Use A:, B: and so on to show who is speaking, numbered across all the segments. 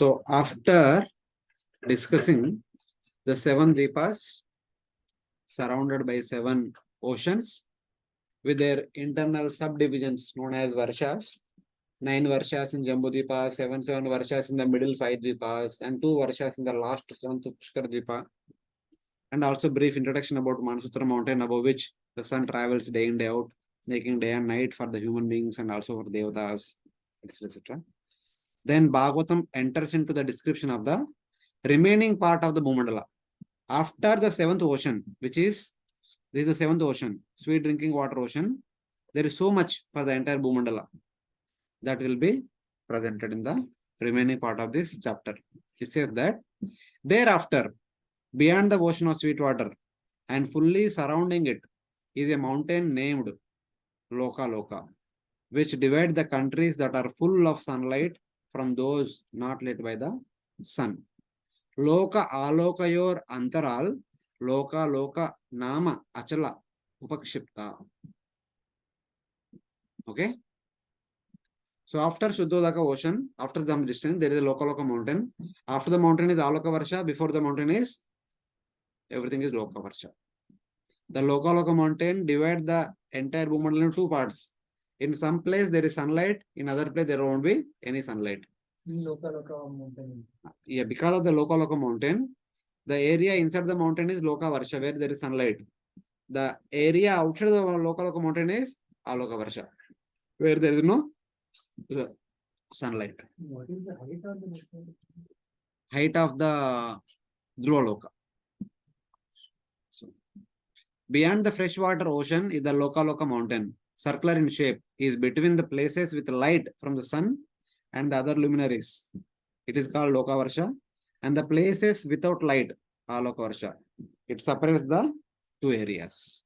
A: So after discussing the 7 Dvipas surrounded by 7 oceans with their internal subdivisions known as Varshas, 9 Varshas in Jambudvipa, 7 Varshas in the middle 5 Dvipas, and 2 Varshas in the last 7th Pushkar Dvipa, and also brief introduction about Manasutra mountain above which the sun travels day in day out, making day and night for the human beings and also for devatas, etc. Then Bhagavatam enters into the description of the remaining part of the Bhumandala. After the 7th ocean, which is this is the 7th ocean, sweet drinking water ocean, there is so much for the entire Bhumandala that will be presented in the remaining part of this chapter. He says that thereafter, beyond the ocean of sweet water and fully surrounding it is a mountain named Lokaloka, which divides the countries that are full of sunlight from those not lit by the sun. Loka Alokayor Antaral Lokaloka Nama Achala Upakshipta. Okay. So after Shuddhodaka ocean, after the distance, there is a Lokaloka mountain. After the mountain is Aloka Varsha. Before the mountain is everything is Loka Varsha. The Lokaloka mountain divides the entire Bhumandala into 2 parts. In some place there is sunlight, in other place there won't be any sunlight.
B: Lokaloka mountain.
A: Yeah, because of the Lokaloka mountain, the area inside the mountain is Loka Varsha, where there is sunlight. The area outside the Lokaloka mountain is Aloka Varsha, where there is no sunlight.
B: What is the height of the mountain?
A: Height of the Dhruvaloka. So, beyond the freshwater ocean is the Lokaloka mountain, circular in shape, is between the places with light from the sun and the other luminaries. It is called Loka Varsha, and the places without light, Aloka Varsha. It separates the 2 areas.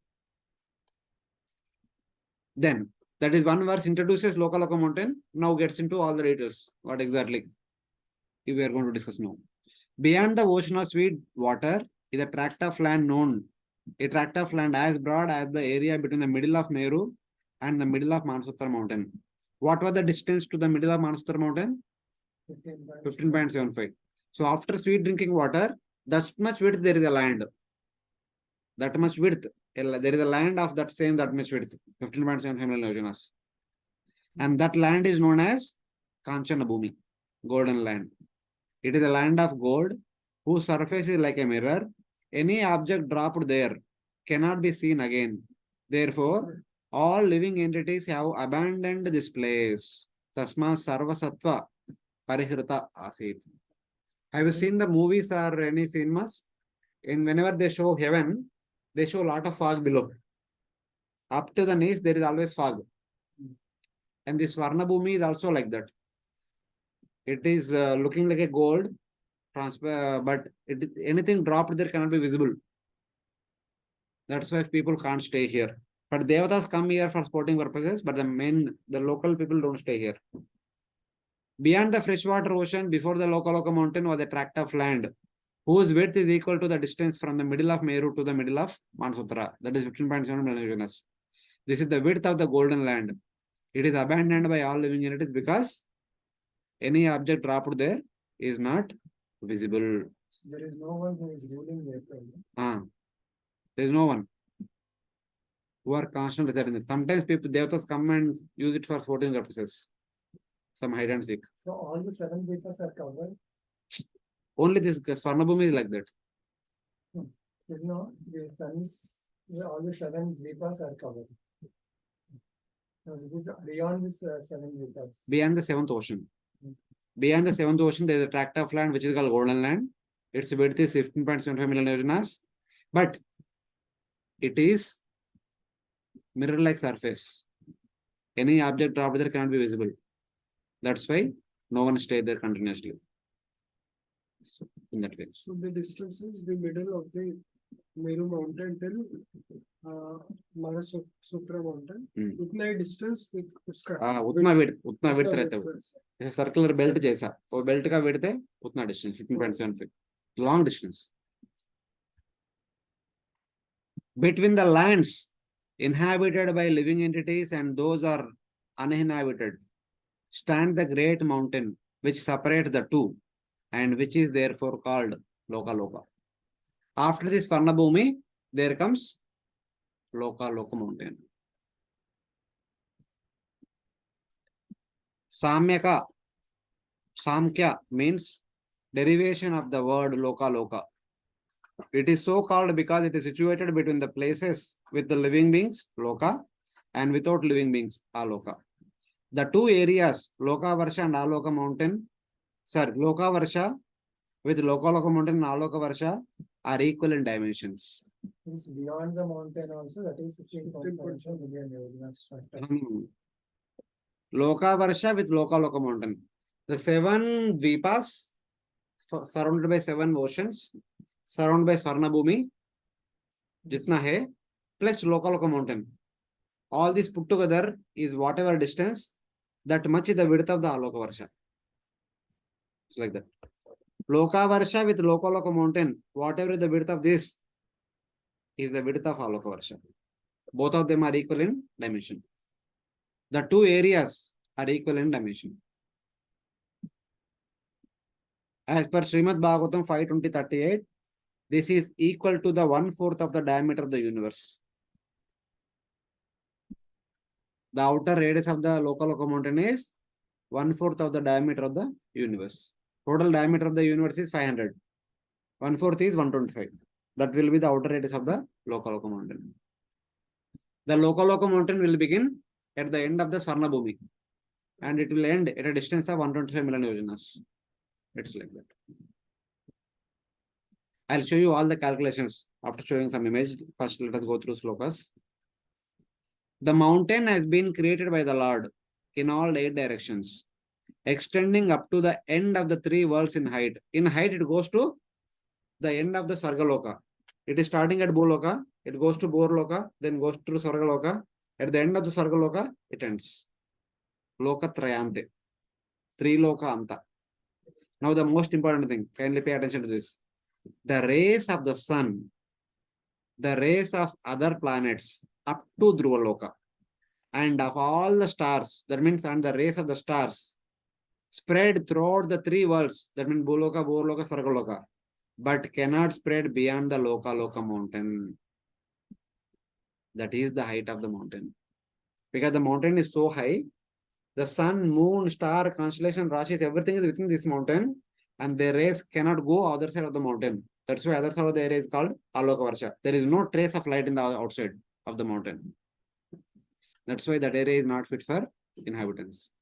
A: Then, that is one verse introduces Lokaloka mountain, now gets into all the details. What exactly we are going to discuss now. Beyond the ocean of sweet water is a tract of land known, a tract of land as broad as the area between the middle of Meru and the middle of Manasutra mountain. What was the distance to the middle of Manasutra mountain? 15.75. So after sweet drinking water, that much width there is a land. That much width, there is a land of that much width, 15.75 million yojanas. And that land is known as Kanchana Bhumi, golden land. It is a land of gold whose surface is like a mirror. Any object dropped there cannot be seen again. Therefore, all living entities have abandoned this place. Tasma Sarva Sattva Parihrita Asit. Have you seen the movies or any cinemas? Whenever they show heaven, they show a lot of fog below. Up to the knees, there is always fog. And this Varna Bhumi is also like that. It is looking like a gold, but anything dropped there cannot be visible. That's why people can't stay here. But Devatas come here for sporting purposes, but the local people don't stay here. Beyond the freshwater ocean, before the Lokaloka mountain was a tract of land, whose width is equal to the distance from the middle of Meru to the middle of Manasutra. That is 15.7 million yojanas. This is the width of the golden land. It is abandoned by all living entities because any object dropped there is not visible.
B: There is no one who is ruling there.
A: There is no one who are constantly residing there. Sometimes people, devatas come and use it for sporting purposes. Some hide and seek.
B: So all the 7 Dvipas are covered?
A: Only this Swarnabhumi is like that.
B: You know, the suns, all the 7 Dvipas are covered. No, this is beyond this 7 Dvipas.
A: Beyond the 7th ocean. Beyond the 7th ocean, there is a tract of land which is called golden land. Its width is 15.75 million yojanas. But it is mirror-like surface. Any object dropped there cannot be visible. That's why no one stays there continuously. So, in that way.
B: So the distance is the middle of the Meru mountain till Manasutra mountain. Utna distance with Pushkar.
A: Utna width रहता है. Circular belt जैसा. वो belt का width है उतना distance 15.75. Long distance. Between the lands inhabited by living entities and those are uninhabited, stand the great mountain which separates the two. and which is therefore called Lokaloka. After this Swarnabhumi, there comes Lokaloka mountain. Samyaka, Samkhya means derivation of the word Lokaloka. It is so called because it is situated between the places with the living beings, Loka, and without living beings, Aloka. The two areas, Loka Varsha and Aloka mountain, Loka Varsha with Lokaloka mountain and Aloka Varsha are equal in dimensions.
B: It's beyond the mountain also, that is 15.7 million yojanas.
A: Loka Varsha with Lokaloka mountain. The 7 Dvipas surrounded by 7 oceans, surrounded by Swarnabhumi, jitna hai, plus Lokaloka mountain. All this put together is whatever distance, that much is the width of the Aloka Varsha. It's like that. Loka Varsha with Lokaloka mountain, whatever is the width of this is the width of Aloka Varsha. Both of them are equal in dimension. The two areas are equal in dimension. As per Srimad Bhagavatam 5:20:38, this is equal to the 1/4 of the diameter of the universe. The outer radius of the Lokaloka mountain is 1/4 of the diameter of the universe. Total diameter of the universe is 500. 1/4 is 125. That will be the outer radius of the Lokaloka mountain. The Lokaloka mountain will begin at the end of the Swarnabhumi and it will end at a distance of 125 million yojanas. It's like that. I'll show you all the calculations after showing some image. First, let us go through slokas. The mountain has been created by the Lord in all 8 directions, extending up to the end of the 3 worlds in height. In height, it goes to the end of the Sargaloka. It is starting at Bhuloka, it goes to Borloka, then goes to Sargaloka. At the end of the Sargaloka, it ends. Loka Trayante. 3 Loka Anta. Now the most important thing, kindly pay attention to this. The rays of the sun, the rays of other planets up to Dhruvaloka, and of all the stars, that means and the rays of the stars, spread throughout the 3 worlds, that means Bhuloka, Borloka, Sargaloka, but cannot spread beyond the Lokaloka mountain. That is the height of the mountain. Because the mountain is so high, the sun, moon, star, constellation, rashis, everything is within this mountain, and their rays cannot go other side of the mountain. That's why other side of the area is called Aloka Varsha. There is no trace of light in the outside of the mountain. That's why that area is not fit for inhabitants.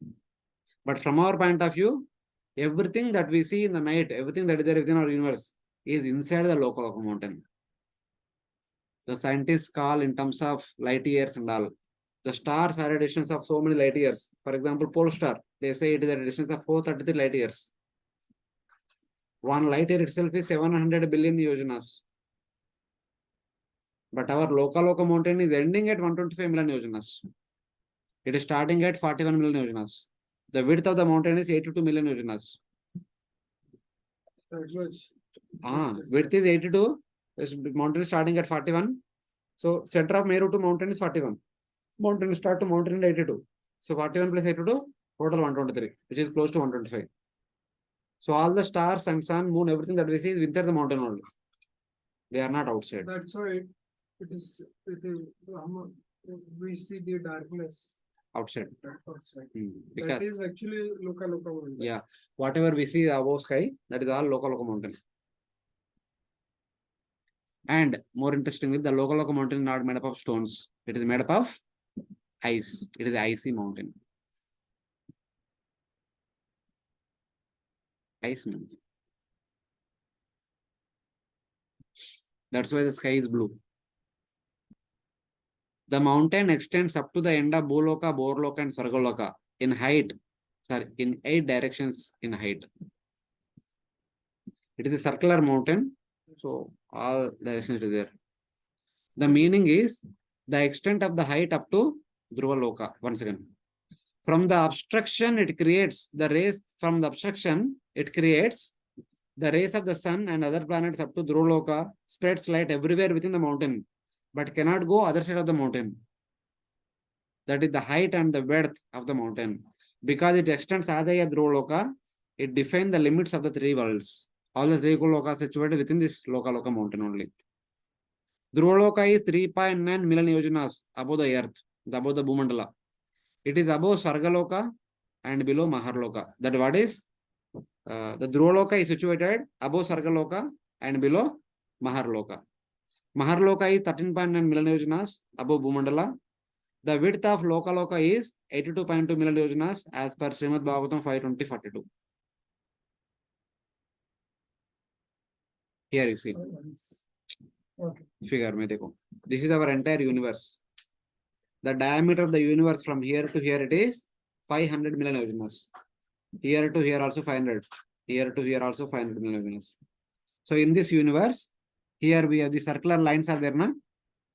A: But from our point of view, everything that we see in the night, everything that is there within our universe is inside the Lokaloka mountain. The scientists call in terms of light years and all. The stars are a distance of so many light years. For example, pole star, they say it is a distance of 433 light years. One light year itself is 700 billion yojanas. But our Lokaloka mountain is ending at 125 million yojanas. It is starting at 41 million yojanas. The width of the mountain is 82 million yojanas. Width is 82. This mountain is starting at 41. So center of Meru to mountain is 41. Mountain start to mountain is 82. So 41 plus 82, total 123, which is close to 125. So all the stars and sun, moon, everything that we see is within the mountain only. They are not outside.
B: That's why it is we see the darkness
A: Outside.
B: outside.
A: Because,
B: That is actually Lokaloka mountain.
A: yeah, whatever we see above sky, that is all Lokaloka mountain. And more interestingly, the Lokaloka mountain is not made up of stones. It is made up of ice. It is an icy mountain. Ice mountain. That's why the sky is blue. The mountain extends up to the end of Bhuloka, Borloka, and Sargaloka in height. Sorry, in 8 directions in height. It is a circular mountain, so all directions is there. The meaning is the extent of the height up to Dhruvaloka. Once again, from the obstruction, it creates the rays. From the obstruction, it creates the rays of the sun and other planets up to Dhruvaloka, spreads light everywhere within the mountain, but cannot go other side of the mountain. That is the height and the width of the mountain. Because it extends Adaya Dhruvaloka, It defines the limits of the three worlds. All the three lokas situated within this Lokaloka mountain only. Dhruva is 3.9 million yojanas above the earth, above the Bhumandala. It is above Sargaloka and below Maharloka. That what is? The Dhruva is situated above Sargaloka and below Maharloka. Maharloka is 13.9 million yojanas above Bhumandala. The width of Lokaloka is 82.2 million yojanas as per Srimad Bhagavatam 5:20-42. Here you see.
B: Okay.
A: Figure में देखो. This is our entire universe. The diameter of the universe from here to here it is 500 million yojanas. Here to here also 500. Here to here also 500 million yojanas. So in this universe, here we have the circular lines are there, na?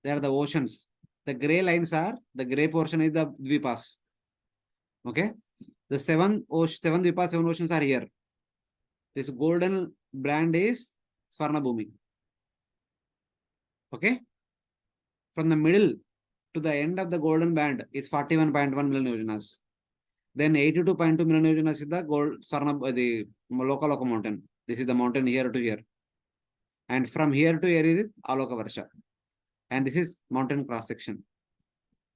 A: They are the oceans. The gray lines are, the gray portion is the Dvipas. Okay. The seven Dvipas, 7 oceans are here. This golden brand is Swarna Bhumi. Okay. From the middle to the end of the golden band is 41.1 million yojanas. Then 82.2 million yojanas is the the Lokaloka mountain. This is the mountain here to here. And from here to here is Aloka Varsa. And this is mountain cross section.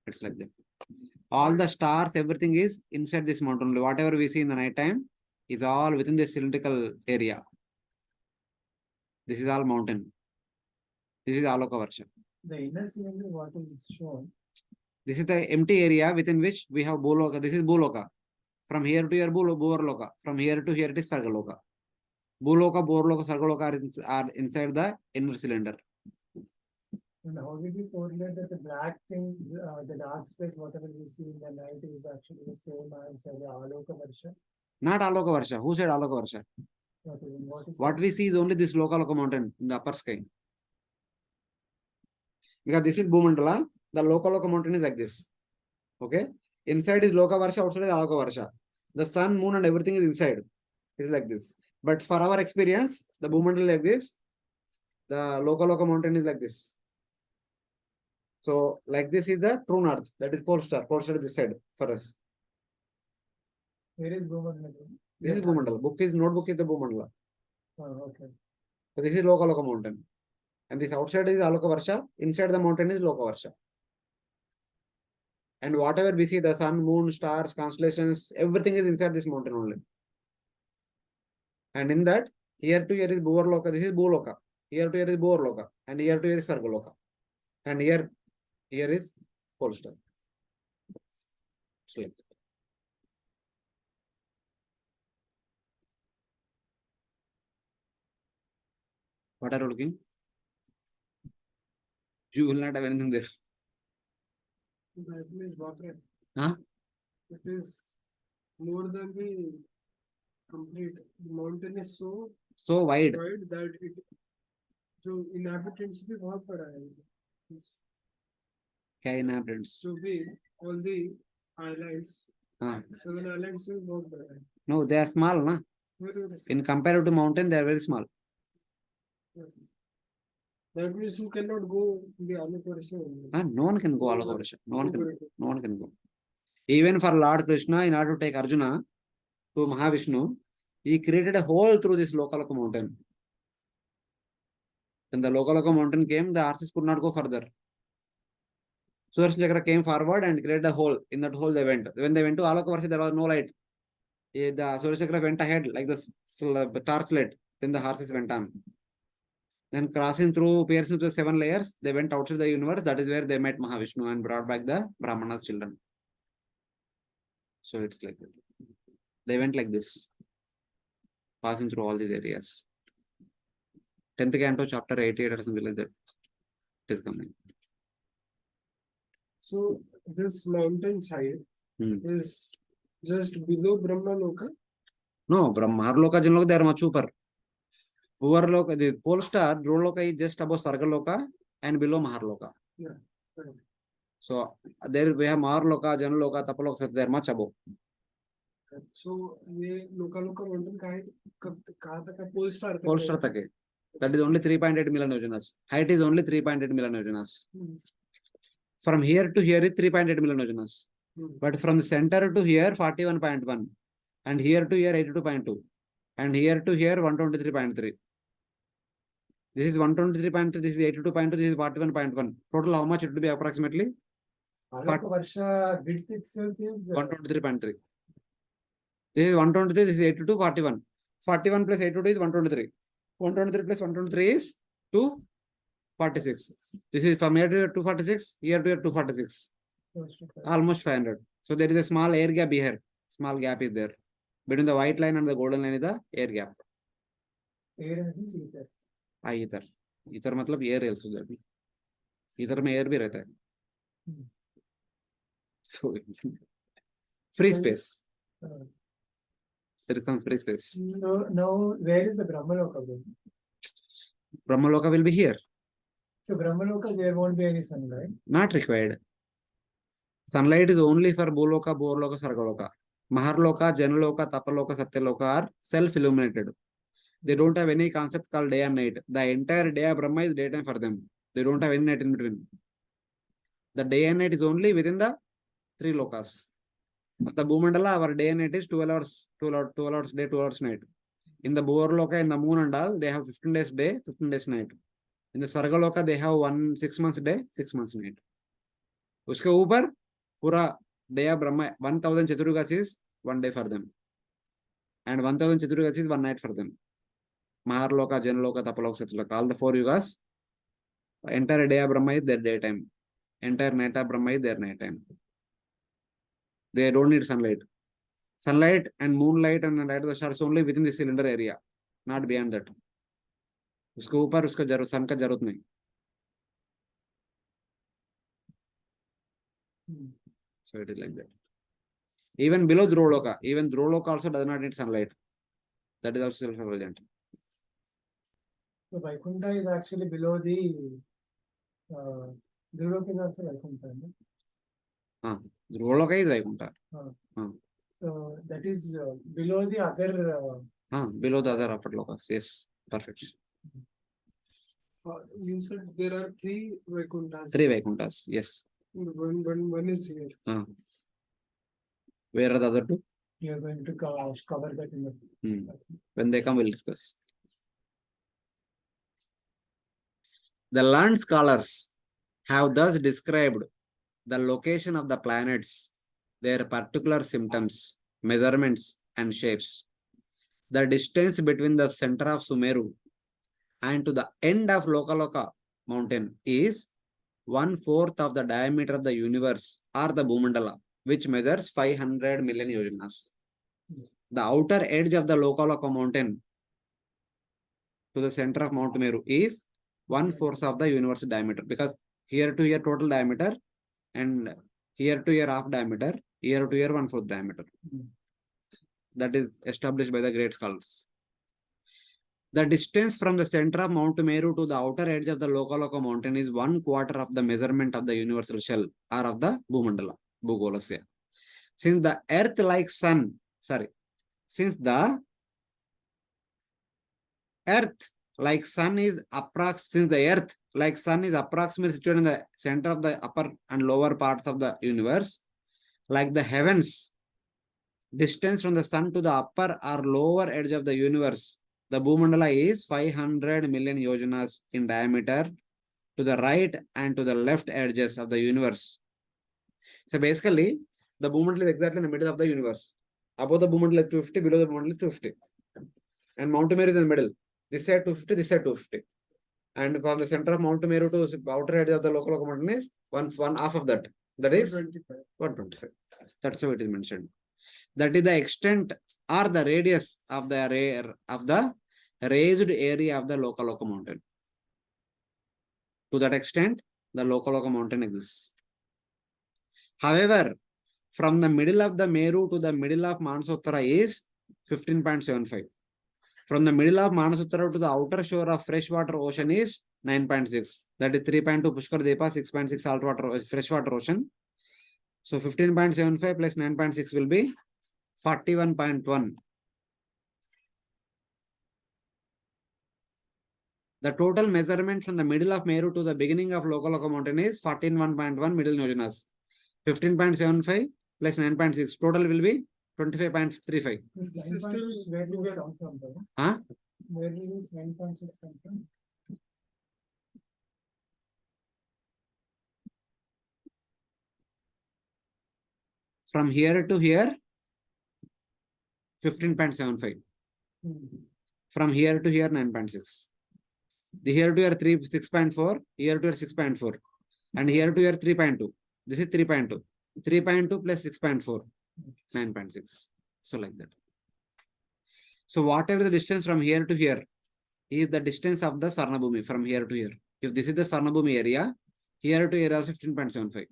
A: It's like that. All the stars, everything is inside this mountain. Whatever we see in the night time is all within the cylindrical area. This is all mountain. This is Aloka Varsa.
B: The inner cylinder, what is shown?
A: This is the empty area within which we have Bhuloka. This is Bhuloka. From here to here, Bhuvarloka. From here to here, it is Sargaloka. Bhuloka, Bhuvarloka, Sargaloka are inside the inner cylinder.
B: And how did you correlate that the black thing, the dark space, whatever we see in the night is actually the same as the Aloka Varsha?
A: Not Aloka Varsha. Who said Aloka Varsha?
B: Okay,
A: What we see is only this Lokaloka mountain in the upper sky. Because this is Bhumandala, the Lokaloka mountain is like this. Okay. Inside is Loka Varsha, outside is Aloka Varsha. The sun, moon, and everything is inside. It's like this. But for our experience, the Bhumandala is like this. The Lokaloka mountain is like this. So, like this is the true north. That is pole star. Pole star is this side for us.
B: Where is Bhumandala?
A: This is Bhumandala. Notebook is the Bhumandala.
B: Oh, okay.
A: So this is Lokaloka mountain. And this outside is Aloka Varsha. Inside the mountain is Loka Varsha. And whatever we see, the sun, moon, stars, constellations, everything is inside this mountain only. And in that, here to here is Bhuvarloka. This is Bhuloka. Here to here is Bhuvarloka. And here to here is Sargaloka. And here is pole star. Like that. What are you looking? You will not have anything there.
B: That means water.
A: Huh?
B: It is more than the complete. The mountain is so
A: wide
B: that it जो inhabitants भी बहुत बड़ा है.
A: क्या inhabitants?
B: जो भी all the islands. 7 islands भी बहुत बड़ा है.
A: No, they are small, na? In comparative to mountain, they are very small.
B: That means you cannot go the Aloka Varsha.
A: No one can go Aloka Varsha. No one can go. Even for Lord Krishna, in order to take Arjuna to Mahavishnu, he created a hole through this Lokaloka mountain. When the Lokaloka mountain came, the horses could not go further. Sudarshan Chakra came forward and created a hole. In that hole they went. When they went to Aloka Varsha, there was no light. The Sudarshan Chakra went ahead like the torchlight. Then the horses went on. Then piercing through the 7 layers, they went outside the universe. That is where they met Mahavishnu and brought back the Brahmana's children. So it's like that. They went like this, passing through all these areas. 10th canto, chapter 88 or something like that. It is coming.
B: So this mountain side is just below Brahmaloka?
A: No, Maharloka, Janloka, they are much super. Bhuvarloka, the pole star, Dhruloka is just above Sargaloka and below Maharloka.
B: Yeah. Right.
A: So there we have Maharloka, Janloka, Tapaloka, they are much above.
B: So ये Lokaloka mountain कहाँ तक है? Pole star तक.
A: Pole star तक है. That is only 3.8 million yojanas. Height is only 3.8 million yojanas. From here to here is 3.8 million yojanas. But from the center to here, 41.1. And here to here, 82.2. And here to here 123.3. This is 123.3, this is 82.2, this is 41.1. Total how much it will be approximately?
B: Aloka Varsha width itself is
A: 123.3. This is 123, this is 82, 41. 41 plus 82 is 123. 123 plus 123 is 246. This is from here to here 246, here to here 246. Almost 500. So there is a small air gap here. Small gap is there. Between the white line and the golden line is the air gap.
B: air is ether.
A: हाँ इधर इधर मतलब air also there भी इधर में air भी रहता है so free space there is some free space.
B: So now where is the Brahmaloka?
A: Brahmaloka will be here.
B: So Brahmaloka there won't be any sunlight.
A: Not required. Sunlight is only for Bhuloka, Borloka, Sargaloka. Maharloka, Janaloka, Tapaloka, Satyaloka are self-illuminated. They don't have any concept called day and night. The entire day of Brahma is daytime for them. They don't have any night in between. The day and night is only within the 3 lokas. At the Bhumandala, our day and night is 12 hours, 12 hours day, 12 hours night. In the Borloka, in the moon and all, they have 15 days day, 15 days night. In the Sargaloka, they have 6 months day, 6 months night. Uske upar, pura day of Brahma, 1000 Chaturgas is 1 day for them. And 1000 Chaturgas is 1 night for them. Maharloka, Janaloka, Tapaloka, Satyaloka, all the 4 yugas, entire day of Brahma is their daytime. Entire night of Brahma is their nighttime. They don't need sunlight. Sunlight and moonlight and light of the stars only within the cylinder area, not beyond that. उसके ऊपर उसका sun का जरूरत नहीं. So it is like that. Even below Dhroloka, even Dhroloka also does not need sunlight. That is also self-effulgent.
B: So Vaikuntha is actually below the Dhroloka is also Vaikuntha.
A: Dhroloka is Vaikuntha.
B: So that is below the other.
A: Below the other upper lokas. Yes, perfect.
B: You said there are 3 Vaikunthas.
A: 3 Vaikunthas, yes.
B: One is here.
A: Where are the other 2?
B: You are going to cover that in the.
A: When they come, we'll discuss. The learned scholars have thus described the location of the planets, their particular symptoms, measurements, and shapes. The distance between the center of Sumeru and to the end of Lokaloka mountain is 1/4 of the diameter of the universe or the Bhumandala, which measures 500 million yojanas. The outer edge of the Lokaloka mountain to the center of Mount Meru is 1/4 of the universe diameter, because here to here total diameter and here to here half diameter, here to here 1/4 diameter. That is established by the great scholars. The distance from the center of Mount Meru to the outer edge of the Lokaloka mountain is 1/4 of the measurement of the universal shell or of the Bhumandala, Bhugolasya. Since the earth like sun, since the earth like sun is approximately situated in the center of the upper and lower parts of the universe, like the heavens, distance from the sun to the upper or lower edge of the universe, the Bhumandala is 500 million yojanas in diameter to the right and to the left edges of the universe. So basically, the Bhumandala is exactly in the middle of the universe. Above the Bhumandala is 250, below the Bhumandala is 250. And Mount Meru is in the middle. This side 250, this side 250. And from the center of Mount Meru to the outer edge of the Lokaloka mountain is one half of that. That is 125. That's how it is mentioned. That is the extent or the radius of the raised area of the Lokaloka mountain. To that extent, the Lokaloka mountain exists. However, from the middle of the Meru to the middle of Manasotara is 15.75. From the middle of Manasotara to the outer shore of freshwater ocean is 9.6. That is 3.2 Pushkar Deepa, 6.6 saltwater freshwater ocean. So 15.75 plus 9.6 will be 41.1. The total measurement from the middle of Meru to the beginning of Lokaloka mountain is 14.1 middle yojanas. 15.75 plus 9.6 total will be 25.35.
B: This
C: This
B: line
C: is
B: point
C: still
B: is where do we
C: good.
B: come from, though?
A: Huh?
B: Where do these 9.6 come from?
A: From here to here, 15.75.
B: Hmm.
A: From here to here, 9.6. The here to here 6.4, here to here 6.4, and here to here 3.2. This is 3.2. 3.2 plus 6.4, 9.6. So like that. So whatever the distance from here to here is the distance of the Swarnabhumi from here to here. If this is the Swarnabhumi area, here to here also 15.75.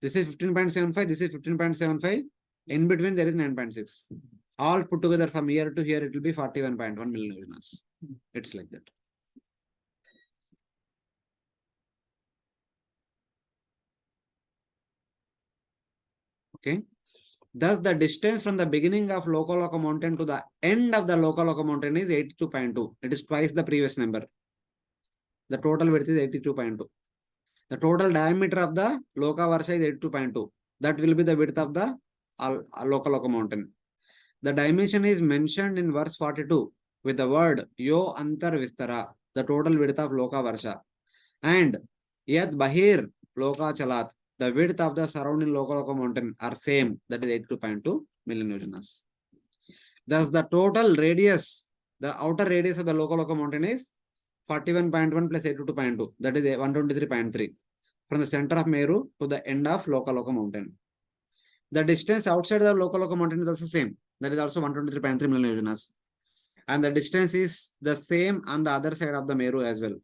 A: This is 15.75, this is 15.75. In between there is 9.6. All put together from here to here, it will be 41.1 million yojanas. It's like that. Okay. Thus, the distance from the beginning of Lokaloka mountain to the end of the Lokaloka mountain is 82.2. It is twice the previous number. The total width is 82.2. The total diameter of the Loka Varsa is 82.2. That will be the width of the Lokaloka mountain. The dimension is mentioned in verse 42 with the word Yo Antar Vistara, the total width of Loka Varsa. And Yat Bahir Loka Chalat, the width of the surrounding Lokaloka mountain are same, that is 82.2 million yojanas. Thus, the total radius, the outer radius of the Lokaloka mountain is 41.1 plus 82.2, that is 123.3, from the center of Meru to the end of Lokaloka mountain. The distance outside the Lokaloka mountain is also same, that is also 123.3 million yojanas. And the distance is the same on the other side of the Meru as well.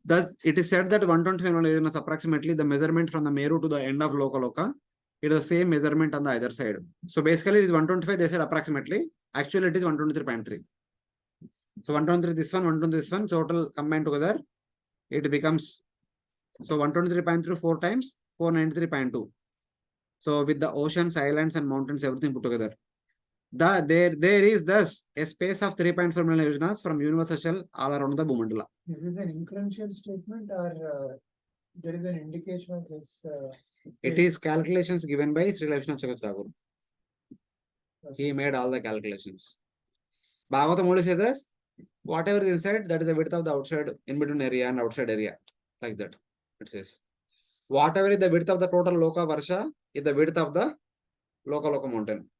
A: Thus, it is said that 125 million yojanas approximately the measurement from the Meru to the end of Lokaloka. It is the same measurement on the other side. So basically, it is 125. They said approximately. Actually, it is 123.3. So 123 this one, 123 this one. Total combined together, it becomes so 123.3 4 times 493.2. So with the oceans, islands, and mountains, everything put together, there is thus a space of 3.4 million yojanas from universal shell all around the Bhumandala.
B: Is this an inferential statement or there is an indication of this?
A: It is calculations given by Sri Vishnu Chakra. He made all the calculations. Bhagavatam only says this, whatever is inside, that is the width of the outside, in between area and outside area. Like that. It says. Whatever is the width of the total Loka Varsha is the width of the Lokaloka mountain.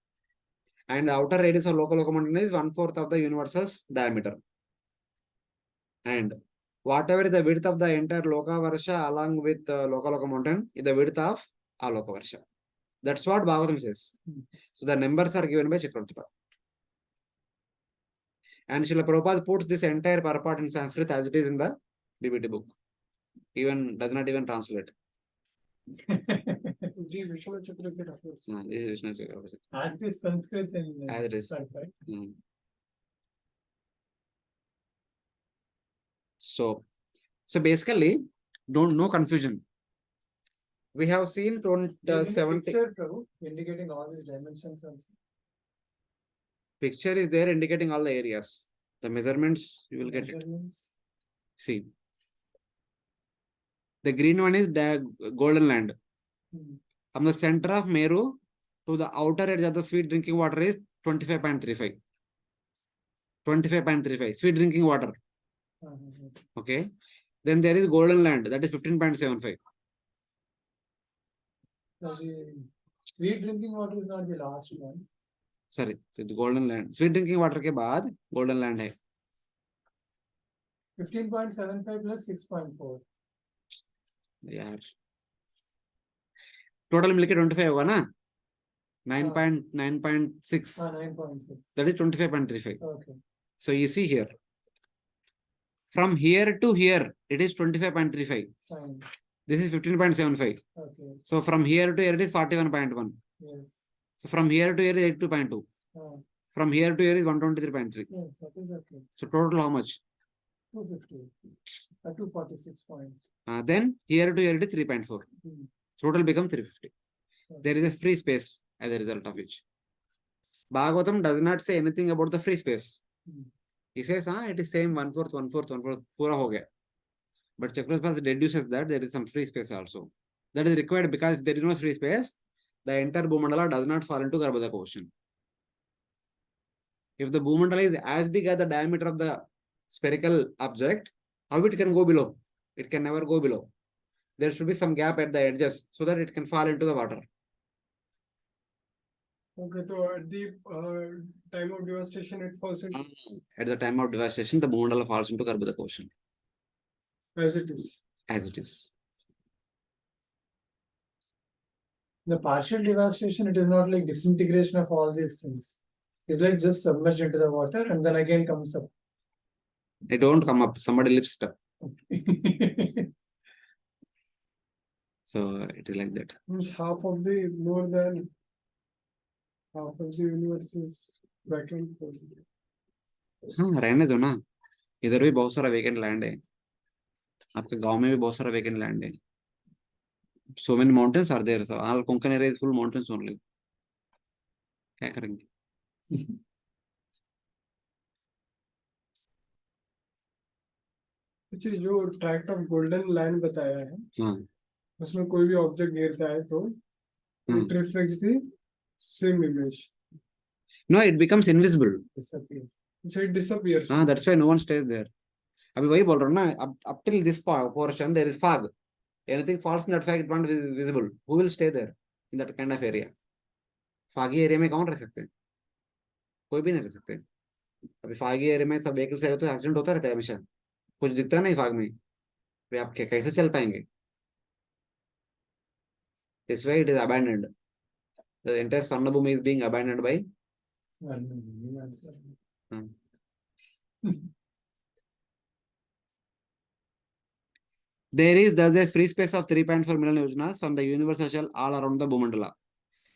A: And the outer radius of Lokaloka mountain is 1/4 of the universe's diameter. And whatever is the width of the entire Loka Varsha along with the Lokaloka mountain is the width of Aloka Varsha. That's what Bhagavatam says. So the numbers are given by Chakravarti. And Srila Prabhupada puts this entire purport in Sanskrit as it is in the BBT book. Even does not even translate.
B: Vishnu Chakra,
A: This is Vishnu Chakra.
B: as it is Sanskrit and
A: As it is.
B: right?
A: So basically, no confusion. We have seen 70
B: picture, Prabhu, indicating all these dimensions also.
A: picture is there indicating all the areas. The measurements, you will get it.
B: Measurements.
A: See. The green one is the golden land. From the center of Meru to the outer edge of the sweet drinking water is 25.35. 25.35. Sweet drinking water. Okay. Then there is golden land, that is 15.75.
B: Sweet drinking water is not the last one.
A: Sorry, the golden land. Sweet drinking water के बाद golden land है.
B: 15.75 plus 6.4.
A: यार. Total मिलके 25 होगा ना? 9.6.
B: 9.6.
A: That is 25.35.
B: Okay.
A: So you see here. From here to here, it is 25.35.
B: Fine.
A: This is 15.75.
B: Okay.
A: So from here to here, it is 41.1.
B: Yes.
A: So from here to here is 82.2. From here to here is 123.3.
B: Yes, that is okay.
A: So total how much?
B: 250. 246 point.
A: Then here to here it is 3.4. Total becomes 350.
B: Okay.
A: There is a free space as a result of which. Bhagavatam does not say anything about the free space. He says, it is same 1/4, 1/4, 1/4, pura ho gaya. But Chakravarti deduces that there is some free space also. That is required because if there is no free space, the entire Bhumandala does not fall into Garbhodaka ocean. If the Bhumandala is as big as the diameter of the spherical object, how it can go below? It can never go below. There should be some gap at the edges so that it can fall into the water.
B: Okay, so at the time of devastation, it falls into
A: At the time of devastation, the Bhumandala falls into Garbhodaka ocean.
B: as it is.
A: As it is.
B: The partial devastation, it is not like disintegration of all these things. It's like just submerged into the water and then again comes up.
A: It don't come up. Somebody lifts it up. So it is like that.
B: Means half of the more than half of the universe is vacant.
A: हाँ रहने दो ना. इधर भी बहुत सारा vacant land है. आपके गांव में भी बहुत सारा वेकेंट लैंड है. So many mountains are there. So all Konkan area is full mountains only. क्या करेंगे?
B: अच्छा, जो ट्रैक्ट ऑफ गोल्डन लैंड बताया है,
A: हाँ.
B: उसमें कोई भी ऑब्जेक्ट गिरता है तो it reflects the same image.
A: No, it becomes invisible.
B: Disappears. So it disappears.
A: हाँ, that's why no one stays there. अभी वही बोल रहा हूँ ना. Up till this portion there is fog. Anything falls in that fog, it won't be visible. Who will stay there in that kind of area? Foggy area में कौन रह सकते हैं? कोई भी नहीं रह सकते. अभी foggy area में सब व्हीकल्स है तो एक्सीडेंट होता रहता है हमेशा. कुछ दिखता नहीं fog में. वे आप कैसे चल पाएंगे? This way it is abandoned. The entire Swarnabhumi is being abandoned by. There is thus a free space of 3.4 million yojanas from the universal shell all around the Bhumandala.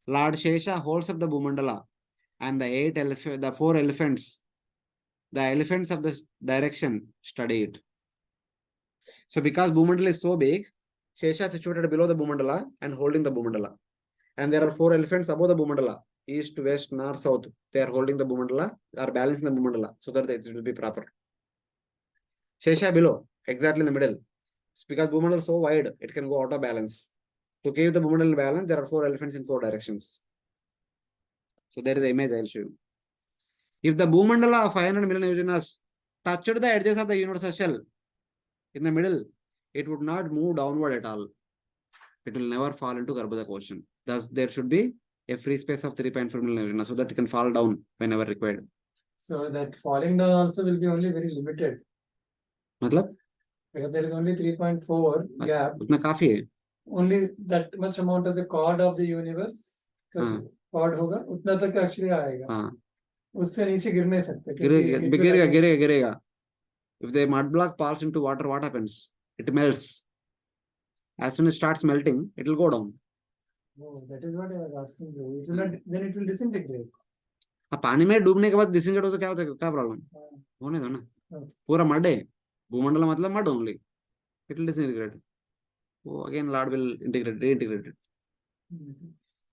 A: Lord Shesha holds up the Bhumandala and the four elephants, the elephants of the direction study it. So because Bhumandala is so big, Shesha is situated below the Bhumandala and holding the Bhumandala. And there are four elephants above the Bhumandala, east, west, north, south. They are holding the Bhumandala, are balancing the Bhumandala so that it will be proper. Shesha below, exactly in the middle. Because Bhumandala is so wide, it can go out of balance. To keep the Bhumandala balance, there are four elephants in four directions. So there is the image I will show you. If the Bhumandala of 500 million yojanas touched the edges of the universal shell in the middle, it would not move downward at all. It will never fall into Garbhodaka ocean. Thus, there should be a free space of 3.4 million yojanas so that it can fall down whenever required.
B: So that falling down also will be only very limited.
A: मतलब?
B: Because there is only 3.4 gap.
A: उतना काफी है.
B: Only that much amount of the chord of the universe. Chord होगा उतना तक actually आएगा. हाँ. उससे नीचे गिर नहीं सकते. गिरेगा.
A: If the mud block falls into water, what happens? It melts. As soon as it starts melting, it will go down.
B: Oh, that is what I was asking you. It will not, then it will disintegrate.
A: पानी में डूबने के बाद disintegrate हो तो क्या होता है? क्या प्रॉब्लम? होने दो ना. पूरा मड है. भूमंडल मतलब mud only. It will disintegrate. Oh, again, Lord will reintegrate it.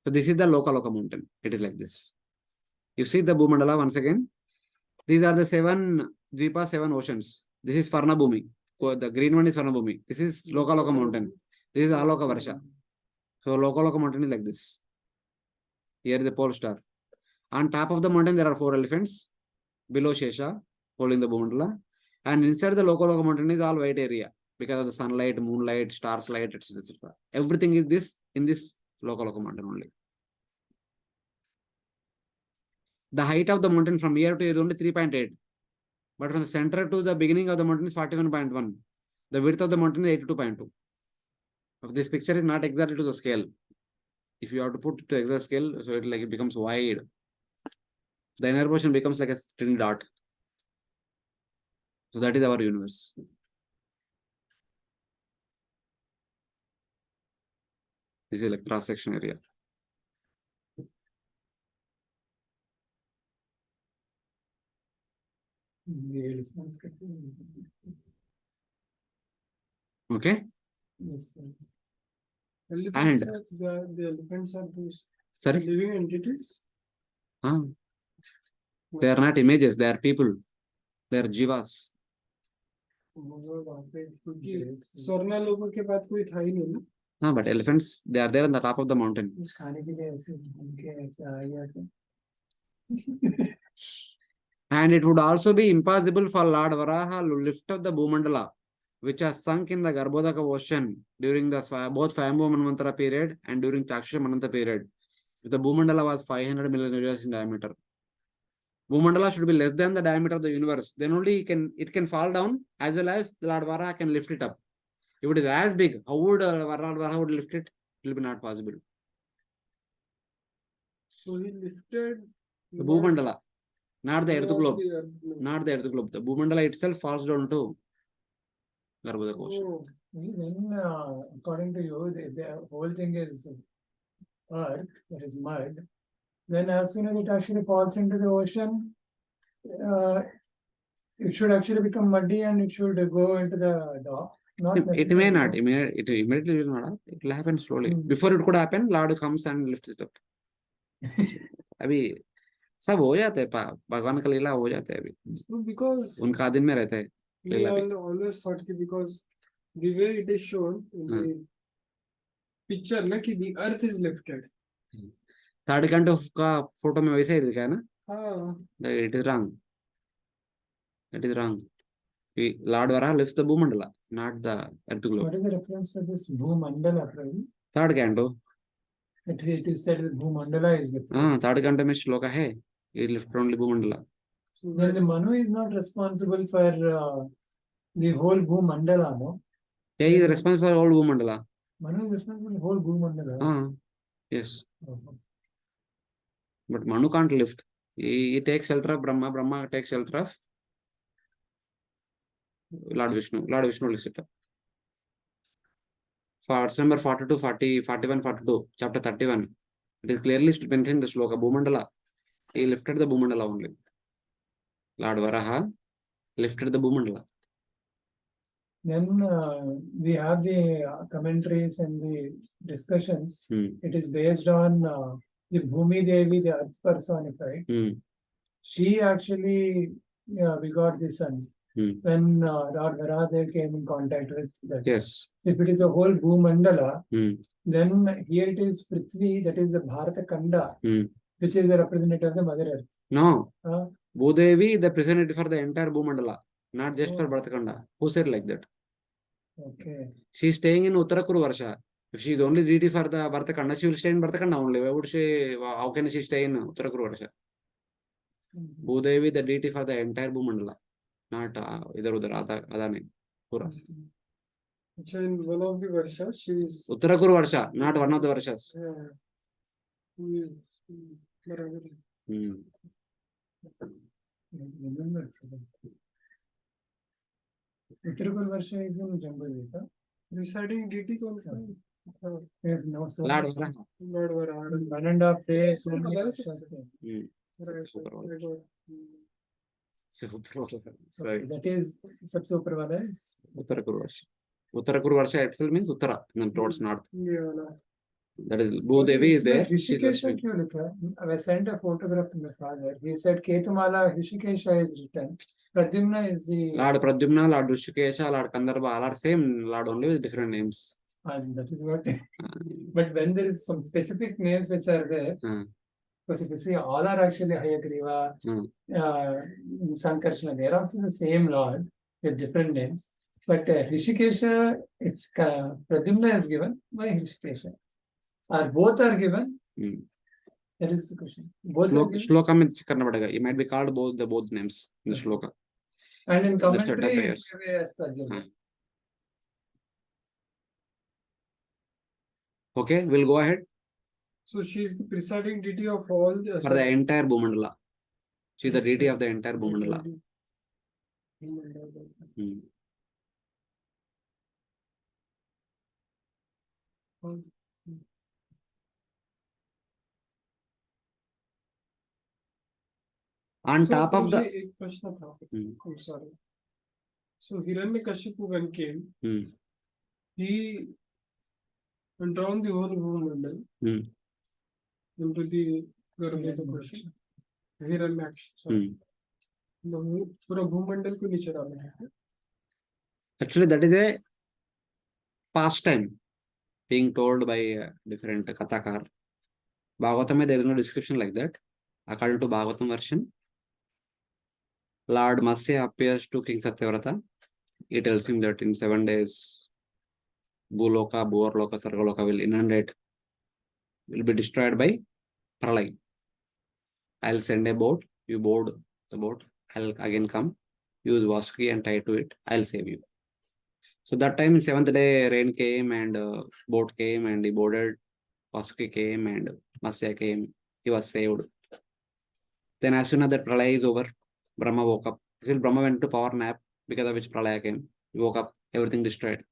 A: So this is the Lokaloka mountain. It is like this. You see the Bhumandala once again. These are the 7 Dvipas, 7 oceans. This is Swarnabhumi. The green one is Swarnabhumi. This is Lokaloka mountain. This is Aloka Varsa. So Lokaloka mountain is like this. Here is the pole star. On top of the mountain there are 4 elephants. Below Shesha, holding the Bhumandala. And inside the Lokaloka mountain is all white area. Because of the sunlight, moonlight, stars light, etc. Everything is this in this Lokaloka mountain only. The height of the mountain from here to here is only 3.8. But from the center to the beginning of the mountain is 41.1. The width of the mountain is 82.2. This picture is not exactly to the scale. If you have to put it to exact scale, so it becomes wide. The inner portion becomes like a tiny dot. So that is our universe. This is like cross-section area. Okay.
B: Yes,
A: And
B: the elephants are those
A: sorry,
B: living entities.
A: They are not images. They are people. They are jivas.
B: क्योंकि स्वर्णालोक के बाद कोई था ही नहीं ना.
A: But elephants, they are there on the top of the mountain.
B: कुछ खाने के लिए ऐसे उनके ऐसे आ गया था।
A: And it would also be impossible for Lord Varaha to lift up the Bhumandala, which has sunk in the Garbhodaka ocean during the both Swayambhu Manvantara period and during Chaksha Manvantara period. If the Bhumandala was 500 million years in diameter, Bhumandala should be less than the diameter of the universe. Then only it can fall down, as well as the Lord Varaha can lift it up. If it is as big, how would Lord Varaha would lift it? It will be not possible.
C: So he lifted
A: The Bhumandala, not the earth globe.
C: the earth globe.
A: Not the earth globe. The Bhumandala itself falls down to Garbhodaka ocean.
C: Oh,
B: Then, according to you, the whole thing is earth, that is mud. Then as soon as it actually falls into the ocean, it should actually become muddy and it should go into the dock. Not
A: It may not.
B: necessarily.
A: It immediately will not. It will happen slowly.
B: Hmm.
A: Before it could happen, Lord comes and lifts it up. अभी सब हो जाते हैं भगवान का लीला हो जाते हैं अभी
C: no, because
A: उनका आधीन में रहता है
C: we
A: लीला भी
C: always thought कि because the way it is shown in the picture ना कि the earth is lifted.
A: Third canto का फोटो में वैसे ही दिखा है ना
C: हाँ.
A: It is wrong it is wrong Lord Varaha lifts the Bhumandala, not the earth globe.
B: What is the reference for this Bhumandala?
A: Third canto
B: It is said that Bhumandala is lifted.
A: Third canto में श्लोक है it lifts only Bhumandala.
C: So
B: Then the Manu is not responsible for the whole Bhumandala, no?
A: Yeah, he is responsible for all Bhumandala.
B: Manu is responsible for the whole Bhumandala.
A: Yes,
B: Uh-huh.
A: but Manu can't lift. He takes shelter of Brahma. Brahma takes shelter of Lord Vishnu. Lord Vishnu lifts it up. For verse number 42, 40, 41, 42, chapter 31, it is clearly mentioned the shloka Bhumandala. He lifted the Bhumandala only. Lord Varaha lifted the Bhumandala.
B: Then we have the commentaries and the discussions. It is based on the Bhumi Devi, the earth personified. She actually begot the sun. When Lord Varaha came in contact with that.
A: Yes.
B: If it is a whole Bhumandala, then here it is Prithvi, that is the Bharata Kanda, which is the representative of the Mother Earth.
A: No. Bhudevi, the representative for the entire Bhumandala, not just for Bharata Kanda. Who said like that?
B: Okay.
A: She is staying in Uttarakuru Varsha. If she is only deity for the Bharata Kanda, she will stay in Bharata Kanda only. Why would she? How can she stay in Uttarakuru Varsha? Bhudevi, the deity for the entire Bhumandala, not idhar udhar adha nahi pura.
C: in one of the Varsa, she is.
A: Uttarakuru Varsha, not one of the Varshas.
C: बराबर.
B: Uttarakhand Varsha is in Jambudvika.
C: Residing deity कौन सा?
B: There is no so
A: Lord Varaha.
C: Lord Varaha.
B: 1.5 days, so many
C: Very
B: Varshas.
A: Sorry.
B: That is सबसे ऊपर वाला है
A: Uttarakuru Varsha. Uttarakuru Varsha itself means Uttara, towards north.
C: Yeah.
A: That is Bhudevi is there.
B: Rishikesha क्यों लिखा? I sent a photograph to my father. He said Ketumala Rishikesha is written. Pradyumna is the
A: Lord Pradyumna, Lord Rishikesha, Lord Kandarbha, all are same Lord only with different names.
B: and that is what. But when there is some specific names which are there, because if you see all are actually Hayagriva, Sankarshana, they are also the same Lord with different names. But Rishikesha, it's Pradyumna is given by Rishikesha. Or both are given. That is the question. Both are given.
A: Shloka mein check karna padega. It might be called both names in the shloka.
B: And in
A: Left side
B: commentary,
A: prayers.
B: it may be as Pradyumna.
A: Okay, we'll go ahead
C: So she is the presiding deity of all the.
A: for the entire Bhumandala. She is the deity of the entire Bhumandala. On
C: So,
A: top of
C: मुझे
A: the
C: एक प्रश्न था. I'm sorry. So Hiranyakashipu when came, he drowned the whole Bhumandal into the Garbhodaka ocean. Hiranyaksha. Sorry. पूरा भूमंडल को नीचे डाला है.
A: actually that is a pastime. being told by different Kathakar. Bhagavatam, there is no description like that. According to Bhagavatam version, Lord Matsya appears to King Satyavrata. He tells him that in 7 days, Bhuloka, Bhuvarloka, Sargaloka will inundate, will be destroyed by Pralay. I'll send a boat, you board the boat, I'll again come, use Vasuki and tie to it, I'll save you. So that time, 7th day, rain came and boat came and he boarded. Vasuki came and Matsya came. He was saved. Then as soon as that Pralaya is over, Brahma woke up. Because Brahma went to power nap, because of which Pralaya came. He woke up, everything destroyed.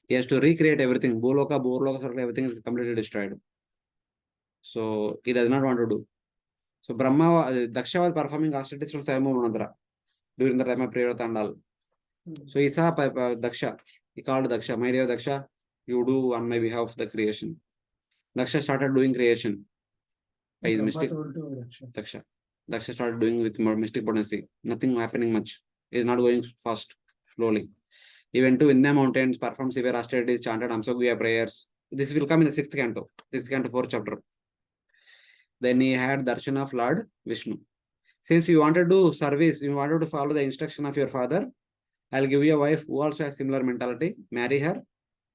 A: He has to recreate everything. Bhuloka, Bhurloka, everything is completely destroyed. So he does not want to do. So Brahma, Daksha was performing austerities from Sayamva Manandra during the time of prayer and all. So he saw Daksha. He called Daksha, my dear Daksha, you do on my behalf the creation. Daksha started doing creation by his mystic. Daksha. Daksha started doing with more mystic potency. Nothing happening much. He is not going fast, slowly. He went to Vindhya mountains, performed severe austerities, chanted Amsogya prayers. This will come in the 6th canto, 4th chapter. Then he had darshan of Lord Vishnu. Since you wanted to service, you wanted to follow the instruction of your father, I'll give you a wife who also has similar mentality. Marry her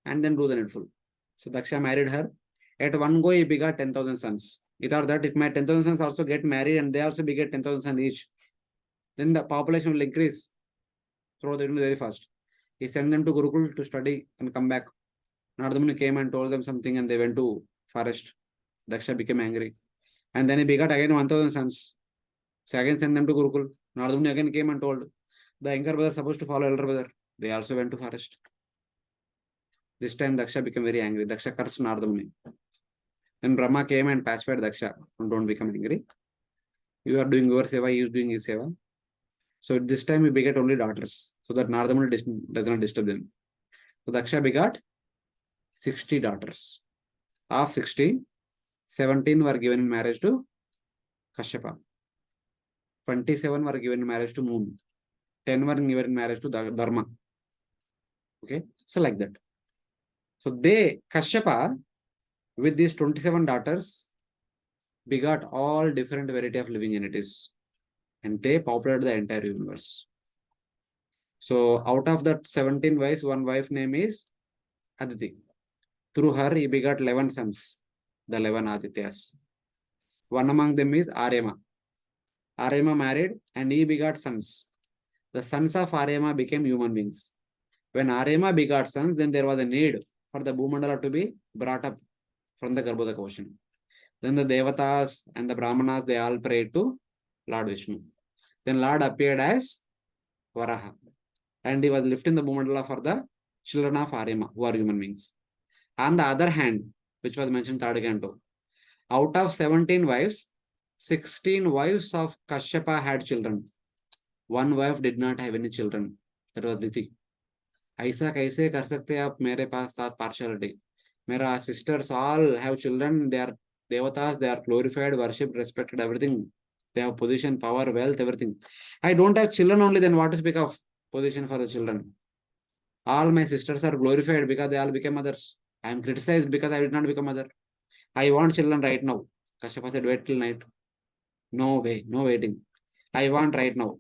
A: and then do the needful. So Daksha married her. At one go, he begot 10,000 sons. He thought that if my 10,000 sons also get married and they also beget 10,000 sons each, then the population will increase through the very fast. He sent them to Gurukul to study and come back. Narada Muni came and told them something and they went to forest. Daksha became angry. And then he begot again 1,000 sons. So again sent them to Gurukul. Narada Muni again came and told the younger brother supposed to follow elder brother. They also went to forest. This time Daksha became very angry. Daksha cursed Narada Muni. Then Brahma came and pacified Daksha. Don't become angry. You are doing your seva, he is doing his seva. So at this time we beget only daughters, so that Narada Muni does not disturb them. So Daksha begot 60 daughters. Of 60, 17 were given in marriage to Kashyapa. 27 were given in marriage to Moon. 10 were given in marriage to Dharma. Okay, so like that. So Kashyapa, with these 27 daughters, begot all different variety of living entities. And they populated the entire universe. So out of that 17 wives, one wife name is Aditi. Through her, he begot 11 sons, the 11 Adityas. One among them is Aryama. Aryama married and he begot sons. The sons of Aryama became human beings. When Aryama begot sons, then there was a need for the Bhumandala to be brought up from the Garbhodaka ocean. Then the Devatas and the Brahmanas, they all prayed to Lord Vishnu. Then Lord appeared as Varaha. And he was lifting the Bhumandala for the children of Aryama, who are human beings. On the other hand, which was mentioned in 3rd canto, out of 17 wives, 16 wives of Kashyapa had children. One wife did not have any children. That was Diti. ऐसा कैसे कर सकते आप मेरे पास साथ partiality? मेरा sisters all have children. They are devatas. They are glorified, worshipped, respected, everything. They have position, power, wealth, everything. I don't have children only. Then what to speak of position for the children? All my sisters are glorified because they all became mothers. I am criticized because I did not become mother. I want children right now. Kashyapa said, wait till night. No way, no waiting. I want right now.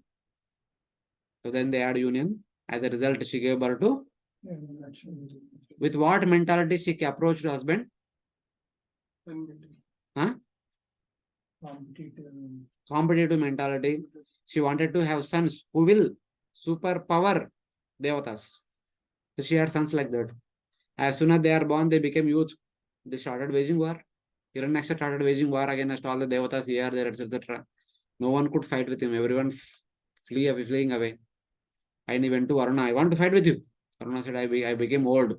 A: So then they had union. As a result, she gave birth to. With what mentality she approached her husband? Huh? Competitive mentality. She wanted to have sons who will superpower devatas. So she had sons like that. As soon as they are born, they became youth. They started waging war. Hiranyaksha started waging war against all the devatas here, there, etc. No one could fight with him. Everyone fleeing away. And he went to Varuna. I want to fight with you. Varuna said, I became old.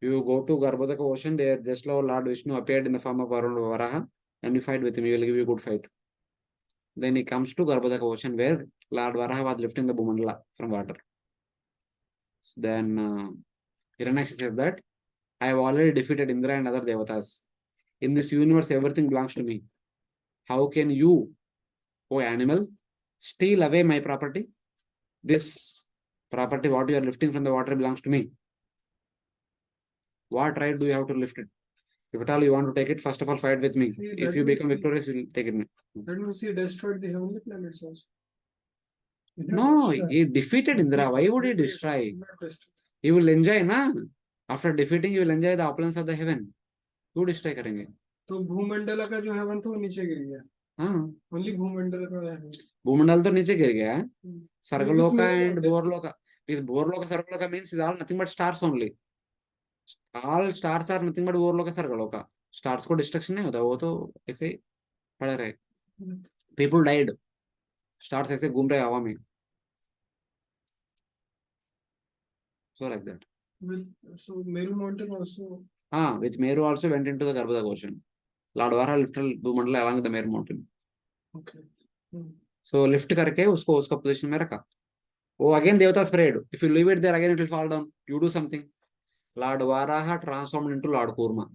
A: You go to Garbhodaka ocean, there just now Lord Vishnu appeared in the form of Varaha, and you fight with him. He will give you a good fight. Then he comes to Garbhodaka ocean, where Lord Varaha was lifting the Bhumandala from water. Then Hiranyaksha said that I have already defeated Indra and other devatas. In this universe, everything belongs to me. How can you, O animal, steal away my property? This property, what you are lifting from the water, belongs to me. What right do you have to lift it? If at all you want to take it, first of all fight with me.
C: See,
A: If
C: that
A: you
C: means
A: become victorious, you will take it.
C: That means he destroyed the heavenly planets also.
A: No, he defeated Indra. Why would he destroy?
C: Not destroy.
A: He will enjoy, na? After defeating, he will enjoy the opulence of the heaven. क्यों destroy करेंगे?
C: तो भूमंडल का जो haven था वो नीचे गिर गया.
A: हाँ.
C: ओनली भूमंडल का हेवन.
A: भूमंडल तो नीचे गिर गया. Sargaloka and
C: Which
A: Borloka. This Borloka Sargaloka means is all nothing but stars only. All stars are nothing but Borloka Sargaloka. Stars को destruction नहीं होता, वो तो ऐसे ही पड़े रहे. People died. Stars ऐसे घूम रहे हवा में. So like that.
C: So Meru mountain also.
A: Which Meru also went into the Garbhodak ocean. Lord Vara lifted Bhumandala along the Meru mountain.
C: Okay.
A: So lift करके उसको उसका position में रखा. वो again देवता spread. If you leave it there, again it will fall down. You do something. Lord Varaha transformed into Lord Kurma.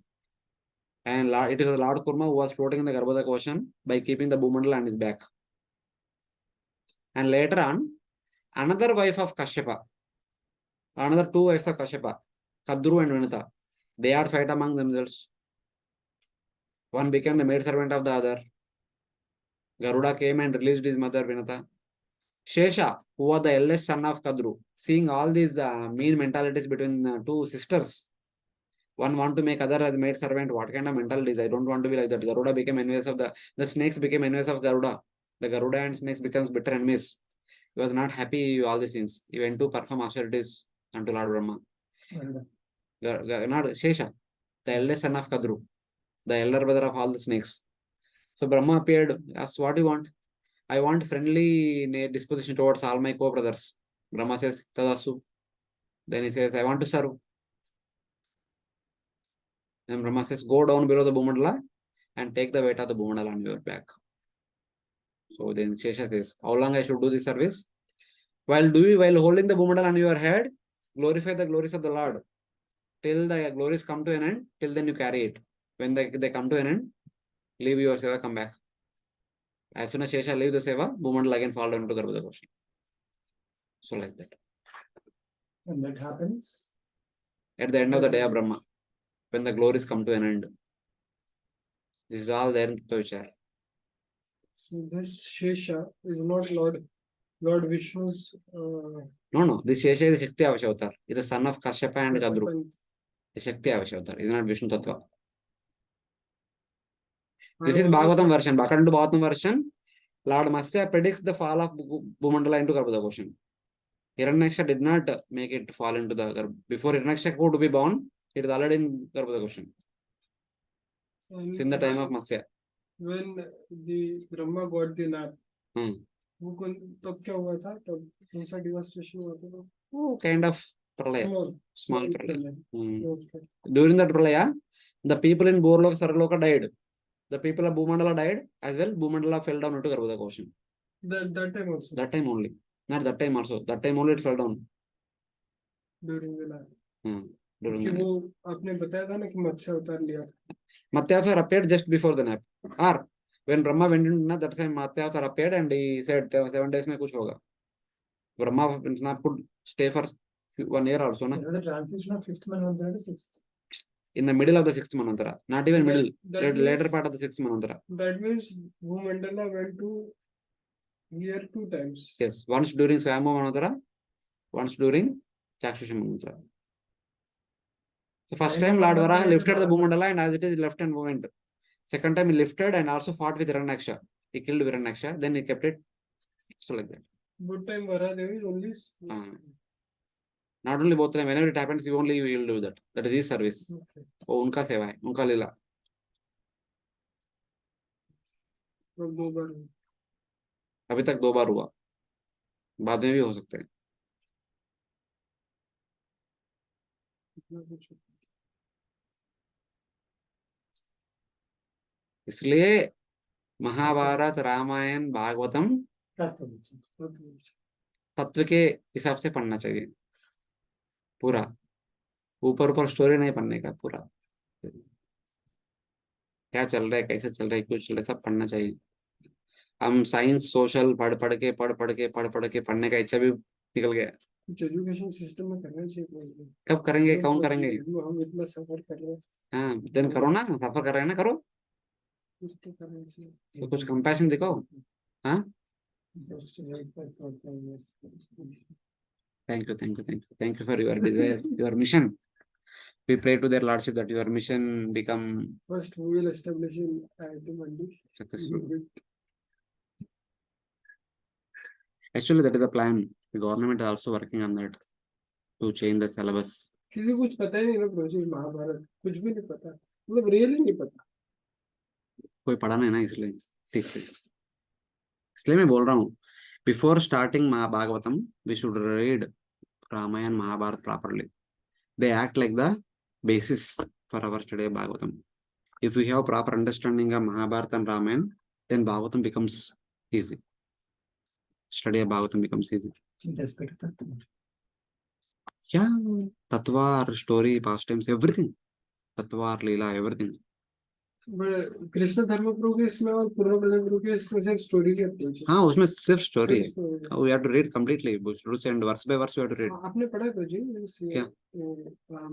A: And it is the Lord Kurma who was floating in the Garbhodak ocean by keeping the Bhumandala on his back. And later on, another wife of Kashyapa, another two wives of Kashyapa, Kadru and Vinata, they had fight among themselves. One became the maid servant of the other. Garuda came and released his mother Vinata. Shesha, who was the eldest son of Kadru, seeing all these mean mentalities between two sisters, one want to make other as maid servant. What kind of mentalities? I don't want to be like that. Garuda became envious of the snakes became envious of Garuda. The Garuda and snakes becomes bitter enemies. He was not happy with all these things. He went to perform austerities unto Lord Brahma. Not Shesha, the eldest son of Kadru, the elder brother of all the snakes. So Brahma appeared, asked, what do you want? I want friendly disposition towards all my co-brothers. Brahma says, Tadasu. Then he says, I want to serve. Then Brahma says, go down below the Bhumandala and take the weight of the Bhumandala on your back. So then Shesha says, how long I should do this service? While holding the Bhumandala on your head, glorify the glories of the Lord. Till the glories come to an end, till then you carry it. When they come to an end, leave your seva, come back. As soon as Shesha leave the seva, Bhumandala again fall down into the Garbhodak ocean. So like that.
B: And that happens
A: at the end of the day of Brahma, when the glories come to an end. This is all there in the Vichar.
C: So this Shesha is not Lord Vishnu's.
A: No. This Shesha is the Shakti Avashavatar. He is the son of Kashyapa and Kadru. The Shakti Avashavatar. He is not Vishnu Tattva. This is Bhagavatam version. According to Bhagavatam version, Lord Matsya predicts the fall of Bhumandala into Garbhodak ocean. Hiranyaksha did not make it fall into the Garbhodak. Before Hiranyaksha could be born, it is already in Garbhodak ocean. In the time of Matsya.
C: When the Brahma got the nap, तब क्या हुआ था? तब कौन सा devastation हुआ था?
A: Oh, kind of pralaya. Small pralaya.
C: Okay.
A: During that pralaya, the people in Borloka, Saraloka died. The people of Bhumandala died as well. Bhumandala fell down into Garbhodak ocean.
C: That time also.
A: That time only. Not that time also. That time only it fell down.
C: During the nap.
A: During the
C: कि
A: nap.
C: वो आपने बताया था ना कि मत्स्य अवतार लिया.
A: Matsya appeared just before the nap. Or when Brahma went into nap, that time Matsya appeared and he said 7 days में कुछ होगा. Brahma could stay for 1 year also. Na?
B: The transition of 5th Manvantara to 6th.
A: In the middle of the 6th Manvantara. Not even middle. Later
C: Means,
A: part of the 6th Manvantara.
C: That means Bhumandala went to here 2 times.
A: Yes. Once during Swayambhu Manvantara. Once during Chakshusha Manvantara. So first time Lord Varaha lifted the Bhumandala and as it is left and movement. Second time he lifted and also fought with Hiranyaksha. He killed Hiranyaksha. Then he kept it. So like that.
C: Good time Varaha Devi only.
A: Not only both time, whenever it happens, you will do that. That is his service.
C: Okay.
A: वो उनका सेवा है, उनका लीला. अभी तक 2 बार हुआ. बाद में भी हो सकते हैं. इसलिए महाभारत, रामायण, भागवतम तत्व के हिसाब से पढ़ना चाहिए पूरा. ऊपर स्टोरी नहीं पढ़ने का. पूरा क्या चल रहा है, कैसे चल रहा है, कुछ चल रहा है, सब पढ़ना चाहिए. हम साइंस सोशल पढ़ के पढ़ने का इच्छा भी निकल गया.
C: कुछ एजुकेशन सिस्टम में करना चाहिए।
A: कब करेंगे, कौन करेंगे?
C: हम इतना सफर कर रहे हैं,
A: हाँ देन करो ना, सफर कर रहे हैं ना, करो।
C: कुछ तो करना चाहिए।
A: तो कुछ कंपैशन दिखाओ। हाँ,
C: Just wait for 4 years.
A: thank you, thank you, thank you, thank you for your desire, your mission. We pray to their lordship that your mission become
C: First, we will establish in IIT Mandi.
A: successful. Actually, that is the plan. The government is also working on that to change the syllabus.
C: किसी को कुछ पता ही नहीं ना project Mahabharat, कुछ भी नहीं पता, मतलब रियली नहीं पता।
A: कोई पढ़ा नहीं ना, इसलिए ठीक से, इसलिए मैं बोल रहा हूँ, before starting Mahabhagavatam we should read Ramayana Mahabharata properly. They act like the basis for our study of Bhagavatam. If we have proper understanding of Mahabharata and Ramayana, then Bhagavatam becomes easy. Study of Bhagavatam becomes easy. Yeah, Tattva, story, pastimes, everything. Tattva, Leela, everything.
C: But Krishna धर्म गुरु के इसमें और पूर्व प्रजन गुरु के इसमें से एक स्टोरी के अप्रोच है।
A: हाँ, उसमें सिर्फ स्टोरी है।
C: story है।
A: We have to read completely, rules and verse by verse we have to read.
C: आपने पढ़ा है जी
A: क्या?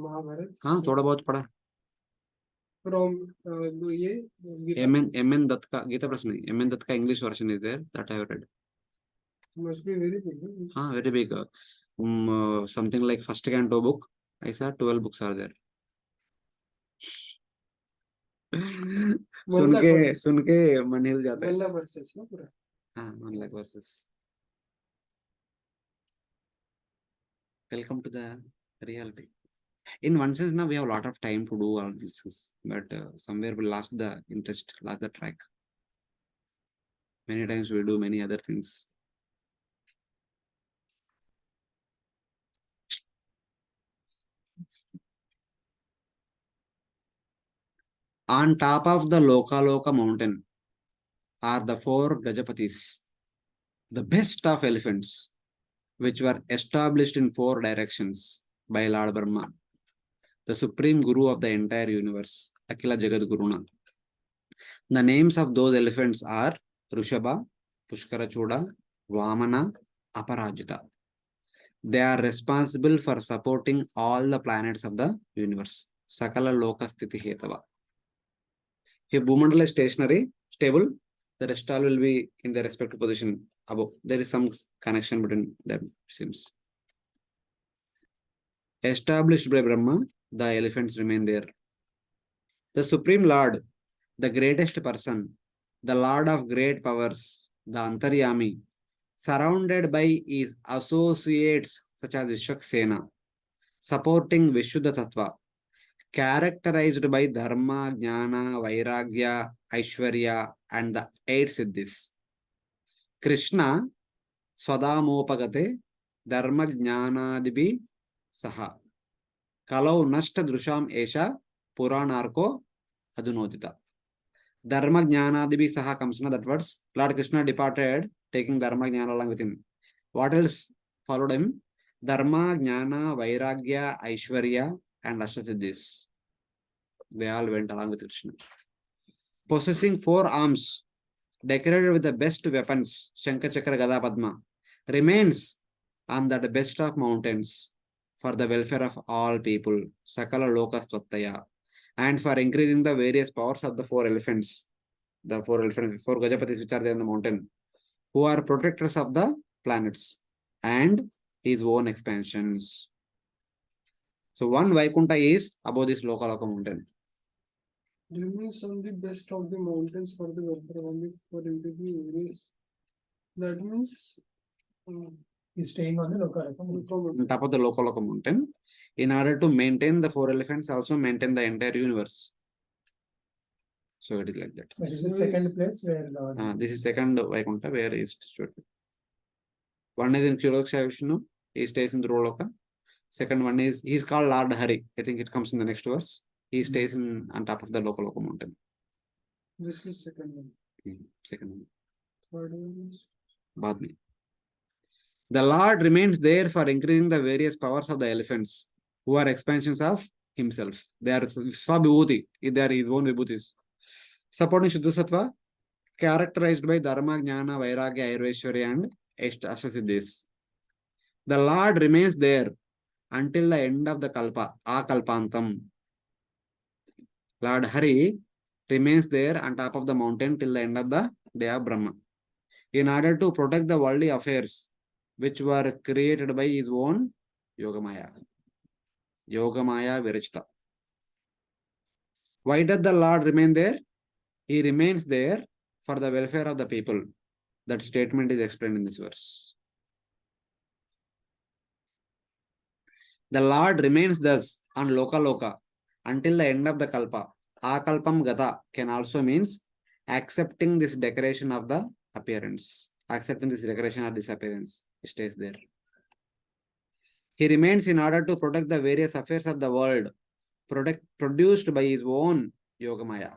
C: महाभारत?
A: हाँ, थोड़ा बहुत पढ़ा।
C: फ्रॉम ये गीता
A: M.N. दत्त का गीता प्रश्न नहीं, M.N. दत्त का English version is there, that I have read.
C: must be very big.
A: हाँ, very big. Something like first canto book. ऐसा 12 books are there. सुन के मन हिल जाता है.
C: 1 लाख वर्सेस ना पूरा.
A: हाँ, 1 lakh verses. Welcome to the reality. In one sense, now we have a lot of time to do all these things, but somewhere we lost the interest, lost the track. Many times we do many other things. On top of the Lokaloka mountain are the 4 Gajapatis, the best of elephants, which were established in 4 directions by Lord Brahma, the supreme guru of the entire universe, Akila Jagat Guruna. The names of those elephants are Rushabha, Pushkarachoda, Vamana, Aparajita. They are responsible for supporting all the planets of the universe. Sakala Loka Sthiti Hetava. If Bhumandala is stationary, stable, the rest all will be in their respective position above. There is some connection between them, seems. Established by Brahma, the elephants remain there. The Supreme Lord, the greatest person, the Lord of great powers, the Antaryami, surrounded by his associates such as Vishwaksena, supporting Vishuddha Tattva, characterized by Dharma, Jnana, Vairagya, Aishwarya, and the 8 Siddhis. Krishna, Swadamopagate, Dharma Jnanadibhi Saha. Kalau Nashta Drusham Esha, Puranarko Adunodita. Dharma Jnanadibhi Saha comes in that words. Lord Krishna departed, taking Dharma Jnana along with him. What else followed him? Dharma, Jnana, Vairagya, Aishwarya, and Ashtasiddhis. They all went along with Krishna. Possessing 4 arms, decorated with the best weapons, Shankha Chakra Gada Padma, remains on that best of mountains for the welfare of all people, Sakala Lokas Tvattaya, and for increasing the various powers of the 4 elephants, the 4 Gajapatis which are there in the mountain, who are protectors of the planets and his own expansions. So one Vaikuntha is above this Lokaloka mountain.
C: Remains on the best of the mountains for the welfare only for increasing various. That means
B: He's staying on the Lokaloka.
A: On top of the Lokaloka mountain, in order to maintain the 4 elephants, also maintain the entire universe. So it is like that.
B: That is the second place where Lord.
A: This is second Vaikuntha where he is situated. One is in Kshirodaksha Vishnu, he stays in the Loka. Second one is, he is called Lord Hari. I think it comes in the next verse. He stays on top of the Lokaloka mountain.
C: This is second one.
A: Second one.
C: Third one is
A: Badmi. The Lord remains there for increasing the various powers of the elephants, who are expansions of himself. They are Svabhibhuti, they are his own vibhutis. Supporting Shuddha Sattva, characterized by Dharma, Jnana, Vairagya, Ayurveshwarya, and Ashtasiddhis. The Lord remains there until the end of the kalpa, akalpantam. Lord Hari remains there on top of the mountain till the end of the day of Brahma, in order to protect the worldly affairs which were created by his own Yogamaya. Yogamaya Virachita. Why does the Lord remain there? He remains there for the welfare of the people. That statement is explained in this verse. The Lord remains thus on Lokaloka until the end of the kalpa. Akalpam gata can also means accepting this decoration of the appearance. Accepting this decoration or disappearance. He stays there. He remains in order to protect the various affairs of the world produced by his own Yogamaya.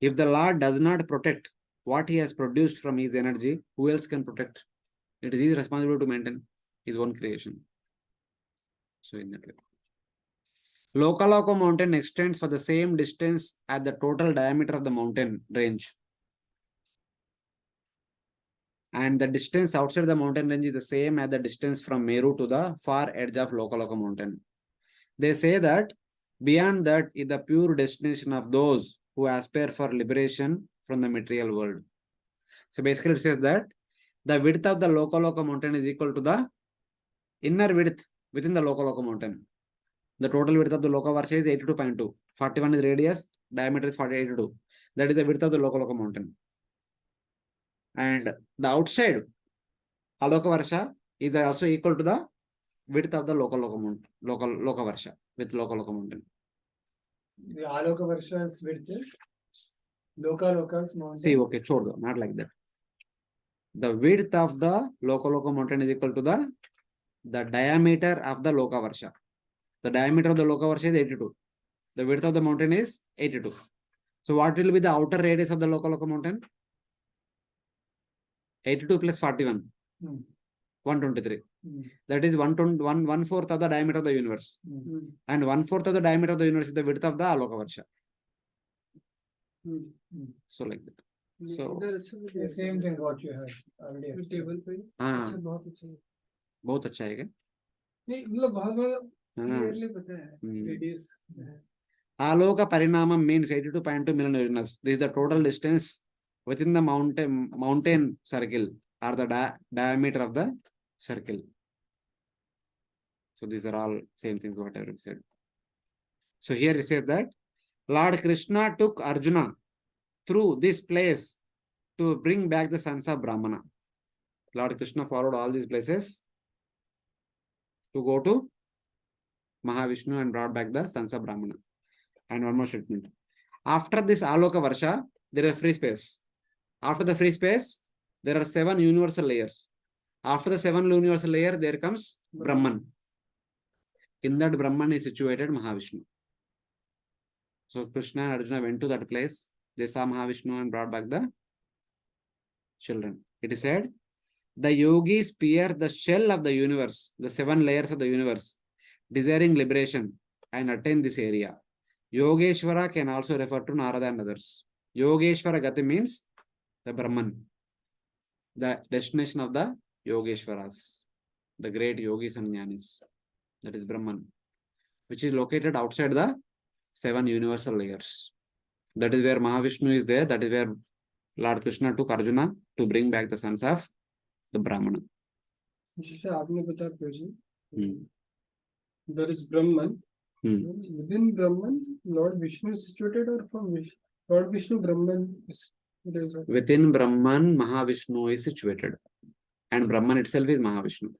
A: If the Lord does not protect what he has produced from his energy, who else can protect? It is his responsibility to maintain his own creation. So in that way. Lokaloka mountain extends for the same distance as the total diameter of the mountain range. And the distance outside the mountain range is the same as the distance from Meru to the far edge of Lokaloka mountain. They say that beyond that is the pure destination of those who aspire for liberation from the material world. So basically it says that the width of the Lokaloka mountain is equal to the inner width within the Lokaloka mountain. The total width of the Loka Varsa is 82.2. 41 is radius, diameter is 82. That is the width of the Lokaloka mountain. And the outside Aloka Varsa is also equal to the width of the Lokaloka mountain, Loka Varsa with Lokaloka mountain.
B: The Aloka Varsa's width, Lokaloka's mountain.
A: See, okay, chodo, not like that. The width of the Lokaloka mountain is equal to the diameter of the Loka Varsa. The diameter of the Loka Varsa is 82. The width of the mountain is 82. So what will be the outer radius of the Lokaloka mountain? 82 plus 41. 123. That is 1/4 of the diameter of the universe. And 1/4 of the diameter of the universe is the width of the Aloka Varsha. So like that. So
B: the same thing what you have already explained.
A: बहुत अच्छा है क्या?
C: नहीं मतलब बहुत clearly पता है. It is.
A: Aloka Parinamam means 82.2 million units. This is the total distance within the mountain circle or the diameter of the circle. So these are all same things whatever we said. So here it says that Lord Krishna took Arjuna through this place to bring back the sons of Brahmana. Lord Krishna followed all these places to go to Mahavishnu and brought back the sons of Brahmana. And one more statement. After this Aloka Varsha, there is free space. After the free space, there are 7 universal layers. After the 7 universal layers, there comes Brahman. In that Brahman is situated Mahavishnu. So Krishna and Arjuna went to that place. They saw Mahavishnu and brought back the children. It is said, the yogis pierce the shell of the universe, the 7 layers of the universe, desiring liberation and attain this area. Yogeshwara can also refer to Narada and others. Yogeshwara Gati means the Brahman, the destination of the Yogeshwaras, the great yogis and jnanis. That is Brahman, which is located outside the 7 universal layers. That is where Mahavishnu is there. That is where Lord Krishna took Arjuna to bring back the sons of the Brahmana.
C: जिसे आपने बताया प्रभु, there is Brahman. Within Brahman, Lord Vishnu is situated, or from Lord Vishnu, Brahman is situated?
A: Within Brahman, Mahavishnu is situated, and Brahman itself is Mahavishnu.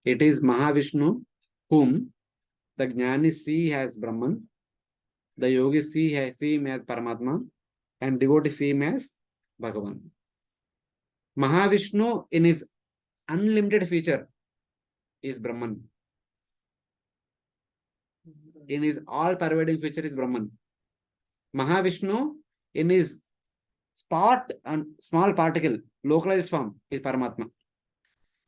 A: It is Mahavishnu whom the Jnani see as Brahman, the Yogi see him as Paramatma, and devotee see him as Bhagavan. Mahavishnu in his unlimited feature is Brahman. In his all-pervading feature is Brahman. Mahavishnu in his spot and small particle, localized form is Paramatma.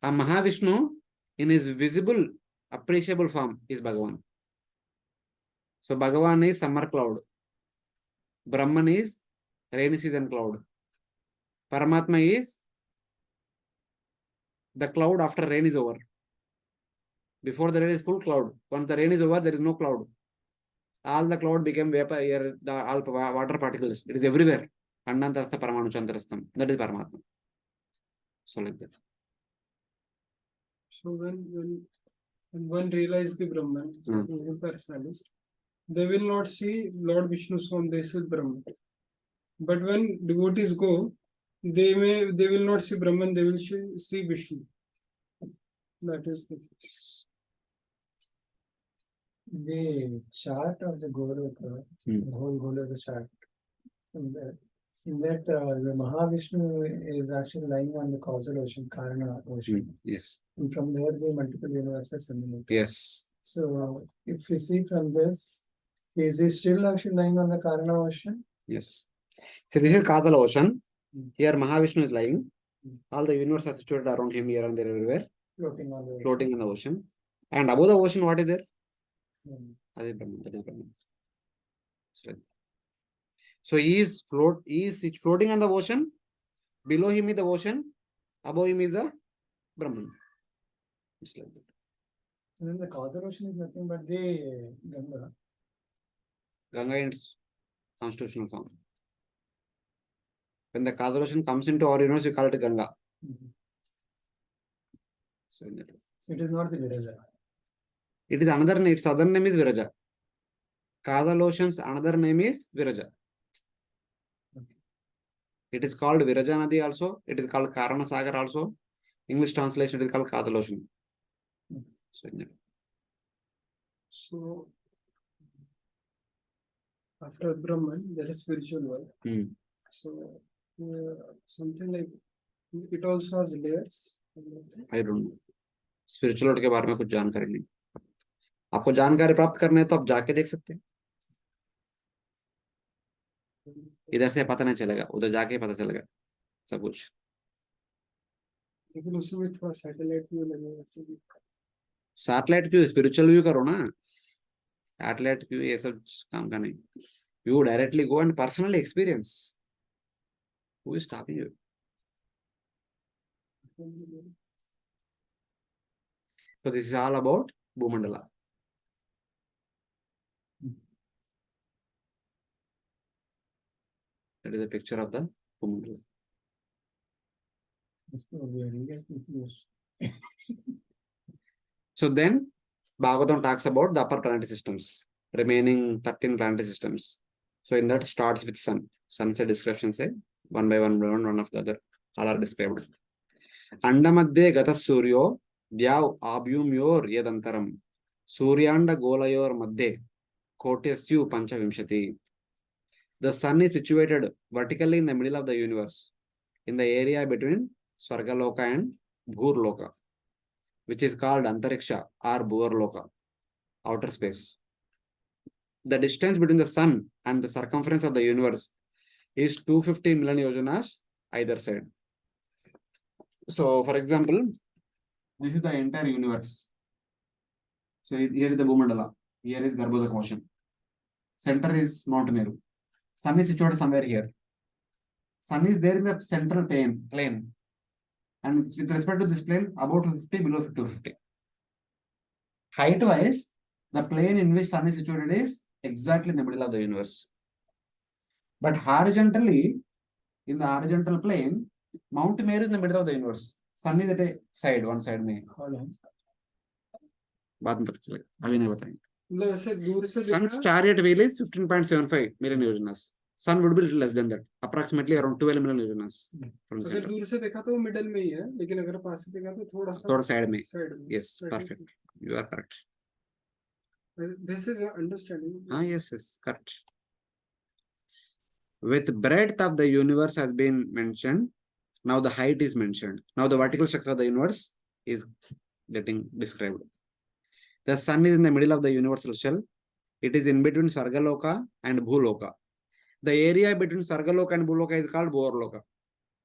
A: And Mahavishnu in his visible, appreciable form is Bhagavan. So Bhagavan is summer cloud. Brahman is rainy season cloud. Paramatma is the cloud after rain is over. Before the rain is full cloud. Once the rain is over, there is no cloud. All the cloud became vapor, air, all water particles. It is everywhere. Annantarasa Paramanu Chandrastam. That is Paramatma. So like that.
C: So when one realizes the Brahman, impersonalist, they will not see Lord Vishnu's form, they see Brahman. But when devotees go, they will not see Brahman, they will see Vishnu. That is the case.
B: The chart of the Goloka, the whole Goloka chart, in that the Mahavishnu is actually lying on the causal ocean, Karana ocean.
A: Yes.
B: And from there, the multiple universes emanate.
A: Yes.
B: So, if we see from this, is he still actually lying on the Karana ocean?
A: Yes. So this is Kadal ocean. Here Mahavishnu is lying. All the universe are situated around him here and there everywhere.
B: Floating on the ocean.
A: Floating in the ocean. And above the ocean, what is there?
B: Hmm.
A: That is Brahman. So he is floating on the ocean. Below him is the ocean. Above him is the Brahman. It's like that.
B: So then the causal ocean is nothing but the Ganga.
A: Ganga in its constitutional form. When the causal ocean comes into our universe, we call it Ganga.
B: Mhm.
A: So in that way.
B: So it is not the Viraja.
A: It is another name. Its other name is Viraja. Causal ocean's another name is Viraja. It is called Viraja Nadi also. It is called Karana Sagar also. English translation it is called Causal ocean. So in that way.
C: So after Brahman, there is spiritual world. So something like it also has layers.
A: I don't know. Spiritual world के बारे में कुछ जानकारी नहीं. आपको जानकारी प्राप्त करने है तो आप जाके देख सकते हैं. इधर से पता नहीं चलेगा, उधर जाके पता चलेगा सब कुछ.
C: लेकिन उसमें थोड़ा सैटेलाइट व्यू लगेगा.
A: सैटेलाइट व्यू स्पिरिचुअल व्यू करो ना. सैटेलाइट व्यू ये सब काम का नहीं. You directly go and personally experience. Who is stopping you? So this is all about Bhumandala. That is a picture of the Bhumandala. So then Bhagavatam talks about the upper planetary systems, remaining 13 planetary systems. So in that starts with sun. Sunset description say one by one of the other. All are described. Andamadde gata suryo dyav abhyumyor yedantaram suryanda golayor madde kotesyu panchavimshati. The sun is situated vertically in the middle of the universe, in the area between Svargaloka and Bhurloka, which is called Antariksha or Bhurloka, outer space. The distance between the sun and the circumference of the universe is 250 million yojanas either side. So, for example, this is the entire universe. So, here is the Bhumandala. Here is Garbhodaka ocean. Center is Mount Meru. Sun is situated somewhere here. Sun is there in the central plane. And with respect to this plane, about 250, below 250. Height-wise, the plane in which sun is situated is exactly in the middle of the universe. But horizontally, in the horizontal plane, Mount Meru is in the middle of the universe. Sun is at a side, one side में. बाद में पता चलेगा. अभी नहीं बताएंगे. Sun's chariot wheel is 15.75 million yojanas. Sun would be little less than that, approximately around 12 million yojanas from the
C: अगर
A: center.
C: दूर से देखा तो मिडल में ही है, लेकिन अगर पास से देखा तो थोड़ा सा
A: थोड़ा side में.
C: साइड में.
A: Yes, perfect. You are correct.
C: This is understanding.
A: Yes, correct. With breadth of the universe has been mentioned. Now the height is mentioned. Now the vertical structure of the universe is getting described. The sun is in the middle of the universal shell. It is in between Sargaloka and Bhuloka. The area between Sargaloka and Bhuloka is called Bhurloka.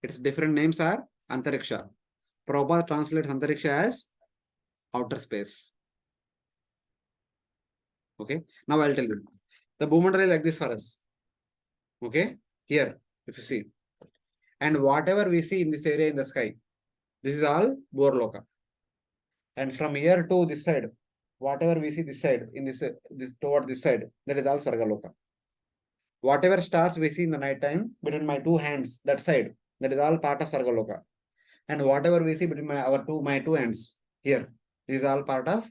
A: Its different names are Antariksha. Prabhupada translates Antariksha as outer space. Okay. Now I'll tell you. The Bhumandala is like this for us. Okay. Here, if you see. And whatever we see in this area in the sky, this is all Loka. And from here to this side, whatever we see this side, in this toward this side, that is all Sargaloka. Whatever stars we see in the night time between my two hands, that side, that is all part of Sargaloka. And whatever we see between my two hands here, this is all part of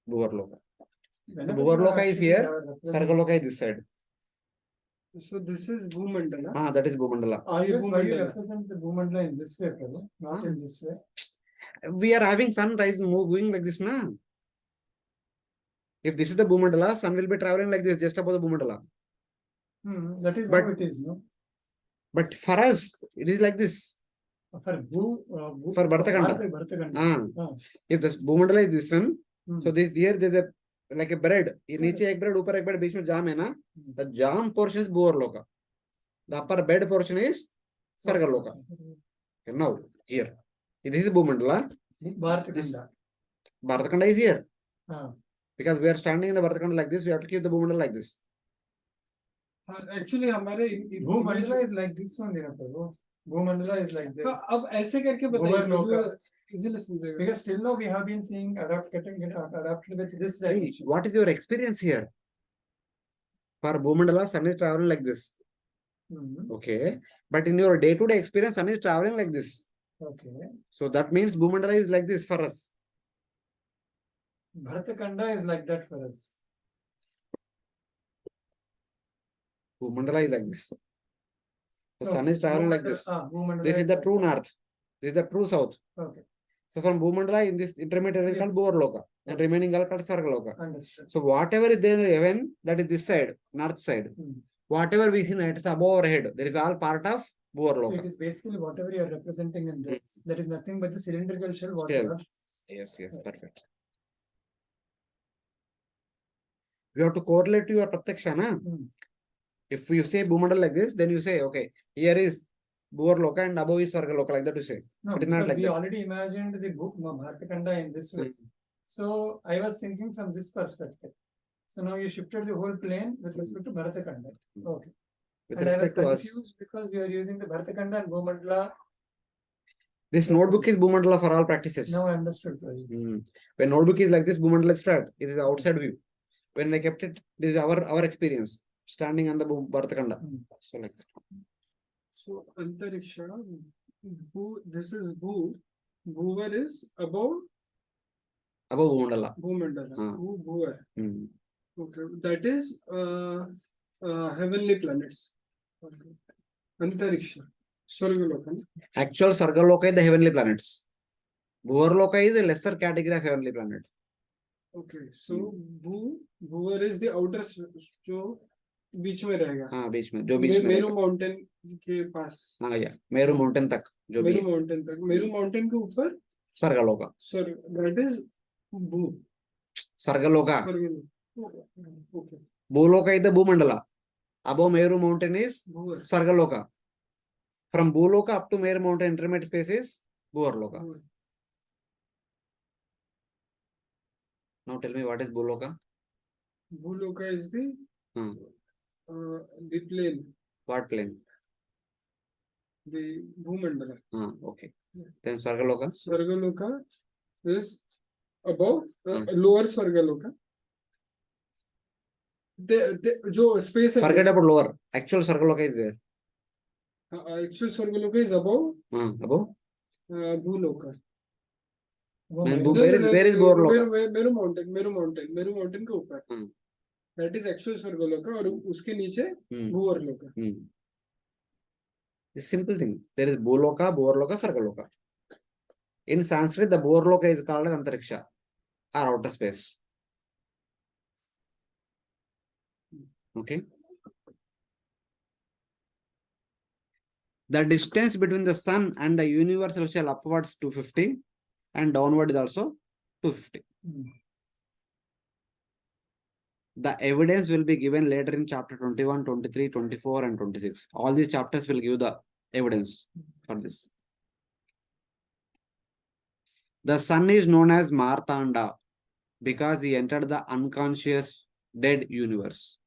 A: Loka. Loka is here, Sargaloka is this side.
C: So this is Bhumandala.
A: That is Bhumandala.
B: Always why you represent the Bhumandala in this way, brother? Not in this way.
A: We are having sunrise moving like this, na? If this is the Bhumandala, sun will be traveling like this, just above the Bhumandala.
B: That is how it is, no?
A: But for us, it is like this.
B: For
A: Bhartakanda. If the Bhumandala is this one, so this here there is a like a bread. Niche ek bread, upar ek bread, beech mein jam hai na. The jam portion is Loka. The upper bed portion is Sargaloka. Okay, now here, this is Bhumandala. Bhartakanda is here. Because we are standing in the Bhartakanda like this, we have to keep the Bhumandala like this.
C: Actually, हमारे
B: Bhumandala is like this one, Bhumandala is like this.
C: अब ऐसे करके बताइए because
B: till now we have been seeing adapted with this direction.
A: What is your experience here? For Bhumandala, sun is traveling like this. Okay, but in your day-to-day experience, sun is traveling like this.
B: Okay.
A: So that means Bhumandala is like this for us.
B: Bhartakanda is like that for us.
A: Bhumandala is like this. So sun is traveling like this. This is the true north. This is the true south.
B: Okay.
A: So from Bhumandala, in this intermediate is called Loka, and remaining are called Sargaloka.
B: Understood.
A: So whatever is there in the heaven, that is this side, north side. Whatever we see that is above our head, that is all part of Loka.
B: So it is basically whatever you are representing in this. That is nothing but the cylindrical shell.
A: Yes, perfect. You have to correlate to your Pratyaksha, na? If you say Bhumandala like this, then you say, okay, here is Loka and above is Sargaloka, like that you say.
B: No, because like we already imagined the Bhartakanda in this way. So I was thinking from this perspective. So now you shifted the whole plane with respect to Bhartakanda. Okay.
A: With
B: and I was
A: respect to us.
B: confused because you are using the Bhartakanda and Bhumandala.
A: This notebook is Bhumandala for all practices.
B: Now I understood.
A: When notebook is like this, Bhumandala is flat. It is the outside view. When I kept it, this is our experience. Standing on the Bhartakanda. So like that.
C: So Antariksha, this is Bhuvar is above
A: Bhumandala.
C: Bhuvar. Okay, that is heavenly planets. Okay. Antariksha, Sargaloka.
A: Actual Sargaloka is the heavenly planets. Loka is a lesser category of heavenly planet.
C: Okay, so Bhuvar is the outer जो बीच में रहेगा.
A: हाँ बीच में जो बीच में
C: Meru mountain के पास.
A: हाँ या मेरू माउंटेन तक जो
C: मेरू माउंटेन तक मेरू माउंटेन के ऊपर
A: Sargaloka.
C: That is Bhu.
A: Sargaloka.
C: Okay.
A: Loka is the Bhumandala. Above Meru mountain is Sargaloka. From Loka up to Meru mountain intermediate space is Loka. Now tell me what is Loka?
C: Loka is the plane.
A: What plane?
C: The Bhumandala.
A: Okay. Then Sargaloka?
C: Sargaloka is above lower Sargaloka. जो space
A: forget about lower. Actual Sargaloka is there.
C: Actual Sargaloka is above.
A: Above?
C: Bhuloka.
A: Where is Loka?
C: Meru mountain के ऊपर. That is actual Sargaloka और उसके नीचे Bhuvarloka.
A: It's simple thing. There is Bhuloka, Sargaloka. In Sanskrit, the Bhuvarloka is called as Antariksha or outer space. Okay. The distance between the sun and the universal shell upwards 250 and downward is also 250. The evidence will be given later in chapter 21, 23, 24 and 26. All these chapters will give the evidence for this. The sun is known as Martanda because he entered the unconscious dead universe.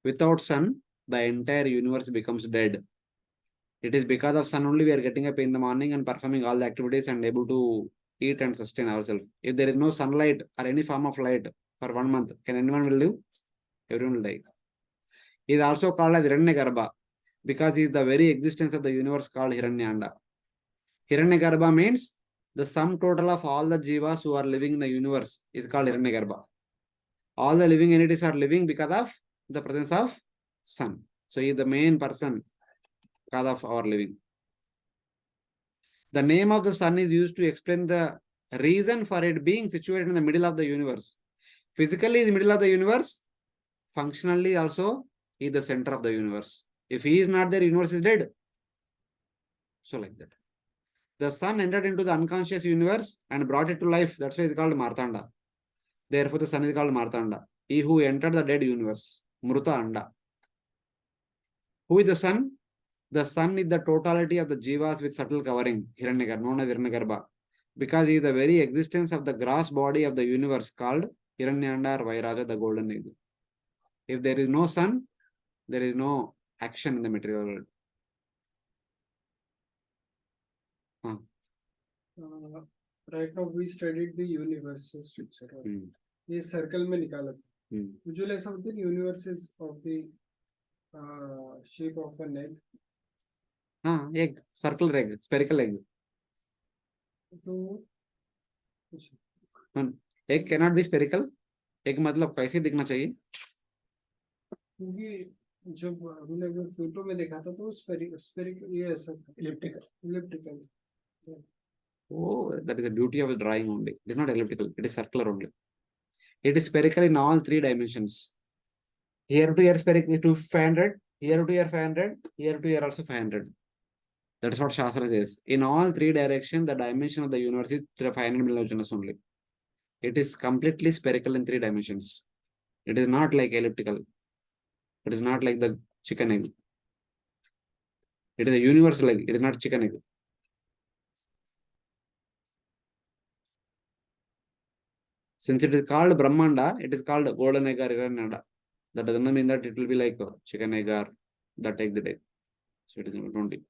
A: Without sun, the entire universe becomes dead. It is because of sun only we are getting up in the morning and performing all the activities and able to eat and sustain ourselves. If there is no sunlight or any form of light for 1 month, can anyone will live? Everyone will die. He is also called as Hiranyagarbha because he is the very existence of the universe called Hiranyanda. Hiranyagarbha means the sum total of all the jivas who are living in the universe is called Hiranyagarbha. All the living entities are living because of the presence of sun. So he is the main person because of our living. The name of the sun is used to explain the reason for it being situated in the middle of the universe. Physically, in the middle of the universe. Functionally, also, he is the center of the universe. If he is not there, universe is dead. So, like that. The sun entered into the unconscious universe and brought it to life. That's why it's called Martanda. Therefore, the sun is called Martanda. He who entered the dead universe. Mruta Anda. Who is the sun? The sun is the totality of the jivas with subtle covering, Hiranyagarbha, known as Hiranyagarbha, because he is the very existence of the gross body of the universe called Hiranyanda or Vairaja, the golden egg. If there is no sun, there is no action in the material world.
C: Right now we studied the universe structure. ये circle में निकाला था. Usually ऐसा होता है universe is of the shape of an egg.
A: Egg, circle egg, spherical egg.
C: तो
A: egg cannot be spherical. egg मतलब कैसे दिखना चाहिए?
C: क्योंकि जब हमने फोटो में देखा था तो spherical ये ऐसा elliptical.
A: Oh, that is the beauty of the drawing only. It is not elliptical. It is circular only. It is spherical in all 3 dimensions. Here to here spherical to 500. Here to here 500. Here to here also 500. That is what Shastra says. In all 3 directions, the dimension of the universe is 500 million only. It is completely spherical in 3 dimensions. It is not like elliptical. It is not like the chicken egg. It is a universal egg. It is not chicken egg. Since it is called Brahmanda, it is called golden egg or Hiranyanda. That does not mean that it will be like chicken egg or that egg, the egg. So it is not only.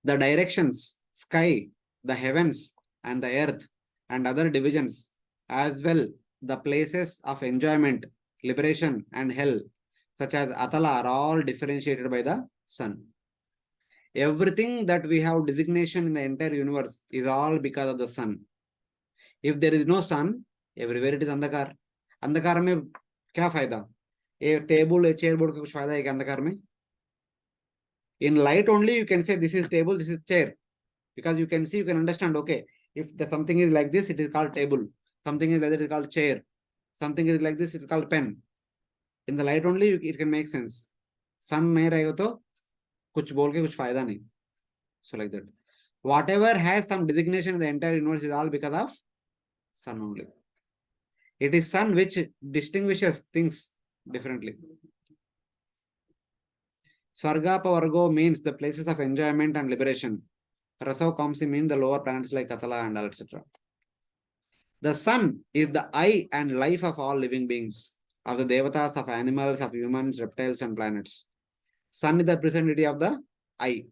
A: The directions, sky, the heavens, and the earth, and other divisions, as well the places of enjoyment, liberation, and hell, such as Atala, are all differentiated by the sun. Everything that we have designation in the entire universe is all because of the sun. If there is no sun, everywhere it is अंधकार. अंधकार में क्या फायदा? A table, a chair board का कुछ फायदा है क्या अंधकार में? In light only you can say this is table, this is chair, because you can see, you can understand. Okay, if the something is like this, it is called table. Something is like that, it is called chair. Something is like this, it is called pen. In the light only it can make sense. Sun नहीं रहेगा तो कुछ बोल के कुछ फायदा नहीं. So like that. Whatever has some designation in the entire universe is all because of sun only. It is sun which distinguishes things differently. Sarga Pavargo means the places of enjoyment and liberation. Rasav Kamsi means the lower planets like Katala and all, etc. The sun is the eye and life of all living beings, of the devatas, of animals, of humans, reptiles, and planets. Sun is the representative of the eye,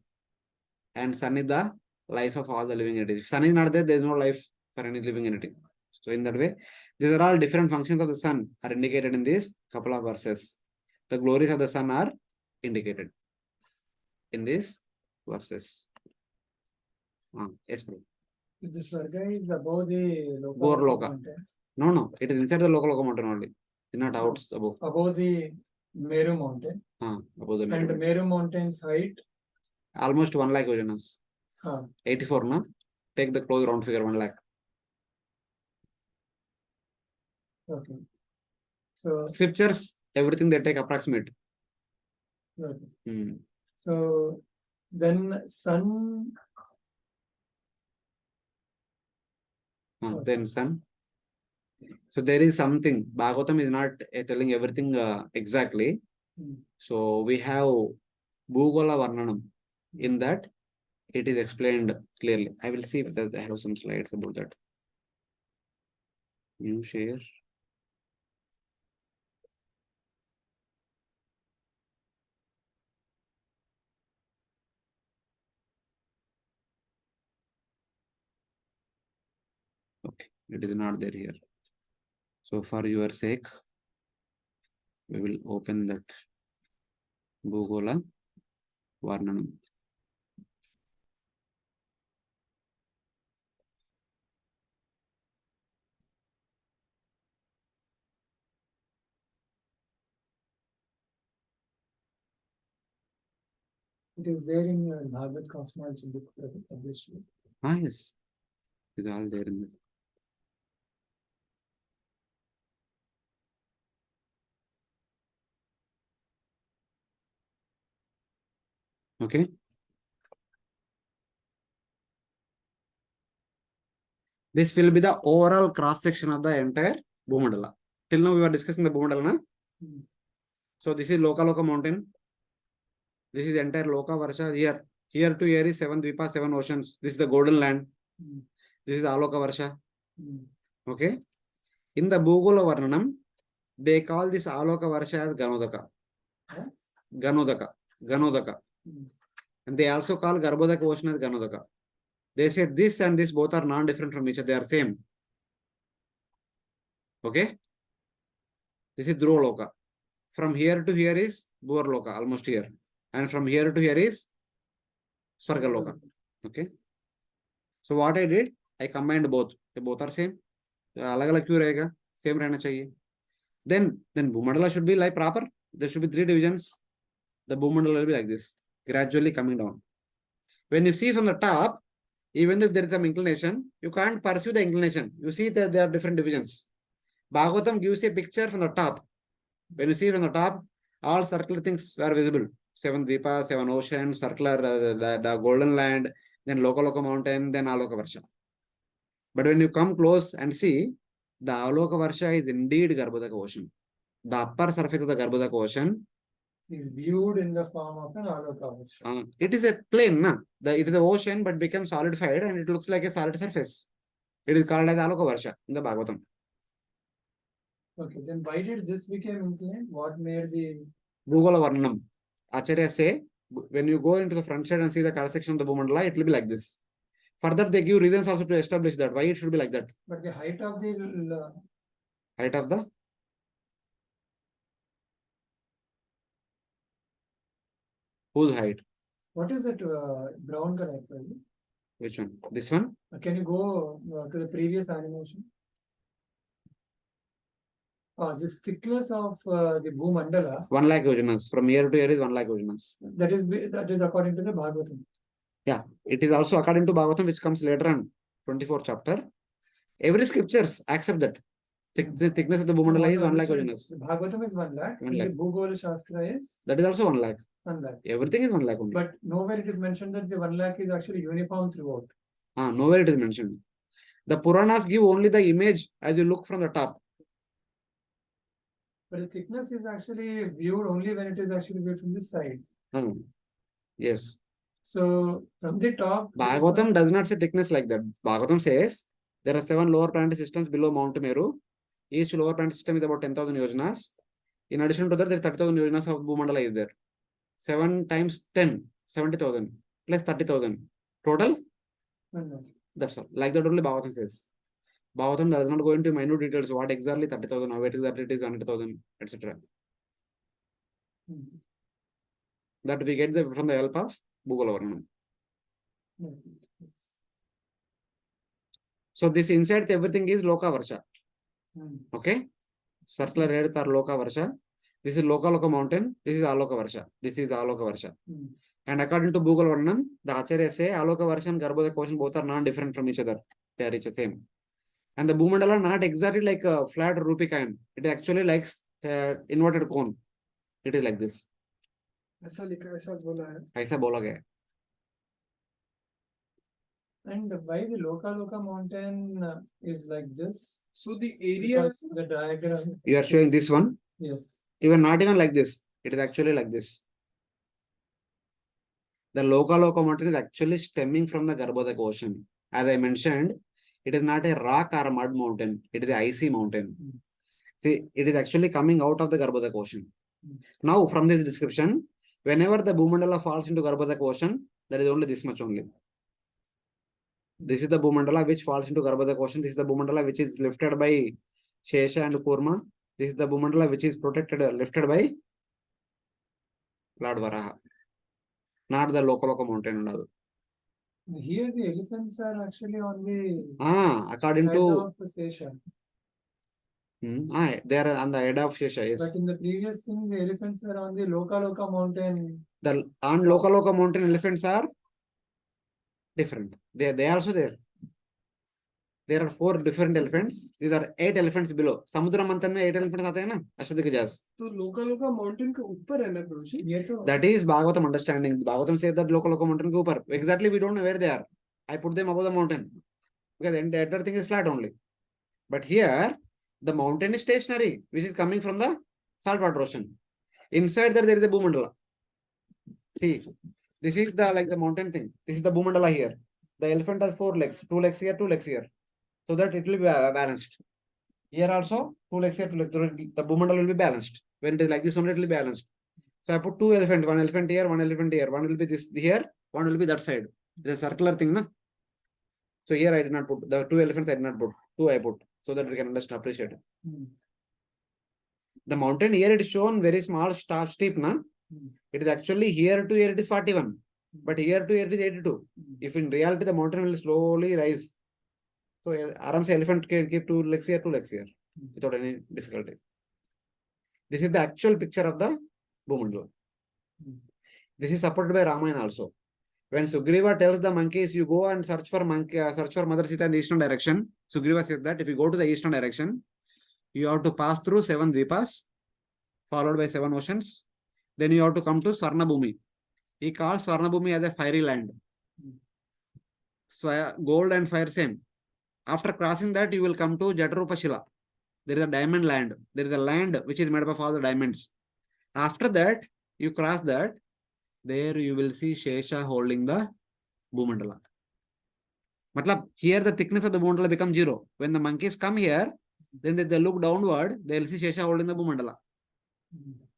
A: and sun is the life of all the living entities. If sun is not there, there is no life for any living entity. So in that way, these are all different functions of the sun are indicated in these couple of verses. The glories of the sun are indicated in these verses. Yes, bro.
B: This Varga is above the
A: Loka.
B: mountain.
A: No, it is inside the Lokaloka mountain only. It is not out above.
B: Above the Meru mountain.
A: Above the Meru.
B: And Meru mountain's height?
A: Almost 1 lakh yojanas. 84, no? Take the close round figure 1 lakh.
B: Okay. So
A: Scriptures, everything they take approximate.
B: Okay. So then sun.
A: Then sun. So there is something. Bhagavatam is not telling everything exactly. So we have Bhugola Varnanam. In that, it is explained clearly. I will see if I have some slides about that. New share. It is not there here. So for your sake, we will open that Bhugola Varnanam.
B: It is there in your Bhagavad Cosmology book published.
A: Yes. It is all there in it. Okay. This will be the overall cross section of the entire Bhumandala. Till now we were discussing the Bhumandala. Na? So this is Lokaloka mountain. This is the entire Loka Varsha here. Here to here is 7 Dvipa, 7 oceans. This is the golden land. This is Aloka Varsha. Okay. In the Bhugola Varnanam, they call this Aloka Varsha as Ganodaka. Ganodaka. And they also call Garbhodaka ocean as Ganodaka. They say this and this both are non-different from each other. They are same. Okay. This is Dhruvaloka. From here to here is Bhuvarloka, almost here. And from here to here is Svargaloka. Okay. So what I did, I combined both. They both are same. Alag-alag kyun rahega? Same rehna chahiye. Then Bhumandala should be like proper. There should be 3 divisions. The Bhumandala will be like this, gradually coming down. When you see from the top, even if there is some inclination, you can't pursue the inclination. You see that there are different divisions. Bhagavatam gives a picture from the top. When you see from the top, all circular things were visible. 7 Dvipa, 7 oceans, circular, the golden land, then Lokaloka mountain, then Aloka Varsha. But when you come close and see, the Aloka Varsha is indeed Garbhodaka ocean. The upper surface of the Garbhodaka ocean
B: is viewed in the form of an Aloka Varsha.
A: It is a plane, na? It is the ocean, but becomes solidified and it looks like a solid surface. It is called as Aloka Varsha in the Bhagavatam.
B: Okay, then why did this become inclined? What made the
A: Bhugola Varnam. Acharya say, when you go into the front side and see the cross section of the Bhumandala, it will be like this. Further, they give reasons also to establish that why it should be like that.
B: But the height of the
A: Height of the whose height?
B: What is that brown color?
A: Which one? This one?
B: Can you go to the previous animation? This thickness of the Bhumandala.
A: 1 lakh yojanas. From here to here is 1 lakh yojanas.
B: That is according to the Bhagavatam.
A: Yeah, it is also according to Bhagavatam, which comes later on, 24th chapter. Every scriptures accept that. The thickness of the Bhumandala is 1 lakh yojanas.
B: The Bhagavatam is 1 lakh.
A: 1 lakh.
B: The Bhugola Shastra is?
A: That is also 1 lakh.
B: 1 lakh.
A: Everything is 1 lakh only.
B: But nowhere it is mentioned that the 1 lakh is actually uniform throughout.
A: Nowhere it is mentioned. The Puranas give only the image as you look from the top.
B: But the thickness is actually viewed only when it is actually viewed from this side.
A: Yes.
B: So from the top.
A: Bhagavatam does not say thickness like that. Bhagavatam says there are 7 lower planetary systems below Mount Meru. Each lower planetary system is about 10,000 yojanas. In addition to that, there are 30,000 yojanas of Bhumandala is there. 7 times 10, 70,000 plus 30,000. Total? That's all. Like that only Bhagavatam says. Bhagavatam does not go into minute details. What exactly 30,000, how exactly it is 100,000, etc. That we get from the help of Bhugola Varnam. So this inside everything is Loka Varsha. Okay? Circular radius are Loka Varsha. This is Lokaloka mountain. This is Aloka Varsha. This is Aloka Varsha. And according to Bhugola Varnam, the Acharya say Aloka Varsha and Garbhodaka ocean both are non-different from each other. They are each the same. And the Bhumandala not exactly like a flat rupee coin. It actually like inverted cone. It is like this. ऐसा बोला गया.
B: And why the Lokaloka mountain is like this?
C: So the area,
B: because the diagram.
A: You are showing this one?
B: Yes.
A: Even not even like this. It is actually like this. The Lokaloka mountain is actually stemming from the Garbhodaka ocean. As I mentioned, it is not a rock or a mud mountain. It is an icy mountain. See, it is actually coming out of the Garbhodaka ocean. Now, from this description, whenever the Bhumandala falls into Garbhodaka ocean, there is only this much only. This is the Bhumandala which falls into Garbhodak Ocean. This is the Bhumandala which is lifted by Shesha and Kurma. This is the Bhumandala which is protected, lifted by Lord Varaha. Not the Lokaloka mountain.
B: Here the elephants are actually on the
A: According
B: head
A: to
B: of Sesha.
A: they are on the head of Shesha. Yes.
B: But in the previous thing, the elephants were on the Lokaloka mountain.
A: The on Lokaloka mountain elephants are different. They are also there. There are 4 different elephants. These are 8 elephants below. Samudra Manthan में 8 elephants आते हैं ना अष्टदिग्गज जैसे.
C: तो Lokaloka mountain के ऊपर है ना गुरुजी?
B: ये तो
A: That is Bhagavatam understanding. Bhagavatam says that Lokaloka mountain के ऊपर. Exactly we don't know where they are. I put them above the mountain because the entire thing is flat only. But here the mountain is stationary, which is coming from the saltwater ocean. Inside that there is a Bhumandala. See, this is the like the mountain thing. This is the Bhumandala here. The elephant has 4 legs, 2 legs here, 2 legs here, so that it will be balanced. Here also 2 legs here, 2 legs. The Bhumandala will be balanced. When it is like this only, it will be balanced. So I put 2 elephants, 1 elephant here, 1 elephant here. One will be this here, one will be that side. It's a circular thing, na? So here I did not put the 2 elephants. I did not put 2. I put so that we can understand, appreciate it. The mountain here it is shown very small, steep, na? It is actually here to here it is 41, but here to here it is 82. If in reality the mountain will slowly rise, so aram se elephant can keep 2 legs here, 2 legs here without any difficulty. This is the actual picture of the Bhumandala. This is supported by Ramayana also. When Sugriva tells the monkeys, you go and search for Mother Sita in the eastern direction, Sugriva says that if you go to the eastern direction, you have to pass through 7 dvipas, followed by 7 oceans. Then you have to come to Swarnabhumi. He calls Swarnabhumi as a fiery land. So gold and fire same. After crossing that, you will come to Jatarupashila. There is a diamond land. There is a land which is made up of all the diamonds. After that, you cross that. There you will see Shesha holding the Bhumandala. Matlab, here the thickness of the Bhumandala becomes 0. When the monkeys come here, then they look downward, they will see Shesha holding the Bhumandala.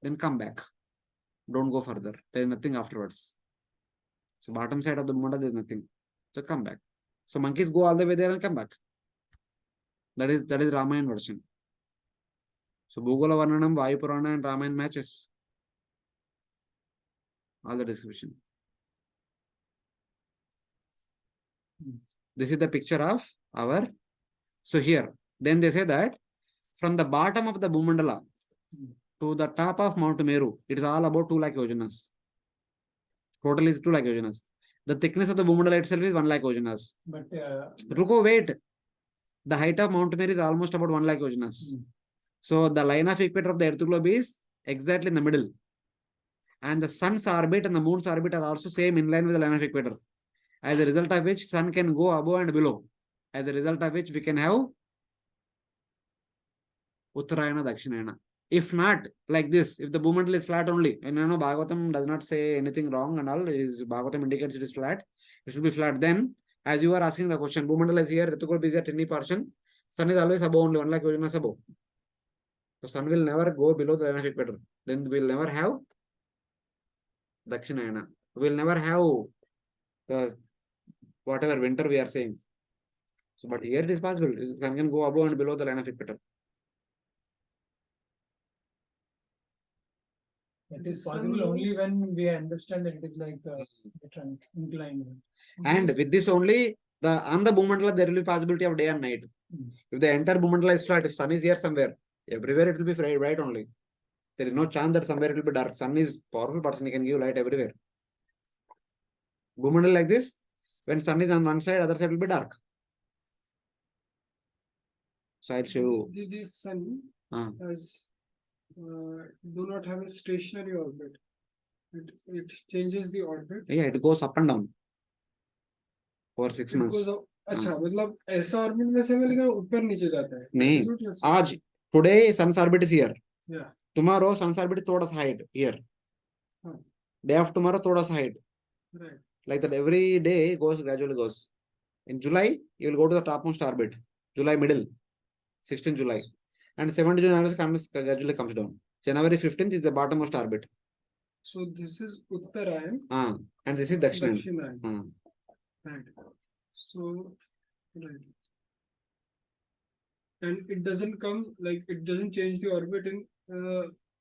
A: Then come back. Don't go further. There is nothing afterwards. So bottom side of the Bhumandala, there is nothing. So come back. So monkeys go all the way there and come back. That is Ramayana version. So Bhugala Varnanam, Vayu Purana and Ramayana matches. All the description. This is the picture of our. So here, then they say that from the bottom of the Bhumandala to the top of Mount Meru, it is all about 2 lakh yojanas. Total is 2 lakh yojanas. The thickness of the Bhumandala itself is 1 lakh yojanas.
B: But
A: Ruko, wait. The height of Mount Meru is almost about 1 lakh yojanas. So the line of equator of the Earth globe is exactly in the middle. And the sun's orbit and the moon's orbit are also same in line with the line of equator. As a result of which sun can go above and below. As a result of which we can have Uttarayana, Dakshinayana. If not like this, if the Bhumandala is flat only, and you know Bhagavatam does not say anything wrong and all, Bhagavatam indicates it is flat, it should be flat. Then, as you are asking the question, Bhumandala is here, Earth globe is at any portion, sun is always above only, 1 lakh yojanas above. So sun will never go below the line of equator. Then we will never have Dakshinayana. We will never have the whatever winter we are saying. So, but here it is possible. Sun can go above and below the line of equator.
B: it is possible only when we understand that it is like inclined.
A: And with this only, on the Bhumandala, there will be possibility of day and night. If the entire Bhumandala is flat, if sun is here somewhere, everywhere it will be bright only. There is no chance that somewhere it will be dark. Sun is powerful person, he can give light everywhere. Bhumandala like this, when sun is on one side, other side will be dark. So I'll show you.
C: The sun has do not have a stationary orbit. It changes the orbit.
A: Yeah, it goes up and down for 6 months.
C: अच्छा मतलब ऐसा orbit में से लेकिन ऊपर नीचे जाता है
A: नहीं आज today sun's orbit is here.
C: Yeah.
A: Tomorrow sun's orbit thoda sa height here. Day after tomorrow thoda sa height.
C: Right.
A: Like that every day gradually goes. In July you will go to the topmost orbit. July middle, 16th July, and 17th June gradually comes down. January 15th is the bottommost orbit.
C: So this is Uttarayan.
A: And this is Dakshinayana.
C: Right. So, right. And it doesn't come like it doesn't change the orbit in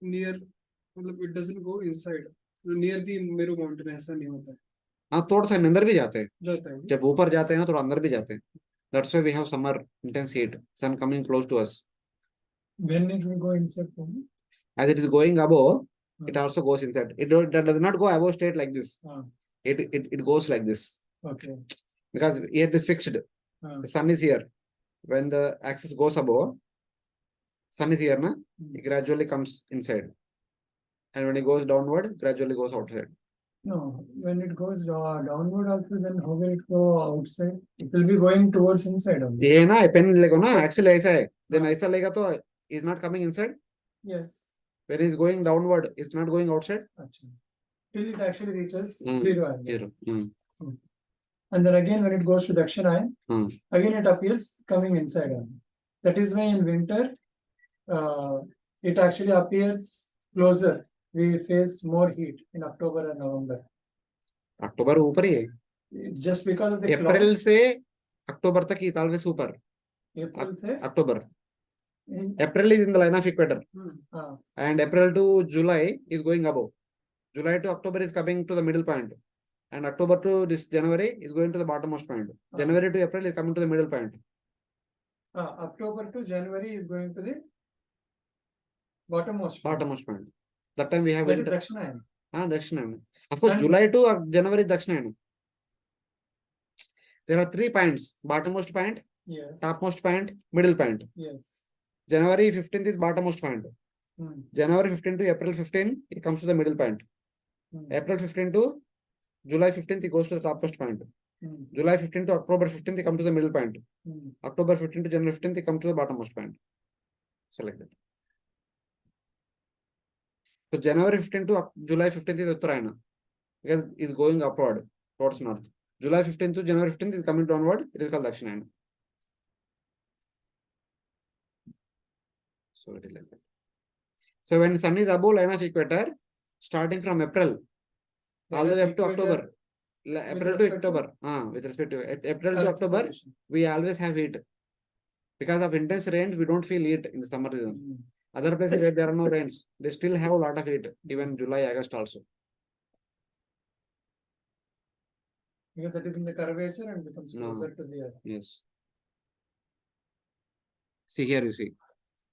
C: near, it doesn't go inside near the Meru mountain. ऐसा नहीं होता है.
A: हाँ थोड़ा सा अंदर भी जाते हैं,
C: जाता है.
A: जब ऊपर जाते हैं ना थोड़ा अंदर भी जाते हैं. That's why we have summer intense heat, sun coming close to us.
B: When it will go inside Bhumi?
A: As it is going above, it also goes inside. It does not go above straight like this. It goes like this.
B: Okay.
A: Because here it is fixed. The sun is here. When the axis goes above, sun is here, na? It gradually comes inside. And when it goes downward, gradually goes outside.
B: No, when it goes downward also, then how will it go outside? It will be going towards inside only.
A: ये ना pen लेगो ना axle ऐसा है. Then ऐसा लेगा तो is not coming inside.
B: Yes.
A: When it is going downward, it's not going outside.
B: Achha. Till it actually reaches zero angle.
A: Zero.
B: And then again when it goes to Dakshinayana, again it appears coming inside only. That is why in winter, it actually appears closer. We face more heat in October and November.
A: October ऊपर ही है.
B: Just because of the
A: April से October तक is always ऊपर.
B: April से
A: October. April is in the line of equator. And April to July is going above. July to October is coming to the middle point. And October to this January is going to the bottommost point. January to April is coming to the middle point.
B: October to January is going to the bottommost
A: point. That time we have winter.
B: Dakshinayana.
A: Dakshinayana. Of course, July to January is Dakshinayana. There are 3 points. Bottommost point,
B: yes.
A: Topmost point, middle point.
B: Yes.
A: January 15th is bottommost point. January 15 to April 15, it comes to the middle point. April 15 to July 15th, it goes to the topmost point. July 15 to October 15th, it comes to the middle point. October 15 to January 15th, it comes to the bottommost point. So like that. So January 15 to July 15th is Uttarayana, because it's going upward towards north. July 15th to January 15th is coming downward, it is called Dakshinayana. So it is like that. So when sun is above line of equator, starting from April, all the way up to October, April to October, with respect to April to October, we always have heat. Because of intense rains, we don't feel heat in the summer season. Other places where there are no rains, they still have a lot of heat, even July, August also.
B: Because that is in the curvature and becomes closer to the earth.
A: Yes. See here, you see.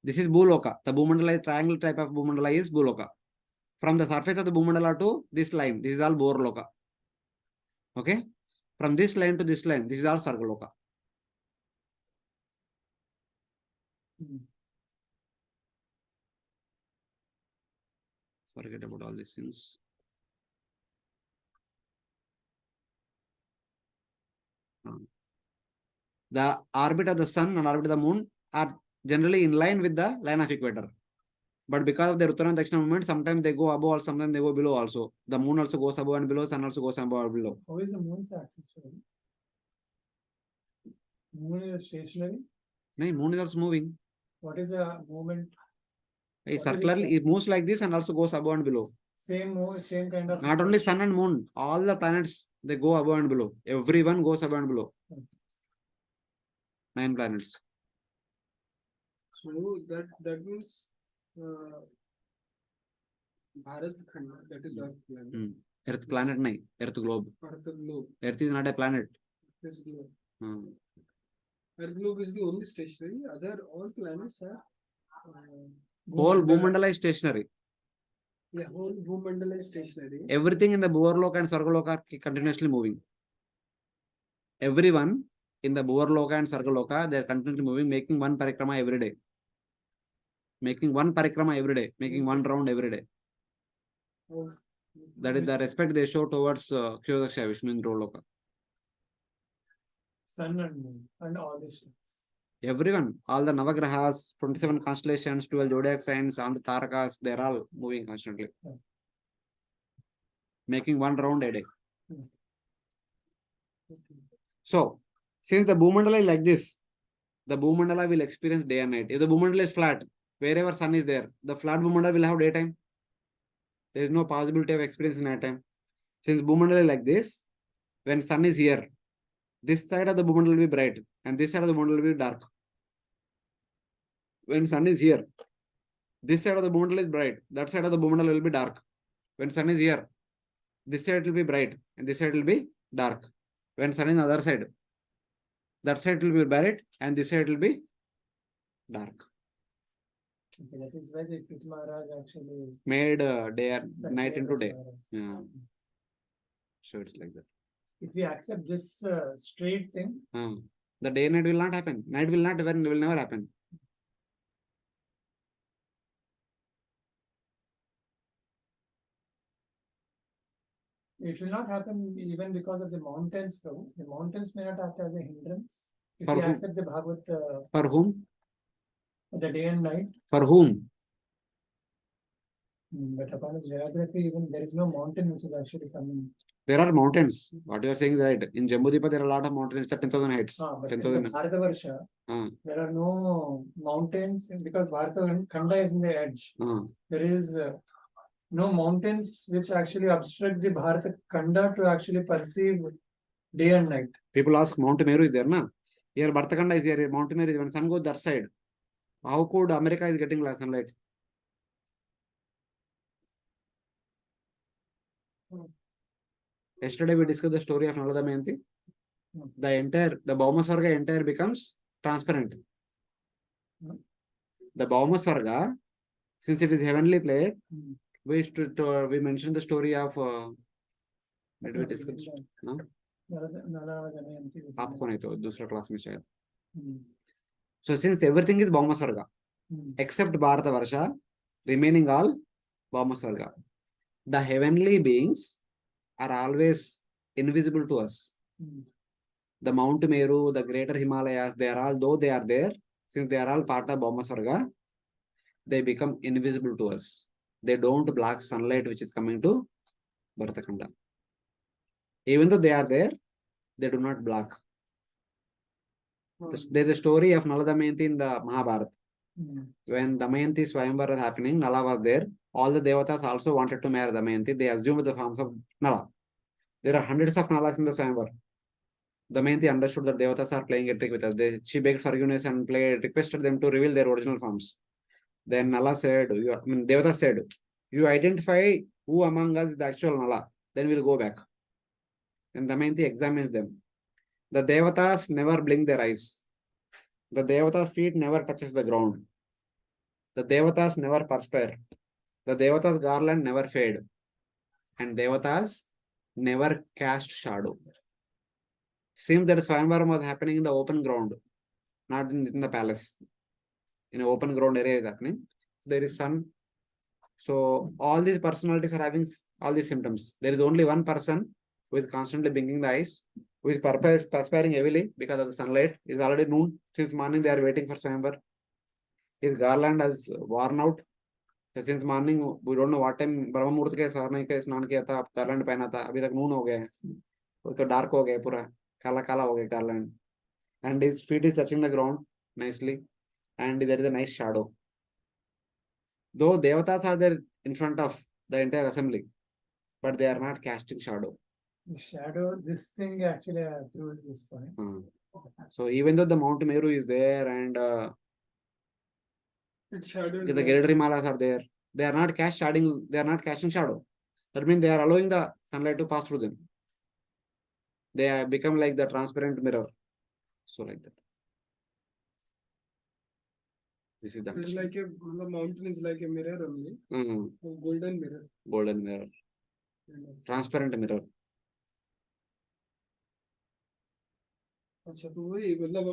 A: This is Bhuloka. The Bhumandala triangle type of Bhumandala is Bhuloka. From the surface of the Bhumandala to this line, this is all Borloka. Okay? From this line to this line, this is all Sargaloka. Forget about all these things. The orbit of the sun and orbit of the moon are generally in line with the line of equator. But because of the Uttarana Dakshina movement, sometimes they go above or sometimes they go below also. The moon also goes above and below, sun also goes above or below.
B: How is the moon's axis? Moon is stationary?
A: No, moon is also moving.
B: What is the movement?
A: Circularly, it moves like this and also goes above and below.
B: Same kind of.
A: Not only sun and moon, all the planets, they go above and below. Everyone goes above and below. 9 planets.
C: So that means Bharat Khanda, that is Earth planet.
A: Earth planet, nahi, Earth globe.
C: Earth globe.
A: Earth is not a planet.
C: Earth is globe. Earth globe is the only stationary. Other all planets are.
A: Whole Bhumandala is stationary.
C: Yeah, whole Bhumandala is stationary.
A: Everything in the Bhuvarloka and Sargaloka are continuously moving. Everyone in the Bhuvarloka and Sargaloka, they are continuously moving, making one parikrama every day. Making one parikrama every day, making one round every day. That is the respect they show towards Kyodaksha Vishnu in Loka.
B: Sun and moon and all these things.
A: Everyone, all the Navagrahas, 27 constellations, 12 zodiac signs, all the Tarakas, they are all moving constantly. Making one round a day. So, since the Bhumandala is like this, the Bhumandala will experience day and night. If the Bhumandala is flat, wherever sun is there, the flat Bhumandala will have daytime. There is no possibility of experiencing night time. Since Bhumandala is like this, when sun is here, This side of the Bhumandal will be bright and this side of the Bhumandal will be dark. When sun is here, this side of the Bhumandal is bright, that side of the Bhumandal will be dark. When sun is here, this side will be bright and this side will be dark. When sun is on the other side, that side will be bright and this side will be dark.
B: Okay, that is why the Prit Maharaj actually
A: Made day and night into day.
B: Maharaj.
A: Yeah. So it's like that.
B: If we accept this straight thing,
A: The day and night will not happen. Night will never happen.
B: it will not happen even because of the mountains, Prabhu. The mountains may not act as a hindrance. If
A: For
B: we
A: whom?
B: accept the Bhagavad,
A: For whom?
B: the day and night,
A: For whom?
B: but upon geography, even there is no mountain which is actually coming.
A: There are mountains. What you are saying is right. In Jambudvipa, there are a lot of mountains at 10,000 heights.
B: But in the
A: 10,000.
B: Bharatavarsha, there are no mountains because Bharata Khanda is in the edge. There is no mountains which actually obstruct the Bharata Khanda to actually perceive day and night.
A: People ask, Mount Meru is there, na? Here Bharata Khanda is here. Mount Meru is when sun goes that side. How could America is getting sunlight? Yesterday we discussed the story of Nalada Mayanti. The Bhaumasvarga entire becomes transparent. The Bhaumasvarga, since it is heavenly plate, we mentioned the story of did we discuss? No? आपको नहीं तो दूसरा class में शायद. So since everything is Bhaumasvarga, except Bharatavarsha, remaining all Bhaumasvarga, the heavenly beings are always invisible to us. The Mount Meru, the greater Himalayas, they are all, though they are there, since they are all part of Bhaumasvarga, they become invisible to us. They don't block sunlight which is coming to Bharatakhanda. Even though they are there, they do not block. There is a story of Nala Damayanti in the Mahabharata. When Damayanti Swayamvara was happening, Nala was there. All the Devatas also wanted to marry Damayanti. They assumed the forms of Nala. There are hundreds of Nalas in the Swayamvara. Damayanti understood that Devatas are playing a trick with us. She begged forgiveness and requested them to reveal their original forms. Then Nala said, Devata said, you identify who among us is the actual Nala, then we'll go back. Then Damayanti examines them. The Devatas never blink their eyes. The Devatas' feet never touches the ground. The Devatas never perspire. The Devatas' garland never fade. And Devatas never cast shadow. Seems that Swayamvaram was happening in the open ground, not in the palace. In an open ground area is happening. There is sun. So all these personalities are having all these symptoms. There is only one person who is constantly blinking the eyes, who is perspiring heavily because of the sunlight. It is already noon. Since morning they are waiting for Swayamvar. His garland has worn out. Since morning we don't know what time Brahma Muhurt के सारने के स्नान किया था, garland पहना था, अभी तक noon हो गया है, तो dark हो गया पूरा, काला काला हो गया garland, and his feet is touching the ground nicely, and there is a nice shadow. Though Devatas are there in front of the entire assembly, but they are not casting shadow.
B: The shadow, this thing actually proves this point.
A: So even though the Mount Meru is there and the greater Himalayas are there, they are not casting shadow. That means they are allowing the sunlight to pass through them. They have become like the transparent mirror. So like that. This is the
C: It's like the mountain is like a mirror only. A golden mirror.
A: Golden mirror. Transparent mirror.
C: अच्छा तो वही मतलब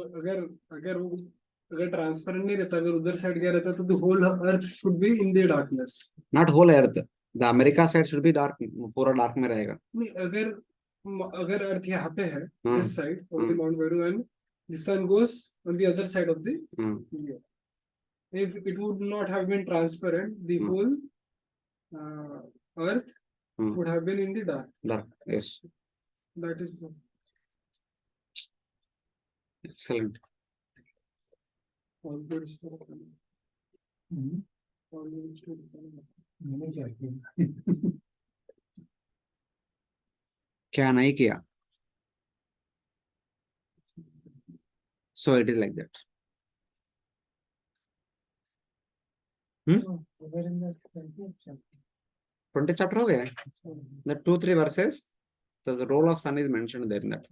C: अगर transparent नहीं रहता, अगर उधर side गया रहता तो whole earth should be in the darkness.
A: Not whole earth. The America side should be dark. पूरा dark में रहेगा.
C: नहीं, अगर अर्थ यहाँ पे है, this side of the Mount Meru, and the sun goes on the other side of the year. If it would not have been transparent, the whole earth would have been in the dark.
A: Dark, yes.
C: That is the
A: Excellent.
C: all good stuff. All good stuff.
B: मैंने क्या किया?
A: क्या नहीं किया? So it is like that.
B: Oh, we're in the 20th chapter.
A: 20 chapter ho gaya. The 2-3 verses, the role of sun is mentioned there in that.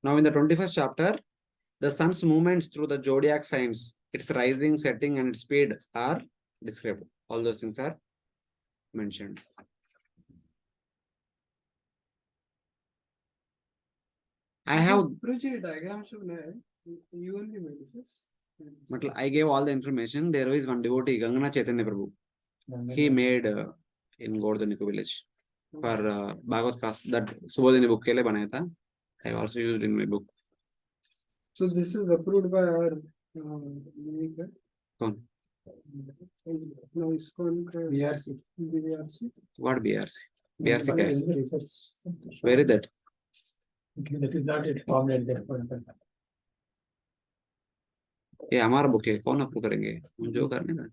A: Now in the 21st chapter, the sun's movements through the zodiac signs, its rising, setting, and its speed are described. All those things are mentioned. I have,
C: diagrams you only made this.
A: I gave all the information. There is one devotee, Gangana Chaitanya Prabhu. He made in Gordhaniko village for Bhagavad class that Subodhini book ke liye banaya tha. I also used in my book.
C: So this is approved by our
A: Kaun?
C: now it's called
B: BRC.
C: BRC.
A: What BRC? BRC क्या है?
B: Is the research center.
A: Where is that?
B: Okay, that is not it formed at that point.
A: ये हमारा book है, कौन approve करेंगे? हम जो करने का.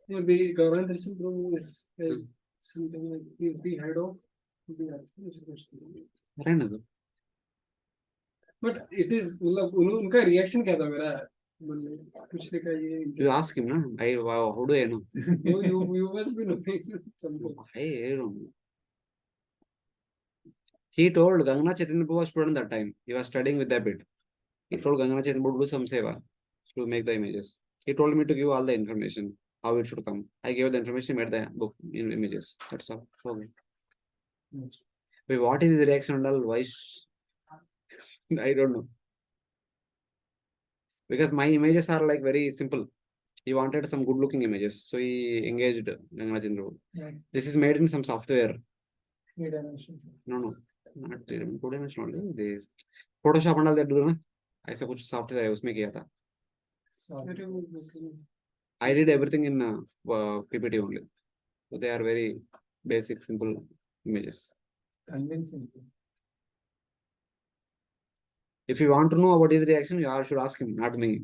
C: Yeah, the government recent rule is something like the head of the
A: रहने दो.
C: but it is मतलब उनका reaction क्या था मेरा मतलब कुछ देखा ये
A: You ask him, no? How do I know?
C: you must be knowing something.
A: I don't know. He told Gangana Chaitanya Prabhu was student that time. He was studying with that bit. He told Gangana Chaitanya Prabhu to do some seva to make the images. He told me to give all the information, how it should come. I gave the information, made the book in images. That's all. Okay. Wait, what is the reaction and all? Why? I don't know. Because my images are like very simple. He wanted some good looking images. So he engaged Gangana Chaitanya Prabhu.
B: Right.
A: This is made in some software.
B: 3 dimensions.
A: No. Not 2 dimension only. They Photoshop and all that do ना. ऐसा कुछ software है उसमें किया था.
B: Sorry.
A: I did everything in PPT only. So they are very basic, simple images.
B: Convincing.
A: If you want to know about his reaction, you should ask him, not me.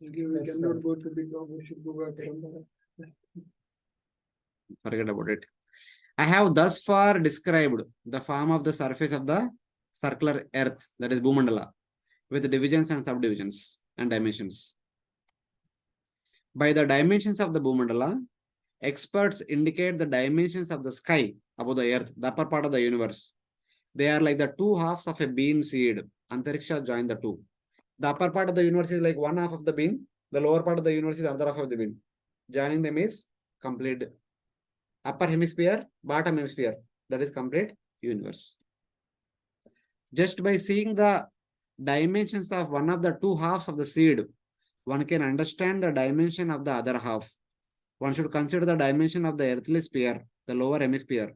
C: We cannot go to the top. We should go back to
A: Forget about it. I have thus far described the form of the surface of the circular earth, that is Bhumandala, with divisions and subdivisions and dimensions. By the dimensions of the Bhumandala, experts indicate the dimensions of the sky above the earth, the upper part of the universe. They are like the two halves of a bean seed. Antariksha join the two. The upper part of the universe is like one half of the bean. The lower part of the universe is another half of the bean. Joining them is complete upper hemisphere, bottom hemisphere. That is complete universe. Just by seeing the dimensions of one of the two halves of the seed, one can understand the dimension of the other half. One should consider the dimension of the earthly sphere, the lower hemisphere,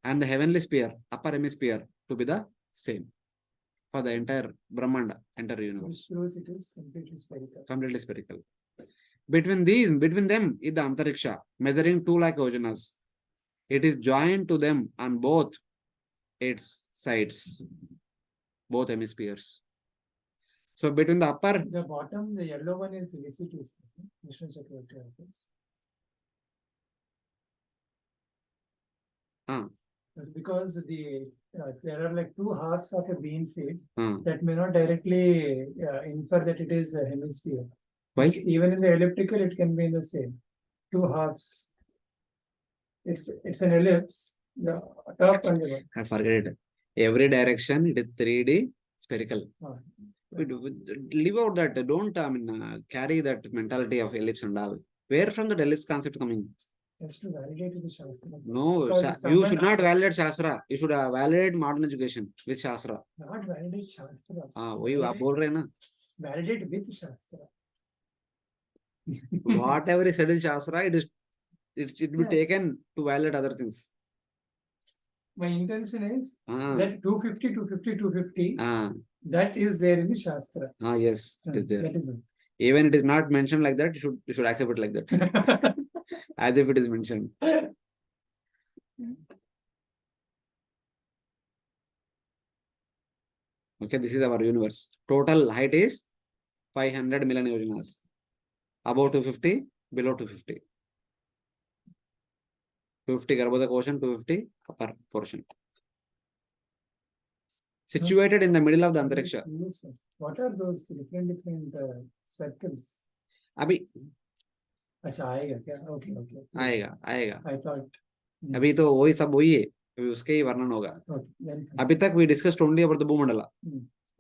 A: and the heavenly sphere, upper hemisphere, to be the same for the entire Brahmanda, entire universe.
B: Because it is completely spherical.
A: Completely spherical. Between them is the Antariksha, measuring 2 lakh yojanas. It is joined to them on both its sides, both hemispheres. So between the upper,
B: The bottom, the yellow one is VCT, Vishnu Chakravarti office. Because there are like two halves of a bean seed that may not directly infer that it is a hemisphere.
A: Why?
B: Even in the elliptical, it can be in the same. Two halves. It's an ellipse. The top and the bottom.
A: I forget it. Every direction it is 3D spherical. Leave out that. Don't carry that mentality of ellipse and all. Where from the ellipse concept coming?
B: Just to validate the Shastra.
A: No, you should not validate Shastra. You should validate modern education with Shastra.
B: Not validate Shastra.
A: वही आप बोल रहे हैं ना.
B: Validate with Shastra.
A: Whatever is said in Shastra, it will be taken to validate other things.
B: My intention is that 250, 250, 250, that is there in the Shastra.
A: Yes, it is there.
B: That is it.
A: Even it is not mentioned like that, you should accept it like that. As if it is mentioned. Okay, this is our universe. Total height is 500 million yojanas. Above 250, below 250. 250 above the ocean, 250 upper portion. situated in the middle of the Antariksha.
B: What are those different circles?
A: अभी
B: अच्छा आएगा क्या? Okay, okay.
A: आएगा.
B: I thought.
A: अभी तो वही सब वही है, अभी उसके ही वर्णन होगा. अभी तक we discussed only about the Bhumandala.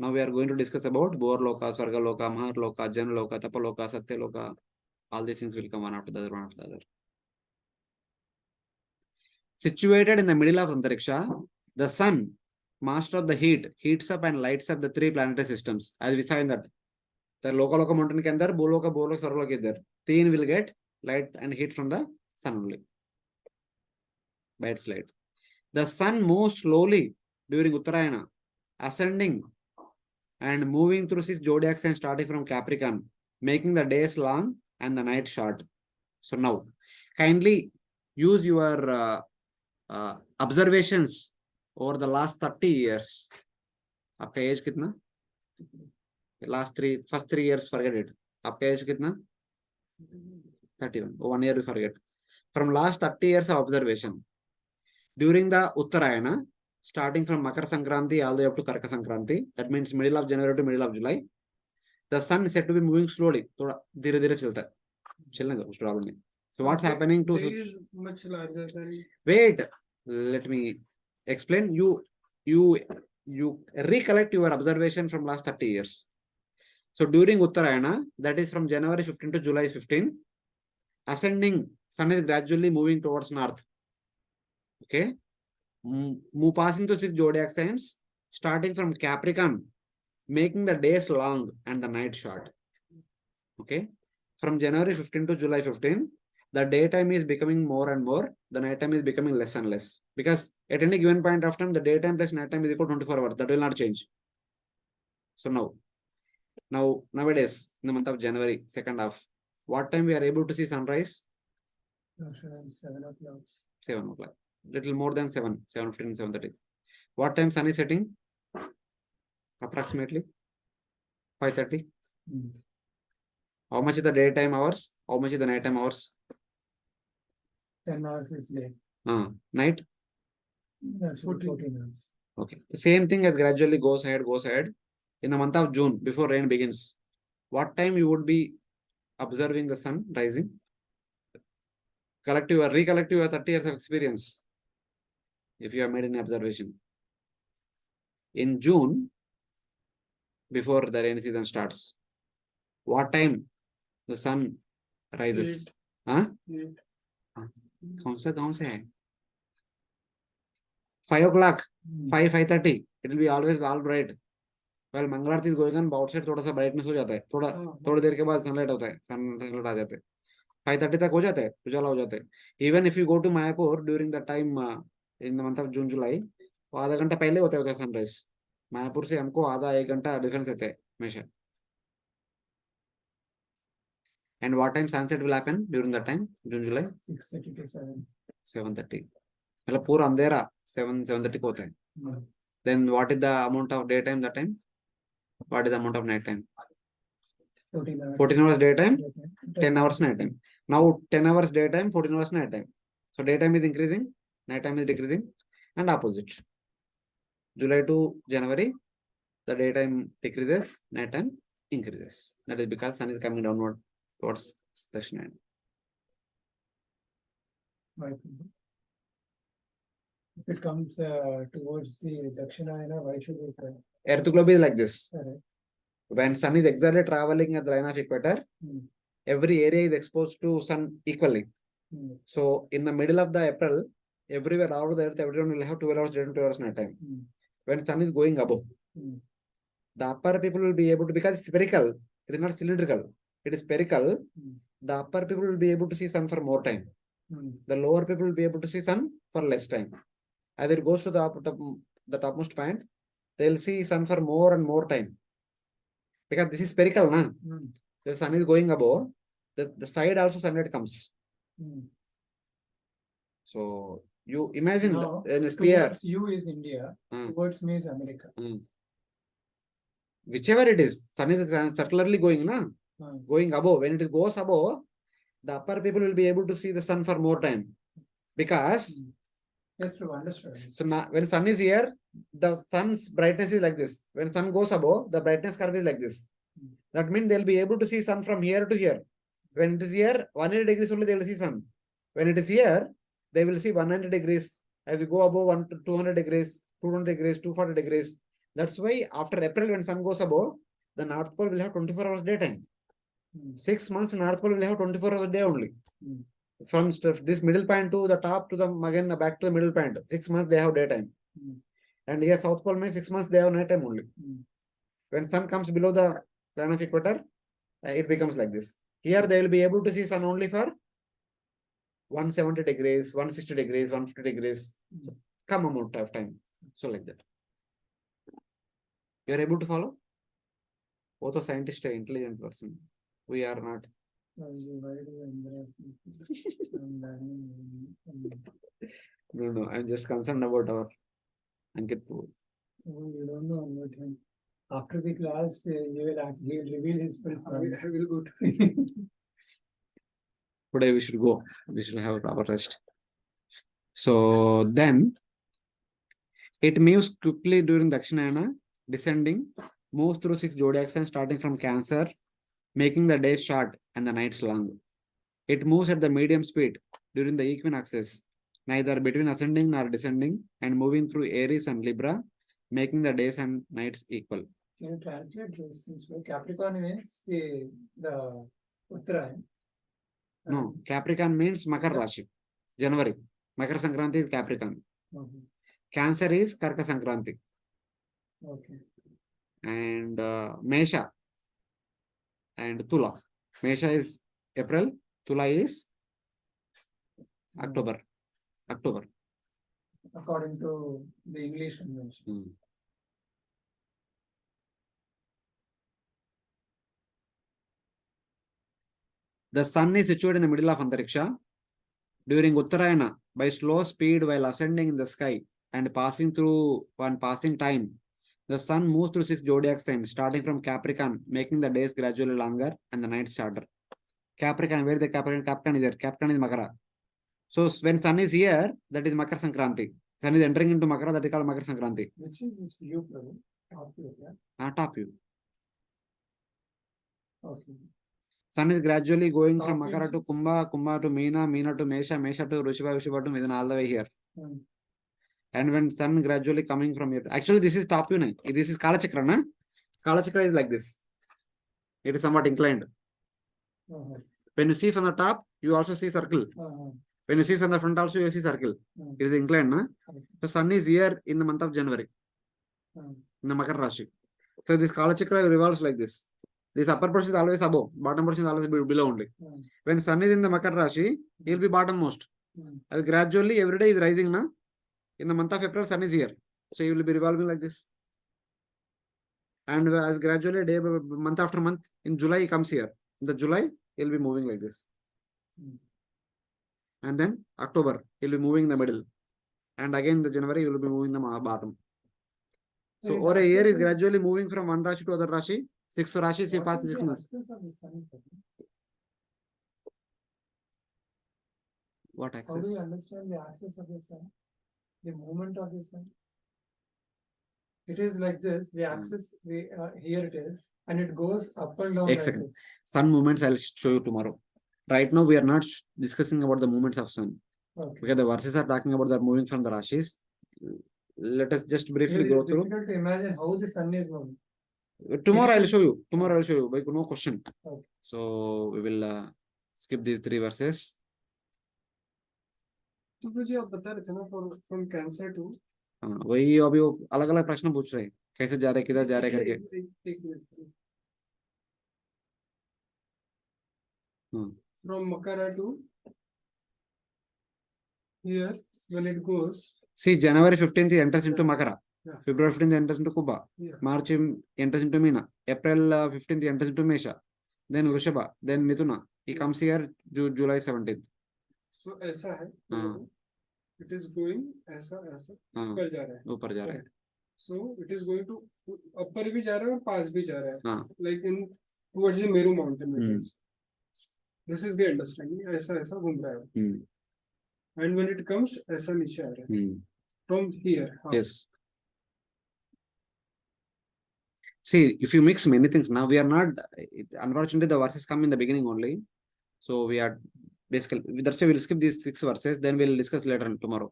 A: Now we are going to discuss about Borloka, Swargaloka, Maharloka, Janaloka, Tapaloka, Satyaloka. All these things will come one after the other, one after the other. Situated in the middle of Antariksha, the sun, master of the heat, heats up and lights up the three planetary systems. As we saw in that, the Lokaloka mountain ke andar, Boloka, Swargaloka is there. Teen will get light and heat from the sun only by its light. The sun moves slowly during Uttarayana, ascending and moving through 6 zodiac signs starting from Capricorn, making the days long and the night short. So now, kindly use your observations over the last 30 years. आपका as कितना? First 3 years forget it. आपका as कितना? 31. 1 year we forget. From last 30 years of observation, during the Uttarayana, starting from Makar Sankranti all the way up to Karka Sankranti, that means middle of January to middle of July, the sun is said to be moving slowly. थोड़ा धीरे-धीरे चलता है. चलने दो, उस problem नहीं. So what's happening to?
C: Day is much larger than.
A: Wait, let me explain. You recollect your observation from last 30 years. So during Uttarayana, that is from January 15 to July 15, ascending, sun is gradually moving towards north. Okay, passing to 6 zodiac signs, starting from Capricorn, making the days long and the night short. Okay, from January 15 to July 15, the daytime is becoming more and more, the nighttime is becoming less and less. Because at any given point of time, the daytime plus nighttime is equal to 24 hours. That will not change. So nowadays, in the month of January, second half, what time we are able to see sunrise?
B: 7 o'clock.
A: 7 o'clock. Little more than 7, 7:15, 7:30. What time sun is setting? Approximately 5:30. How much is the daytime hours? How much is the nighttime hours?
B: 10 hours is late.
A: Night?
B: 14 hours.
A: Okay. The same thing as gradually goes ahead. In the month of June, before rain begins, what time you would be observing the sun rising? Recollect your 30 years of experience. If you have made any observation. In June, before the rainy season starts, what time the sun rises? कौन सा है? 5 o'clock, 5:30. It will be always all bright. Well, Mangalarti is going on, outside थोड़ा सा brightness हो जाता है. थोड़ी देर के बाद sunlight होता है. Sunlight आ जाते हैं. 5:30 तक हो जाता है, उजाला हो जाता है. Even if you go to Mayapur during the time in the month of June, July, वो आधा घंटा पहले होता है sunrise. मायापुर से हमको आधा 1 घंटा डिफरेंस रहता है हमेशा. And what time sunset will happen during that time, June, July?
B: 6:30 to 7.
A: 7:30. मतलब पूरा अंधेरा 7:30 को होता है. Then what is the amount of daytime that time? What is the amount of night time?
B: 14 hours.
A: 14 hours daytime, 10 hours night time. Now 10 hours daytime, 14 hours night time. So daytime is increasing, night time is decreasing, and opposite. July to January, the daytime decreases, night time increases. That is because sun is coming downward towards Dakshina.
B: If it comes towards the Dakshina, why should it?
A: Earth globe is like this. When sun is exactly traveling at the line of equator, every area is exposed to sun equally. So in the middle of the April, everywhere all over the earth, everyone will have 12 hours daytime, 12 hours night time. When sun is going above, the upper people will be able to, because it's spherical, it is not cylindrical, it is spherical. The upper people will be able to see sun for more time. The lower people will be able to see sun for less time. As it goes to the topmost point, they will see sun for more and more time. Because this is spherical, na? The sun is going above, the side also sunlight comes. So you imagine
B: now,
A: in the sphere.
B: Towards you is India, towards me is America.
A: Whichever it is, sun is circularly going, na? Going above. When it goes above, the upper people will be able to see the sun for more time. Because
B: Yes, to understand.
A: So now when sun is here, the sun's brightness is like this. When sun goes above, the brightness curve is like this. That means they'll be able to see sun from here to here. When it is here, 180 degrees only they will see sun. When it is here, they will see 190 degrees. As you go above 200 degrees, 200 degrees, 240 degrees. That's why after April, when sun goes above, the North Pole will have 24 hours daytime. 6 months, North Pole will have 24 hours day only. From this middle point to the top to the again back to the middle point. 6 months they have daytime. And here South Pole means 6 months they have night time only. When sun comes below the line of equator, it becomes like this. Here they will be able to see sun only for 170 degrees, 160 degrees, 150 degrees. Come amount of time. So like that. You are able to follow? Both a scientist and intelligent person. We are not. No, I'm just concerned about our Ankit.
B: Oh, you don't know about him. After the class, he will reveal his full plan.
C: I will go to
A: Today we should go. We should have a proper rest. So then it moves quickly during Dakshinayana, descending, moves through 6 zodiac signs starting from Cancer, making the days short and the nights long. It moves at the medium speed during the equinoxes, neither between ascending nor descending, and moving through Aries and Libra, making the days and nights equal.
B: Can you translate those things? Capricorn means the Uttarayan.
A: No, Capricorn means Makar Rashi, January. Makar Sankranti is Capricorn. Cancer is Karka Sankranti.
B: Okay.
A: And Mesha and Tula. Mesha is April, Tula is October.
B: According to the English conventions.
A: The sun is situated in the middle of Antariksha. During Uttarayana, by slow speed while ascending in the sky and passing through one passing time, the sun moves through 6 zodiac signs, starting from Capricorn, making the days gradually longer and the nights shorter. Capricorn, where the Capricorn? Capricorn is there. Capricorn is Makara. So when sun is here, that is Makar Sankranti. Sun is entering into Makara, that is called Makar Sankranti.
B: Which is this view, Prabhu? Top view, yeah?
A: Top view.
B: Okay.
A: Sun is gradually going from
B: Top
A: Makara to
B: means-
A: Kumbha, Kumbha to Meena, Meena to Mesha, Mesha to Rishabha, Rishabha to Midana, all the way here. And when sun gradually coming from here, actually this is top view. This is Kala Chakra, na? Kala Chakra is like this. It is somewhat inclined. When you see from the top, you also see circle. When you see from the front also, you see circle. It is inclined, na? The sun is here in the month of January. In the Makar Rashi. So this Kala Chakra revolves like this. This upper portion is always above, bottom portion is always below only. When sun is in the Makar Rashi, he will be bottom most. And gradually every day is rising, na? In the month of April, sun is here. So you will be revolving like this. And as gradually day month after month, in July he comes here. In the July, he will be moving like this. And then October, he will be moving in the middle. And again the January, he will be moving in the bottom. So over a year is gradually moving from one Rashi to other Rashi. 6 Rashis he passes 6 months. What
B: How do you
A: axis?
B: understand the axis of the sun? The movement of the sun? It is like this, the axis, here it is, and it goes up and down.
A: Excellent.
B: Like this.
A: Sun movements I'll show you tomorrow. Right now we are not discussing about the movements of sun.
B: Okay.
A: Because the verses are talking about the moving from the Rashis. Let us just briefly
B: It
A: go
B: is
A: through.
B: difficult to imagine how the sun is moving.
A: Tomorrow I'll show you. Tomorrow I'll show you. But no question.
B: Okay.
A: So we will skip these 3 verses.
C: तो मुझे आप बता रहे थे ना from Cancer to
A: वही अभी वो अलग अलग प्रश्न पूछ रहे हैं कैसे जा रहे किधर जा रहे करके
C: एक minute from Makara to here when it goes.
A: See, January 15th he enters into Makara.
C: Yeah.
A: February 15th he enters into Kumbha.
C: Yeah.
A: March he enters into Meena. April 15th he enters into Mesha. Then Vrishabha. Then Mithuna. He comes here July 17th.
C: So ऐसा है. It is going ऐसा ऊपर जा रहा है.
A: ऊपर जा रहा है.
C: So it is going to ऊपर भी जा रहा है और पास भी जा रहा है.
A: हाँ.
C: Like in towards the Meru mountain. This is the understanding. ऐसा घूम रहा है. And when it comes, ऐसा नीचे आ रहा है. From here.
A: Yes. See, if you mix many things, now we are not, unfortunately, the verses come in the beginning only. So we are basically, that's why we'll skip these 6 verses, then we'll discuss later on tomorrow.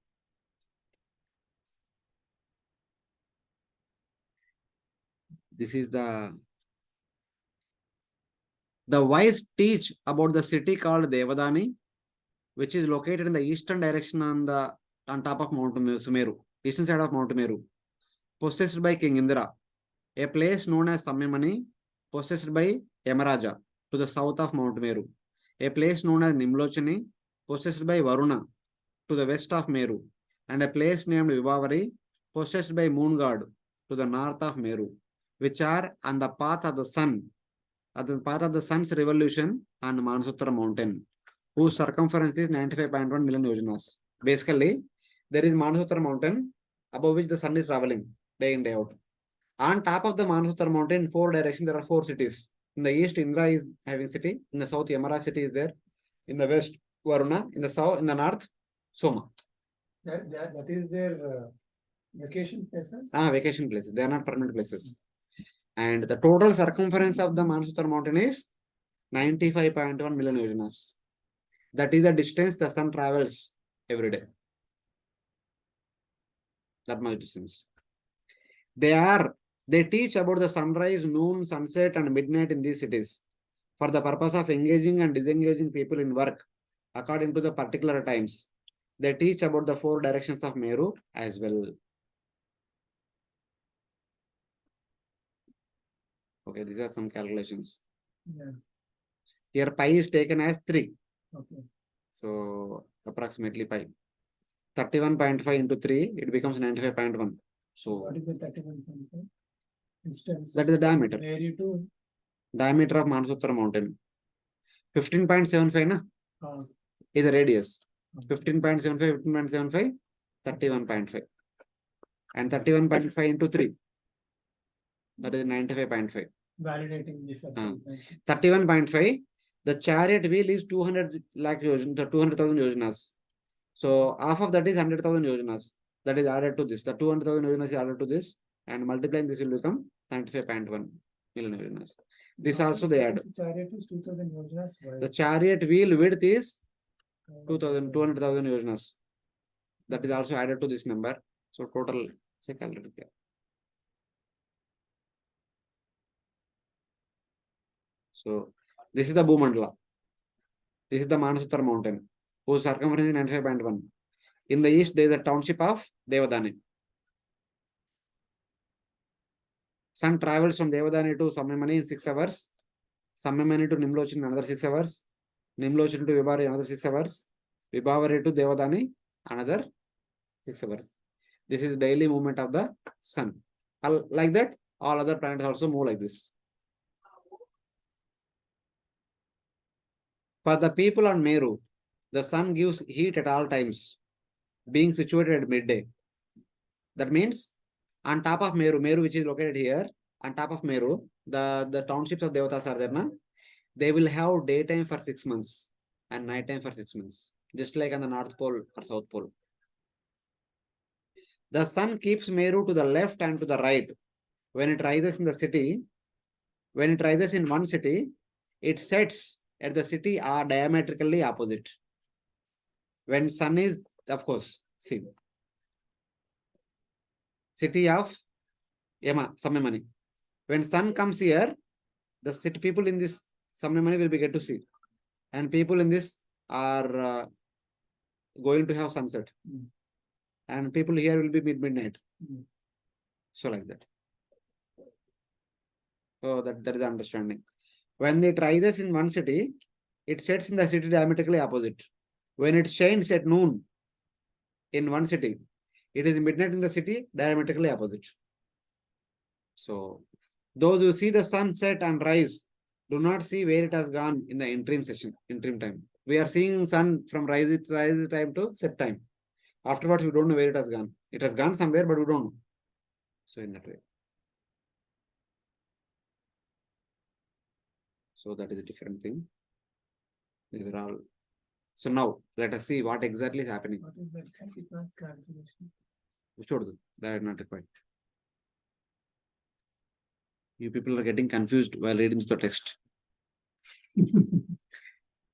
A: This is the wise teach about the city called Devadani, which is located in the eastern direction on top of Mount Sumeru, eastern side of Mount Meru, possessed by King Indra. A place known as Sammamani, possessed by Yamaraja, to the south of Mount Meru. A place known as Nimlochani, possessed by Varuna, to the west of Meru. And a place named Vibavari, possessed by Moon God, to the north of Meru, which are on the path of the sun, at the path of the sun's revolution on Mansutra mountain, whose circumference is 95.1 million yojanas. Basically, there is Mansutra mountain above which the sun is traveling day in, day out. On top of the Mansutra mountain, in 4 directions, there are 4 cities. In the east, Indra is having city. In the south, Yamara city is there. In the west, Varuna. In the south, in the north, Soma.
B: That is their vacation places?
A: Vacation places. They are not permanent places. And the total circumference of the Mansutra mountain is 95.1 million yojanas. That is the distance the sun travels every day. That much distance. They teach about the sunrise, noon, sunset, and midnight in these cities for the purpose of engaging and disengaging people in work according to the particular times. They teach about the 4 directions of Meru as well. Okay, these are some calculations.
B: Yeah.
A: Here pi is taken as 3.
B: Okay.
A: So approximately pi. 31.5 into 3, it becomes 95.1. So
B: what is the 31.5? Distance.
A: That is the diameter.
B: Area to
A: Diameter of Mansutra mountain. 15.75 na? Is the radius. 15.75, 15.75, 31.5. And 31.5 into 3. That is 95.5.
B: Validating this.
A: 31.5. The chariot wheel is 200,000 yojanas. So half of that is 100,000 yojanas. That is added to this. The 200,000 yojanas is added to this. And multiplying this will become 95.1 million yojanas. This also they add.
B: The chariot is 2,000 yojanas.
A: The chariot wheel width is 200,000 yojanas. That is also added to this number. So total, say calculate here. So this is the Bhumandala. This is the Manasutra mountain, whose circumference is 95.1. In the east, there is a township of Devadani. Sun travels from Devadani to Sammamani in 6 hours. Sammamani to Nimlochani another 6 hours. Nimlochani to Vibavari another 6 hours. Vibavari to Devadani another 6 hours. This is daily movement of the sun. Like that, all other planets also move like this. For the people on Meru, the sun gives heat at all times, being situated at midday. That means on top of Meru, which is located here, on top of Meru, the townships of Devatas are there, na? They will have daytime for 6 months and nighttime for 6 months, just like on the North Pole or South Pole. The sun keeps Meru to the left and to the right. When it rises in the city, when it rises in one city, it sets at the city are diametrically opposite. When sun is, of course, see, city of Sammamani. When sun comes here, the city people in this Sammamani will be get to see, and people in this are going to have sunset, and people here will be midnight. So like that. So that is the understanding. When it rises in one city, it sets in the city diametrically opposite. When it shines at noon in one city, it is midnight in the city diametrically opposite. So those who see the sun set and rise do not see where it has gone in the interim time. We are seeing sun from rise time to set time. Afterwards, we don't know where it has gone. It has gone somewhere, but we don't know. So in that way. So that is a different thing. These are all So now let us see what exactly is happening.
B: What is that Capitans calculation?
A: That is not required. You people are getting confused while reading the text.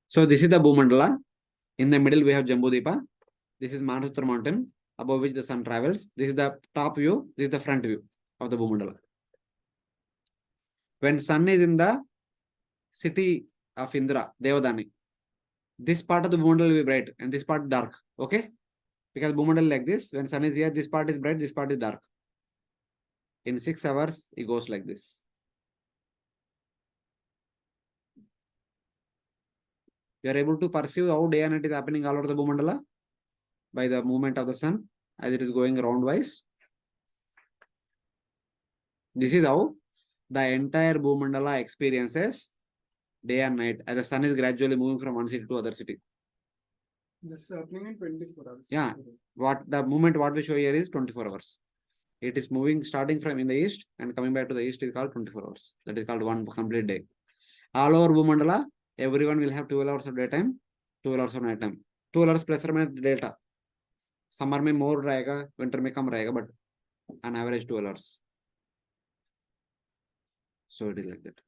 A: So this is the Bhumandala. In the middle, we have Jambudvipa. This is Manasutra mountain, above which the sun travels. This is the top view. This is the front view of the Bhumandala. When sun is in the city of Indra, Devadani, this part of the Bhumandala will be bright and this part dark. Okay? Because Bhumandala like this, when sun is here, this part is bright, this part is dark. In 6 hours, it goes like this. You are able to perceive how day and night is happening all over the Bhumandala by the movement of the sun as it is going roundwise. This is how the entire Bhumandala experiences day and night as the sun is gradually moving from one city to other city.
C: This is happening in 24 hours.
A: Yeah. What the movement what we show here is 24 hours. It is moving starting from in the east and coming back to the east is called 24 hours. That is called one complete day. All over Bhumandala, everyone will have 12 hours of daytime, 12 hours of night time. 12 hours plus or minus delta. Summer में more रहेगा, winter में कम रहेगा, but on average 12 hours. So it is like that.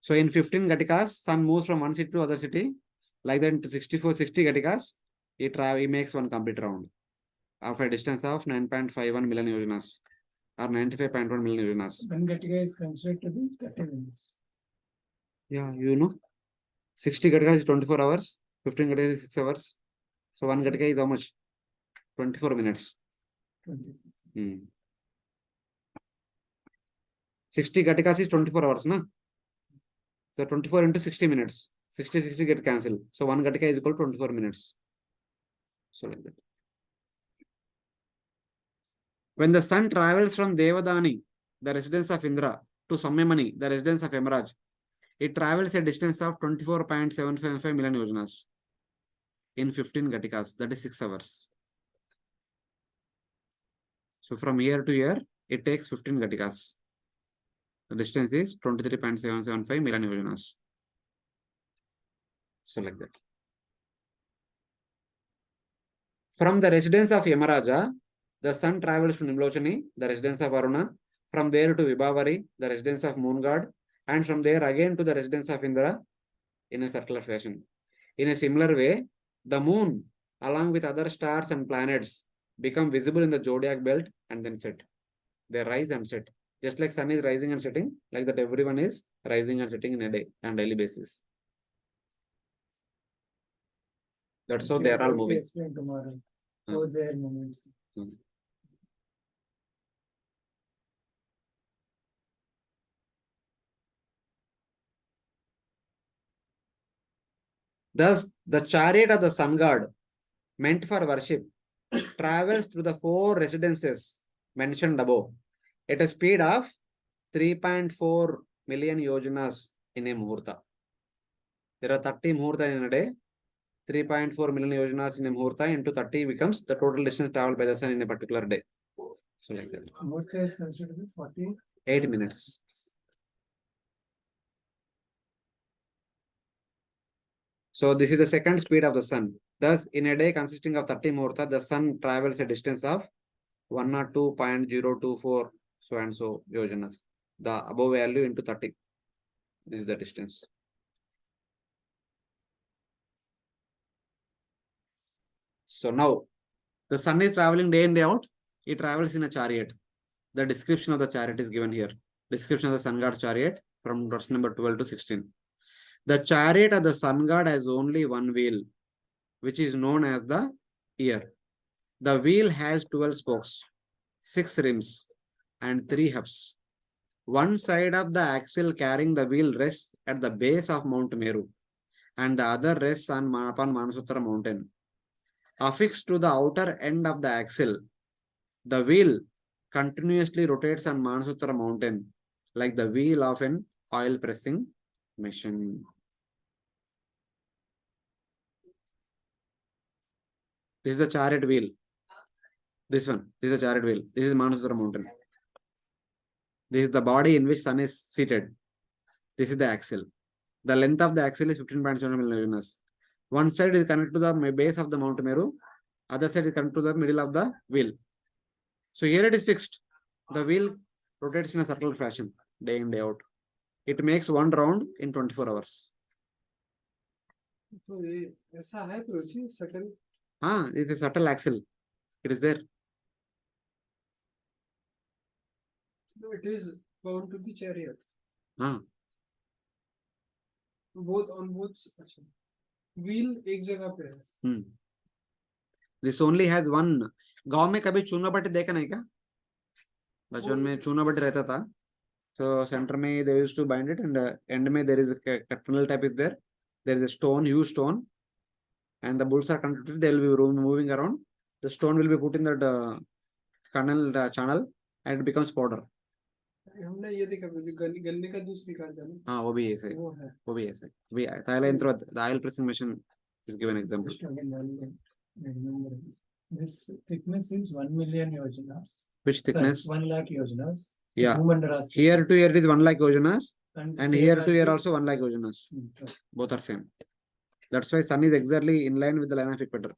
A: So in 15 Gatikas, sun moves from one city to other city. Like that into 60 Gatikas, it makes one complete round. Of a distance of 9.51 million yojanas or 95.1 million yojanas.
B: One Gatika is considered to be 30 minutes.
A: Yeah, you know. 60 Gatikas is 24 hours. 15 Gatikas is 6 hours. So 1 Gatika is how much? 24 minutes.
B: 20.
A: 60 Gatikas is 24 hours, na? So 24 into 60 minutes. 60 get cancelled. So 1 Gatika is equal to 24 minutes. So like that. When the sun travels from Devadani, the residence of Indra, to Samyamani, the residence of Yamaraj, it travels a distance of 24.755 million yojanas in 15 Gatikas. That is 6 hours. So from here to here, it takes 15 Gatikas. The distance is 23.775 million yojanas. So like that. From the residence of Yamaraja, the sun travels to Nimlochani, the residence of Varuna, from there to Vibhavari, the residence of Moon God, and from there again to the residence of Indra in a circular fashion. In a similar way, the moon, along with other stars and planets, become visible in the zodiac belt and then set. They rise and set. Just like sun is rising and setting, like that everyone is rising and setting in a day on daily basis. That's how they are all moving.
B: Explain tomorrow. How their movements.
A: Thus, the chariot of the sun god, meant for worship, travels through the 4 residences mentioned above at a speed of 3.4 million yojanas in a muhurta. There are 30 muhurta in a day. 3.4 million yojanas in a muhurta into 30 becomes the total distance traveled by the sun in a particular day. So like that.
B: Muhurta is considered to be
A: 48 minutes. So this is the second speed of the sun. Thus, in a day consisting of 30 muhurta, the sun travels a distance of 102.024 so and so yojanas. The above value into 30. This is the distance. So now, the sun is traveling day in, day out. It travels in a chariot. The description of the chariot is given here. Description of the sun god's chariot from verse number 12 to 16. The chariot of the sun god has only one wheel, which is known as the ear. The wheel has 12 spokes, 6 rims, and 3 hubs. One side of the axle carrying the wheel rests at the base of Mount Meru, and the other rests upon Manasutra mountain. Affixed to the outer end of the axle, the wheel continuously rotates on Manasutra mountain like the wheel of an oil pressing machine. This is the chariot wheel. This one. This is the chariot wheel. This is Manasutra mountain. This is the body in which sun is seated. This is the axle. The length of the axle is 15.7 million yojanas. One side is connected to the base of the Mount Meru, other side is connected to the middle of the wheel. So here it is fixed. The wheel rotates in a circular fashion, day in, day out. It makes one round in 24 hours.
C: तो ये ऐसा है प्रोजी सकल
A: It is a subtle axle. It is there.
C: No, it is bound to the chariot.
A: हाँ,
C: Both on both. अच्छा. Wheel एक जगह पे है.
A: This only has one. गांव में कभी चूना बट्टी देखा नहीं क्या? बचपन में चूना बट्टी रहता था. So center में they used to bind it, and end में there is a tunnel type is there. There is a stone, huge stone, and the bulls are connected. They will be moving around. The stone will be put in that channel, and it becomes powder.
C: हमने ये देखा गन्ने का juice निकालता है ना.
A: हाँ, वो भी ऐसे.
C: वो है.
A: वो भी ऐसे. We Thailand through the oil pressing machine is given example.
B: This thickness is 1 million yojanas.
A: Which thickness?
B: 1 lakh yojanas.
A: Yeah.
B: Bhumandalas
A: Here to here it is 1 lakh yojanas,
B: and
A: and here to here also 1 lakh yojanas. Both are same. That's why sun is exactly in line with the line of equator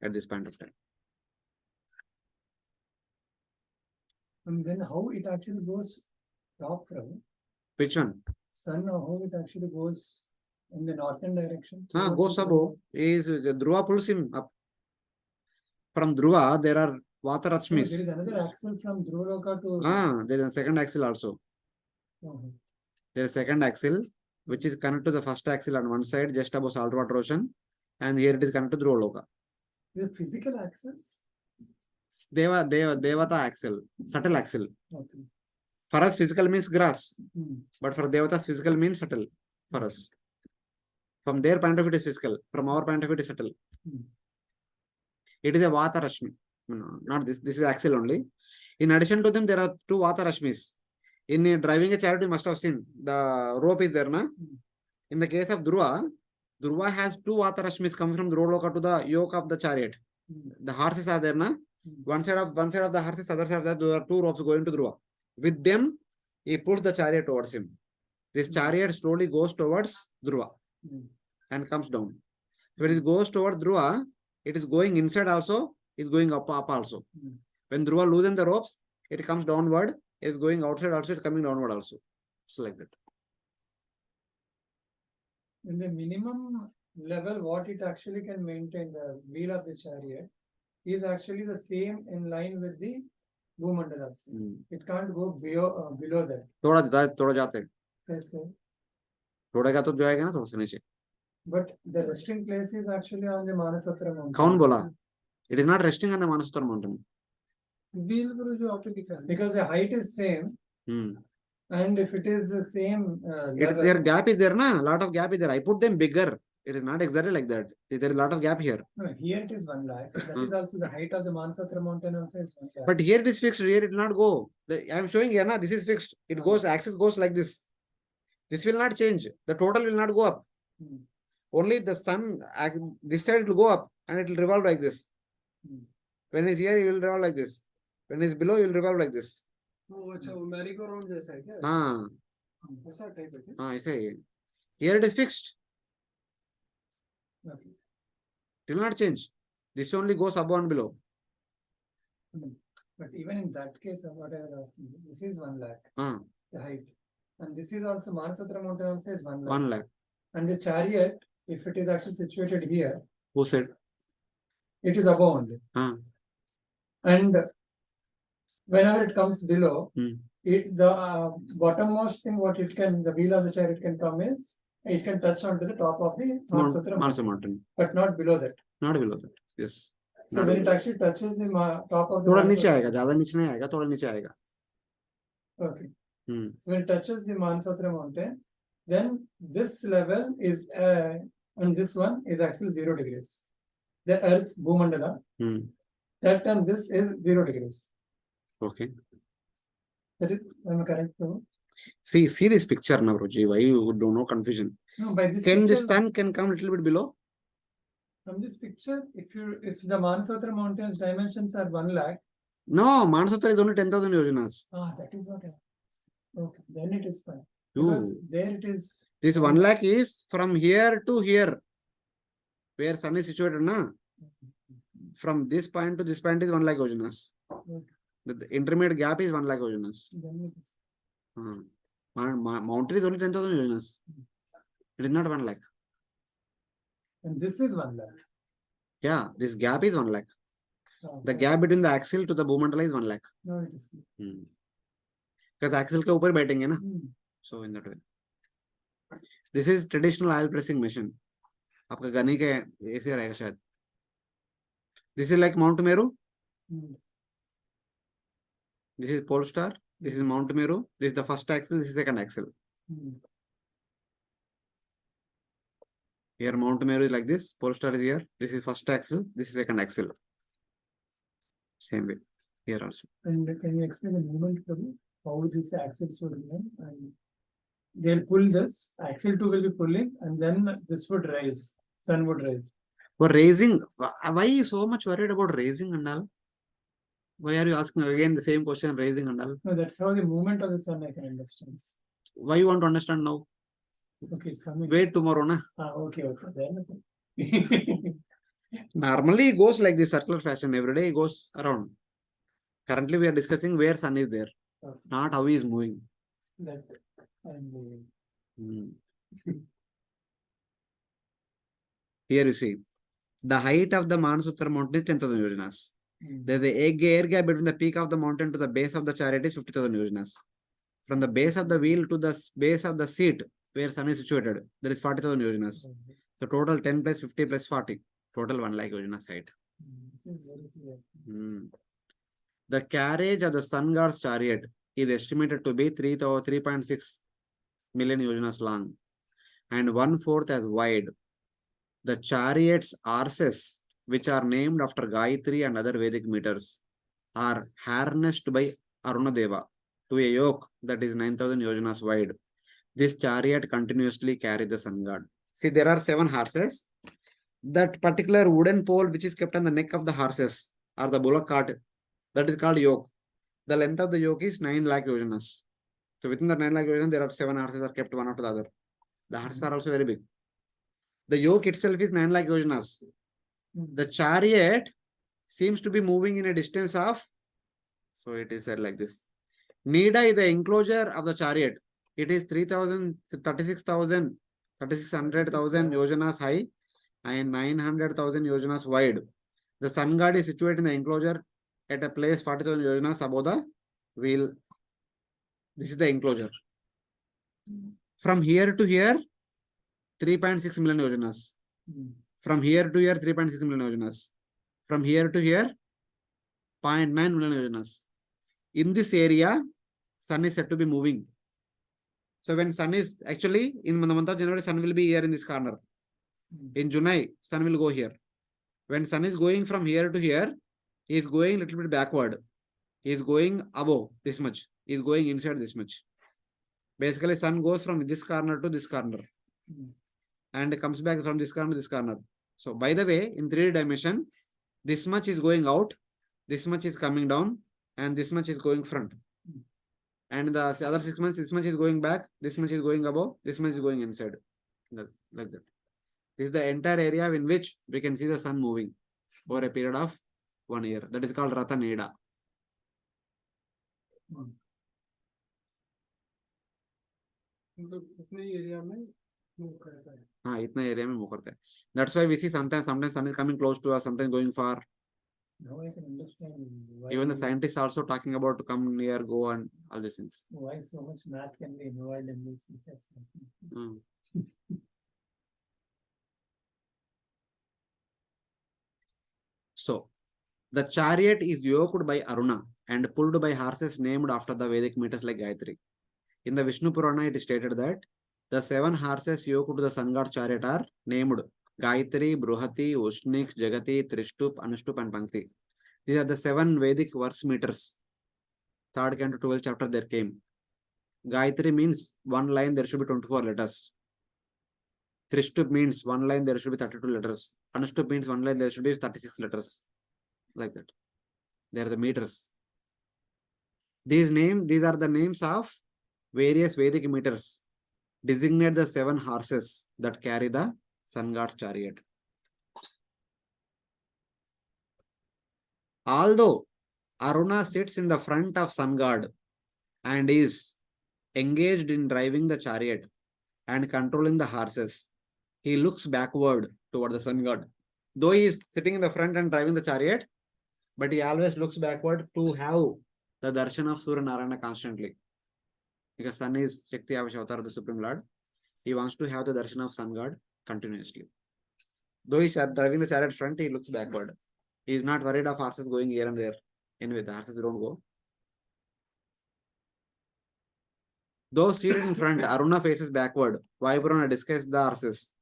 A: at this point of time.
B: And then how it actually goes top from
A: Which one?
B: sun, or how it actually goes in the northern direction?
A: Goes above. Is Dhruva pulls him up. From Dhruva, there are Vata
B: So there
A: Rashmis.
B: is another axle from Lokaloka to.
A: There is a second axle also. There is a second axle which is connected to the first axle on one side, just above saltwater ocean, and here it is connected to Lokaloka.
B: The physical axis.
A: Devata axle, subtle axle.
B: Okay.
A: For us, physical means grass, but for Devatas, physical means subtle for us. From their point of view, it is physical. From our point of view, it is subtle. It is a Vata Rashmi. No, not this. This is axle only. In addition to them, there are two Vata Rashmis. In driving a chariot, you must have seen the rope is there, na? In the case of Dhruva, Dhruva has two Vata Rashmis coming from Lokaloka to the yoke of the chariot. The horses are there, na? One side of the horses, other side of that, there are two ropes going to Dhruva. With them, he pulls the chariot towards him. This chariot slowly goes towards Dhruva and comes down. So when it goes towards Dhruva, it is going inside also, is going up also. When Dhruva loosens the ropes, it comes downward, is going outside also, it is coming downward also. So like that.
B: In the minimum level, what it actually can maintain, the wheel of the chariot, is actually the same in line with the Bhumandalas. It can't go below that.
A: थोड़ा जाते हैं.
B: Yes, sir.
A: थोड़ा का तो जाएगा ना थोड़ा से नीचे.
B: But the resting place is actually on the Manasatra mountain.
A: कौन बोला? It is not resting on the Manasatra mountain.
C: Wheel पर जो आपने दिखा है.
B: Because the height is same. And if it is the same
A: it's
B: level,
A: their gap is there, na? Lot of gap is there. I put them bigger. It is not exactly like that. There is a lot of gap here.
B: no, here it is 1 lakh. That is also the height of the Manasatra mountain also is 1 lakh.
A: But here it is fixed. Here it will not go. I am showing here, na? This is fixed. It goes, axis goes like this. This will not change. The total will not go up. Only the sun, this side it will go up and it will revolve like this. When it's here, it will revolve like this. When it's below, it will revolve like this.
C: वो अच्छा वो Mary को round जैसा है क्या?
A: हाँ.
C: ऐसा type है क्या?
A: हाँ, ऐसा ही है. Here it is fixed.
B: Okay.
A: It will not change. This only goes above and below.
B: But even in that case, what I was asking, this is 1 lakh, the height. And this is also, Manasatra mountain also is 1 lakh.
A: 1 lakh.
B: And the chariot, if it is actually situated here,
A: Who said?
B: it is above only. And whenever it comes below, the bottommost thing what it can, the wheel of the chariot can come is, it can touch onto the top of the Manasatra
A: mountain.
B: but not below that.
A: Not below that. Yes.
B: So when it actually touches the top of the
A: थोड़ा नीचे आएगा, ज़्यादा नीचे नहीं आएगा, थोड़ा नीचे आएगा.
B: Okay. So when it touches the Manasatra mountain, then this level is, and this one is actually 0 degrees. The earth, Bhumandala, that and this is 0 degrees.
A: Okay.
B: That is, am I correct? No?
A: See this picture now, Roji. Why you don't know confusion?
B: No, by this
A: Can
B: picture,
A: the sun can come a little bit below?
B: from this picture, if the Manasatra mountain's dimensions are 1 lakh.
A: No, Manasatra is only 10,000 yojanas.
B: That is what I. Okay, then it is fine. Because there it is.
A: This 1 lakh is from here to here, where sun is situated, na? From this point to this point is 1 lakh yojanas. The intermediate gap is 1 lakh yojanas.
B: Then it is.
A: Mountain is only 10,000 yojanas. It is not 1 lakh.
B: And this is 1 lakh.
A: Yeah, this gap is 1 lakh. The
B: Okay.
A: gap between the axle to the bhumandala is 1 lakh.
B: No, it is.
A: Because axle के ऊपर बैठेंगे ना.
B: Hmm.
A: So in that way. This is traditional oil pressing machine. आपका गनी के ऐसे रहेगा शायद. This is like Mount Meru.
B: Hmm.
A: This is pole star. This is Mount Meru. This is the first axle. This is second axle.
B: Hmm.
A: Here Mount Meru is like this. Pole star is here. This is first axle. This is second axle. Same way. Here also.
B: And can you explain the movement, Prabhu? How this axis would move? And they'll pull this, axle 2 will be pulling, and then this would rise. Sun would rise.
A: For raising, why are you so much worried about raising and all? Why are you asking again the same question, raising and all?
B: No, that's how the movement of the sun I can understand.
A: Why you want to understand now?
B: Okay, sun.
A: Wait tomorrow, na?
B: Okay. Then.
A: Normally it goes like this circular fashion. Every day it goes around. Currently we are discussing where sun is there,
B: Okay.
A: not how he is moving.
B: That and
A: Here you see, the height of the Manasutra mountain is 10,000 yojanas. There is the air gap between the peak of the mountain to the base of the chariot is 50,000 yojanas. From the base of the wheel to the base of the seat where sun is situated, there is 40,000 yojanas. So total 10 plus 50 plus 40, total 1 lakh yojanas height.
B: This is very clear.
A: The carriage of the sun god's chariot is estimated to be 3.6 million yojanas long and 1/4 as wide. The chariot's arses, which are named after Gayatri and other Vedic meters, are harnessed by Arunadeva to a yoke that is 9,000 yojanas wide. This chariot continuously carries the sun god. See, there are 7 horses. That particular wooden pole which is kept on the neck of the horses or the bullock cart, that is called yoke. The length of the yoke is 9 lakh yojanas. So within the 9 lakh yojanas, there are 7 horses are kept one after the other. The horses are also very big. The yoke itself is 9 lakh yojanas. The chariot seems to be moving in a distance of, so it is said like this. Nida is the enclosure of the chariot. It is 36,000 yojanas high and 900,000 yojanas wide. The sun god is situated in the enclosure at a place 40,000 yojanas above the wheel. This is the enclosure. From here to here, 3.6 million yojanas. From here to here, 3.6 million yojanas. From here to here, 0.9 million yojanas. In this area, sun is said to be moving. So when sun is actually in the month of January, sun will be here in this corner. In July, sun will go here. When sun is going from here to here, he is going a little bit backward. He is going above this much. He is going inside this much. Basically, sun goes from this corner to this corner and comes back from this corner to this corner. So by the way, in 3D dimension, this much is going out, this much is coming down, and this much is going front. And the other 6 months, this much is going back, this much is going above, this much is going inside. That's like that. This is the entire area in which we can see the sun moving over a period of 1 year. That is called Ratha Neda. इतना area में move करता है. That's why we see sometimes sun is coming close to us, sometimes going far.
B: Now I can understand why.
A: Even the scientists also talking about to come near, go, and all these things.
B: Why so much math can be involved in this assessment.
A: So, the chariot is yoked by Aruna and pulled by horses named after the Vedic meters like Gayatri. In the Vishnu Purana, it is stated that the 7 horses yoked to the sun god chariot are named Gayatri, Bruhati, Ushnik, Jagati, Trishtup, Anushtup, and Pankti. These are the 7 Vedic verse meters. 3rd canto 12th chapter there came. Gayatri means 1 line there should be 24 letters. Trishtup means 1 line there should be 32 letters. Anushtup means 1 line there should be 36 letters. Like that. They are the meters. These are the names of various Vedic meters Designate the 7 horses that carry the sun god's chariot. Although Aruna sits in the front of sun god and is engaged in driving the chariot and controlling the horses, he looks backward toward the sun god. Though he is sitting in the front and driving the chariot, but he always looks backward to have the darshan of Surya Narayana constantly. Because sun is Shakti Avatar of the Supreme Lord. He wants to have the darshan of sun god continuously. Though he is driving the chariot front, he looks backward. He is not worried of horses going here and there. Anyway, the horses don't go. Though seated in front, Aruna faces backward. Vayupurana discusses the horses.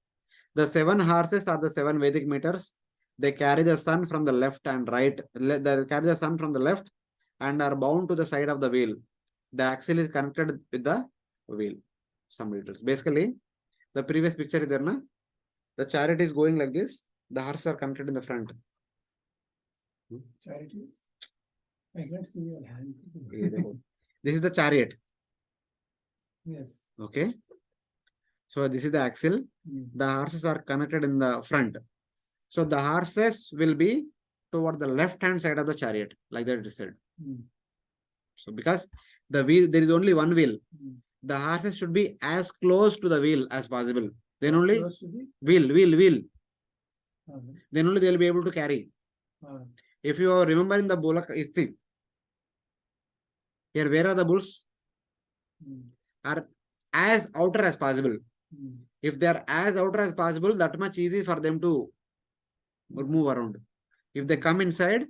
A: The 7 horses are the 7 Vedic meters. They carry the sun from the left and right. They carry the sun from the left and are bound to the side of the wheel. The axle is connected with the wheel. Some details. Basically, the previous picture is there, na? The chariot is going like this. The horses are connected in the front.
B: Charities? I can't see your hand.
A: This is the chariot.
B: Yes.
A: Okay. So this is the axle. The horses are connected in the front. So the horses will be toward the left hand side of the chariot, like that it is said. So because the wheel, there is only one wheel. The horses should be as close to the wheel as possible. Then only wheel. Then only they will be able to carry. If you remember in the bullock, here where are the bulls? Are as outer as possible. If they are as outer as possible, that much easy for them to move around. If they come inside,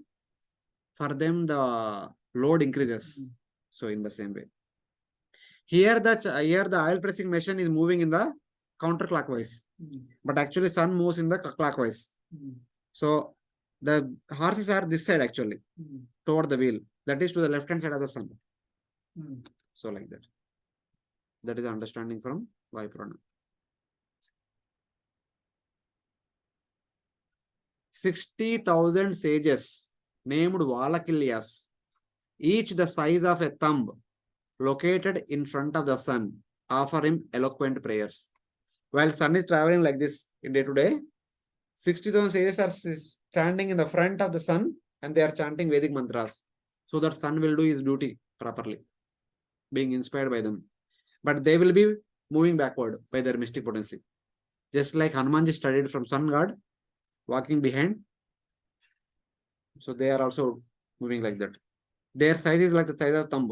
A: for them the load increases. So in the same way. Here the oil pressing machine is moving in the counterclockwise. But actually sun moves in the clockwise. So the horses are this side actually, toward the wheel. That is to the left hand side of the sun. So like that. That is the understanding from Vayupurana. 60,000 sages named Valakilyas, each the size of a thumb, located in front of the sun, offer him eloquent prayers. While sun is traveling like this in day to day, 60,000 sages are standing in the front of the sun and they are chanting Vedic mantras so that sun will do his duty properly, being inspired by them. But they will be moving backward by their mystic potency. Just like Hanumanji studied from sun god, walking behind. So they are also moving like that. Their size is like the size of thumb.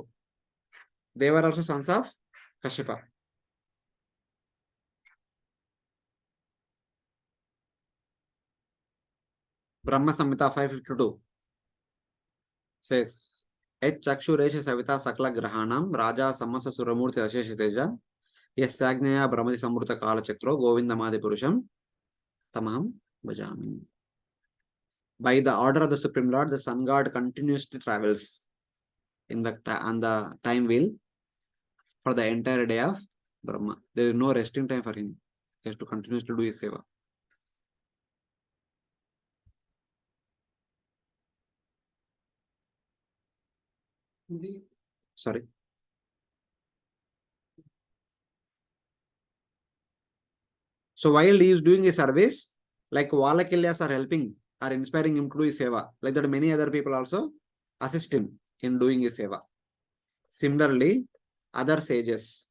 A: They were also sons of Kashyapa. Brahma Samhita 552 says, Et Chakshuresha Savita Sakla Grahanam Raja Samasa Suramurti Ashesha Teja Yasagnaya Brahmati Samruta Kala Chakro Govinda Madhi Purusham Tamaham Bhajami. By the order of the Supreme Lord, the sun god continuously travels on the time wheel for the entire day of Brahma. There is no resting time for him. He has to continuously do his seva. Sorry. So while he is doing his service, like Valakilyas are helping, are inspiring him to do his seva. Like that, many other people also assist him in doing his seva. Similarly, other sages,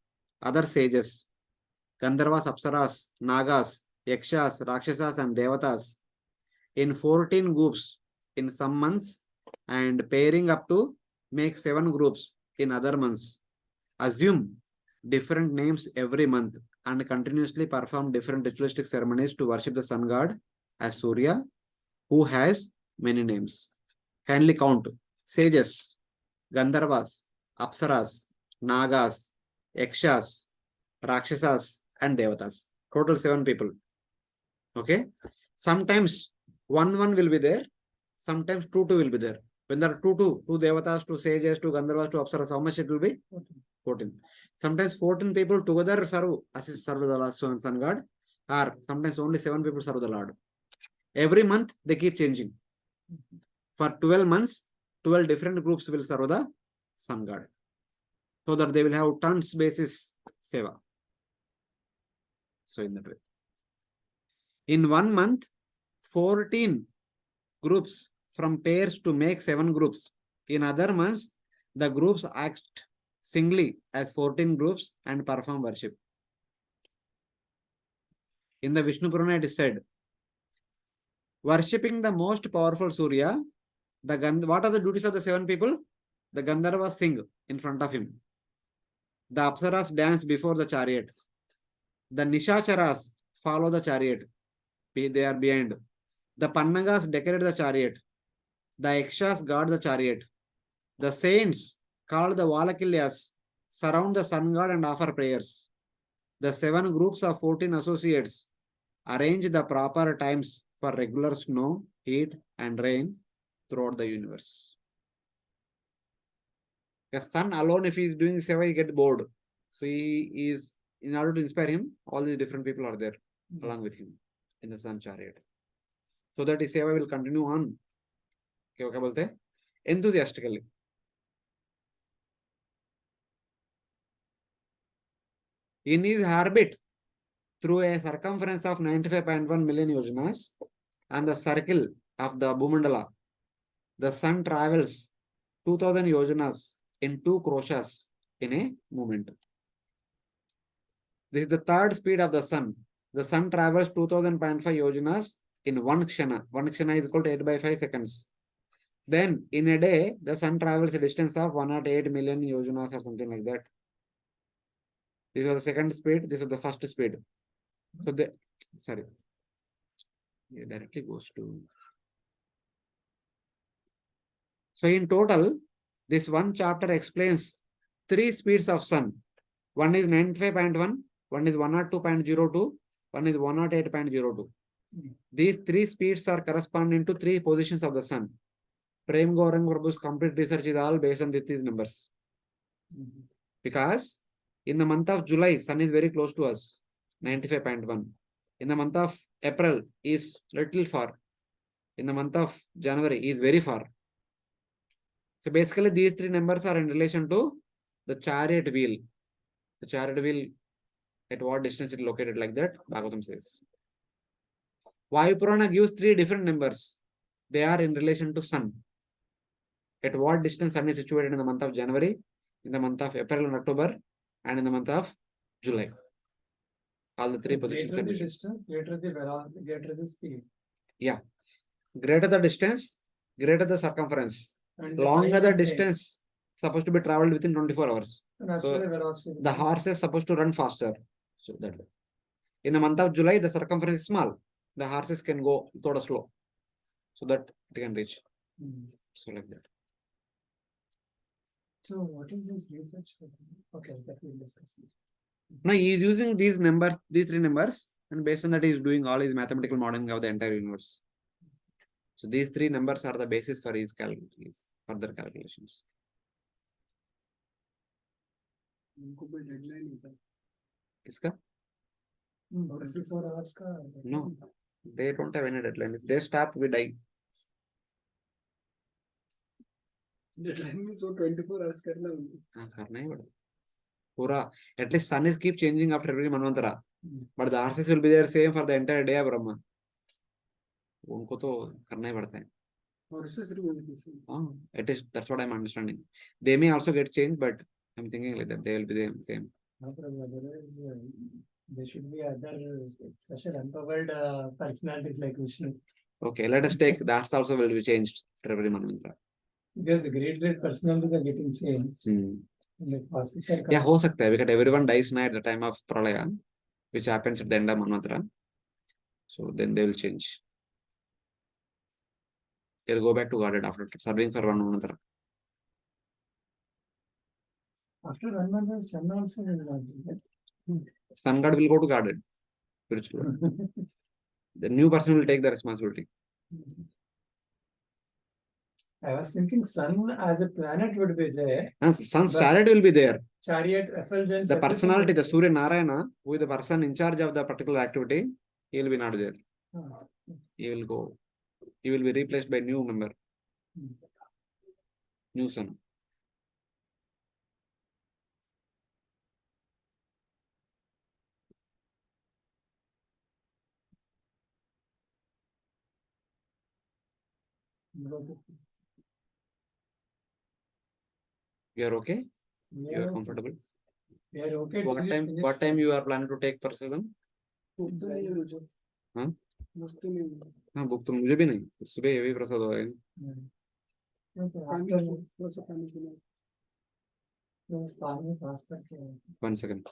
A: Gandharvas, Apsaras, Nagas, Yakshas, Rakshasas, and Devatas in 14 groups in some months and pairing up to make 7 groups in other months. Assume different names every month and continuously perform different ritualistic ceremonies to worship the sun god as Surya, who has many names. Kindly count sages, Gandharvas, Apsaras, Nagas, Yakshas, Rakshasas, and Devatas. Total 7 people. Okay. Sometimes one will be there. Sometimes two will be there. When there are two Devatas, 2 sages, 2 Gandharvas, 2 Apsaras, how much it will be? 14. Sometimes 14 people together serve the sun god, or sometimes only 7 people serve the Lord. Every month they keep changing. For 12 months, 12 different groups will serve the sun god, so that they will have tons basis seva. So in that way. In 1 month, 14 groups from pairs to make 7 groups. In other months, the groups act singly as 14 groups and perform worship. In the Vishnu Purana, it is said, worshipping the most powerful Surya, what are the duties of the 7 people? The Gandharvas sing in front of him. The Apsaras dance before the chariot. The Nishacharas follow the chariot. They are behind. The Pannagas decorate the chariot. The Yakshas guard the chariot. The saints, called the Valakilyas, surround the sun god and offer prayers. The 7 groups of 14 associates arrange the proper times for regular snow, heat, and rain throughout the universe. The sun alone, if he is doing seva, he get bored. So he is, in order to inspire him, all these different people are there along with him in the sun chariot. So that his seva will continue on. क्या बोलते हैं? Enthusiastically. In his orbit, through a circumference of 95.1 million yojanas and the circle of the Bhumandala, the sun travels 2000 yojanas in 2 kroshas in a moment. This is the third speed of the sun. The sun travels 2000.5 yojanas in 1 kshana. 1 kshana is equal to 8/5 seconds. Then in a day, the sun travels a distance of 108 million yojanas or something like that. This was the second speed. This is the first speed. So it directly goes to. So in total, this one chapter explains 3 speeds of sun. One is 95.1, one is 102.02, one is 108.02. These 3 speeds are corresponding to 3 positions of the sun. Prem Gaurang Prabhu's complete research is all based on these numbers. Because in the month of July, sun is very close to us, 95.1. In the month of April, is little far. In the month of January, is very far. So basically, these 3 numbers are in relation to the chariot wheel. The chariot wheel, at what distance it is located, like that, Bhagavatam says. Vayu Purana gives 3 different numbers. They are in relation to sun. At what distance sun is situated in the month of January, in the month of April and October, and in the month of July. All the 3 positions are
B: greater the distance, greater the velocity, greater the speed.
A: Yeah. Greater the distance, greater the circumference.
B: And
A: Longer the
B: time is
A: distance, supposed to be traveled within 24 hours.
B: same. And actually velocity.
A: The horse is supposed to run faster. So that way. In the month of July, the circumference is small. The horses can go sort of slow. So that it can reach. So like that.
B: So what is his research? Okay, that we'll discuss.
A: Now he is using these numbers, these 3 numbers, and based on that he is doing all his mathematical modeling of the entire universe. So these 3 numbers are the basis for his further calculations. Kiska?
B: 24 hours ka?
A: No, they don't have any deadline. If they stop, we die.
C: Deadline means so 24 hours करना होगा.
A: करना ही पड़ेगा. Pura, at least sun is keep changing after every manvantara. But the horses will be there same for the entire day of Brahma. उनको तो करना ही पड़ता है.
C: Horses remain the same.
A: It is, that's what I'm understanding. They may also get changed, but I'm thinking like that they will be the same.
B: No problem. Otherwise, there should be other such an empowered personalities like Vishnu.
A: Okay, let us take the horse also will be changed for every manvantara.
B: Because great personalities are getting changed. Like horses are
A: Yeah, हो सकता है because everyone dies now at the time of pralaya, which happens at the end of manvantara. So then they will change. They'll go back to Godhead after serving for one manvantara.
B: After 1 month, sun also will not do that.
A: Sun God will go to Godhead. Spiritual. The new person will take the responsibility.
B: I was thinking sun as a planet would be there.
A: And sun's chariot will be there.
B: Chariot, effulgence.
A: The personality, the Surya Narayana, who is the person in charge of the particular activity, he will be not there. He will go. He will be replaced by new member. New sun. You are okay?
B: We
A: You are
B: okay.
A: comfortable?
B: We are okay.
A: What
B: Please
A: time?
B: finish
A: What time
B: that.
A: you are planning to take prasadam?
C: भूख तो नहीं है मुझे
A: हाँ?
C: भूख तो नहीं है
A: हाँ, भूख तो मुझे भी नहीं. सुबह हेवी प्रसाद होगा.
B: Okay,
C: पानी
B: after
C: थोड़ा सा पानी पीना
B: पानी पास करके
A: 1 second.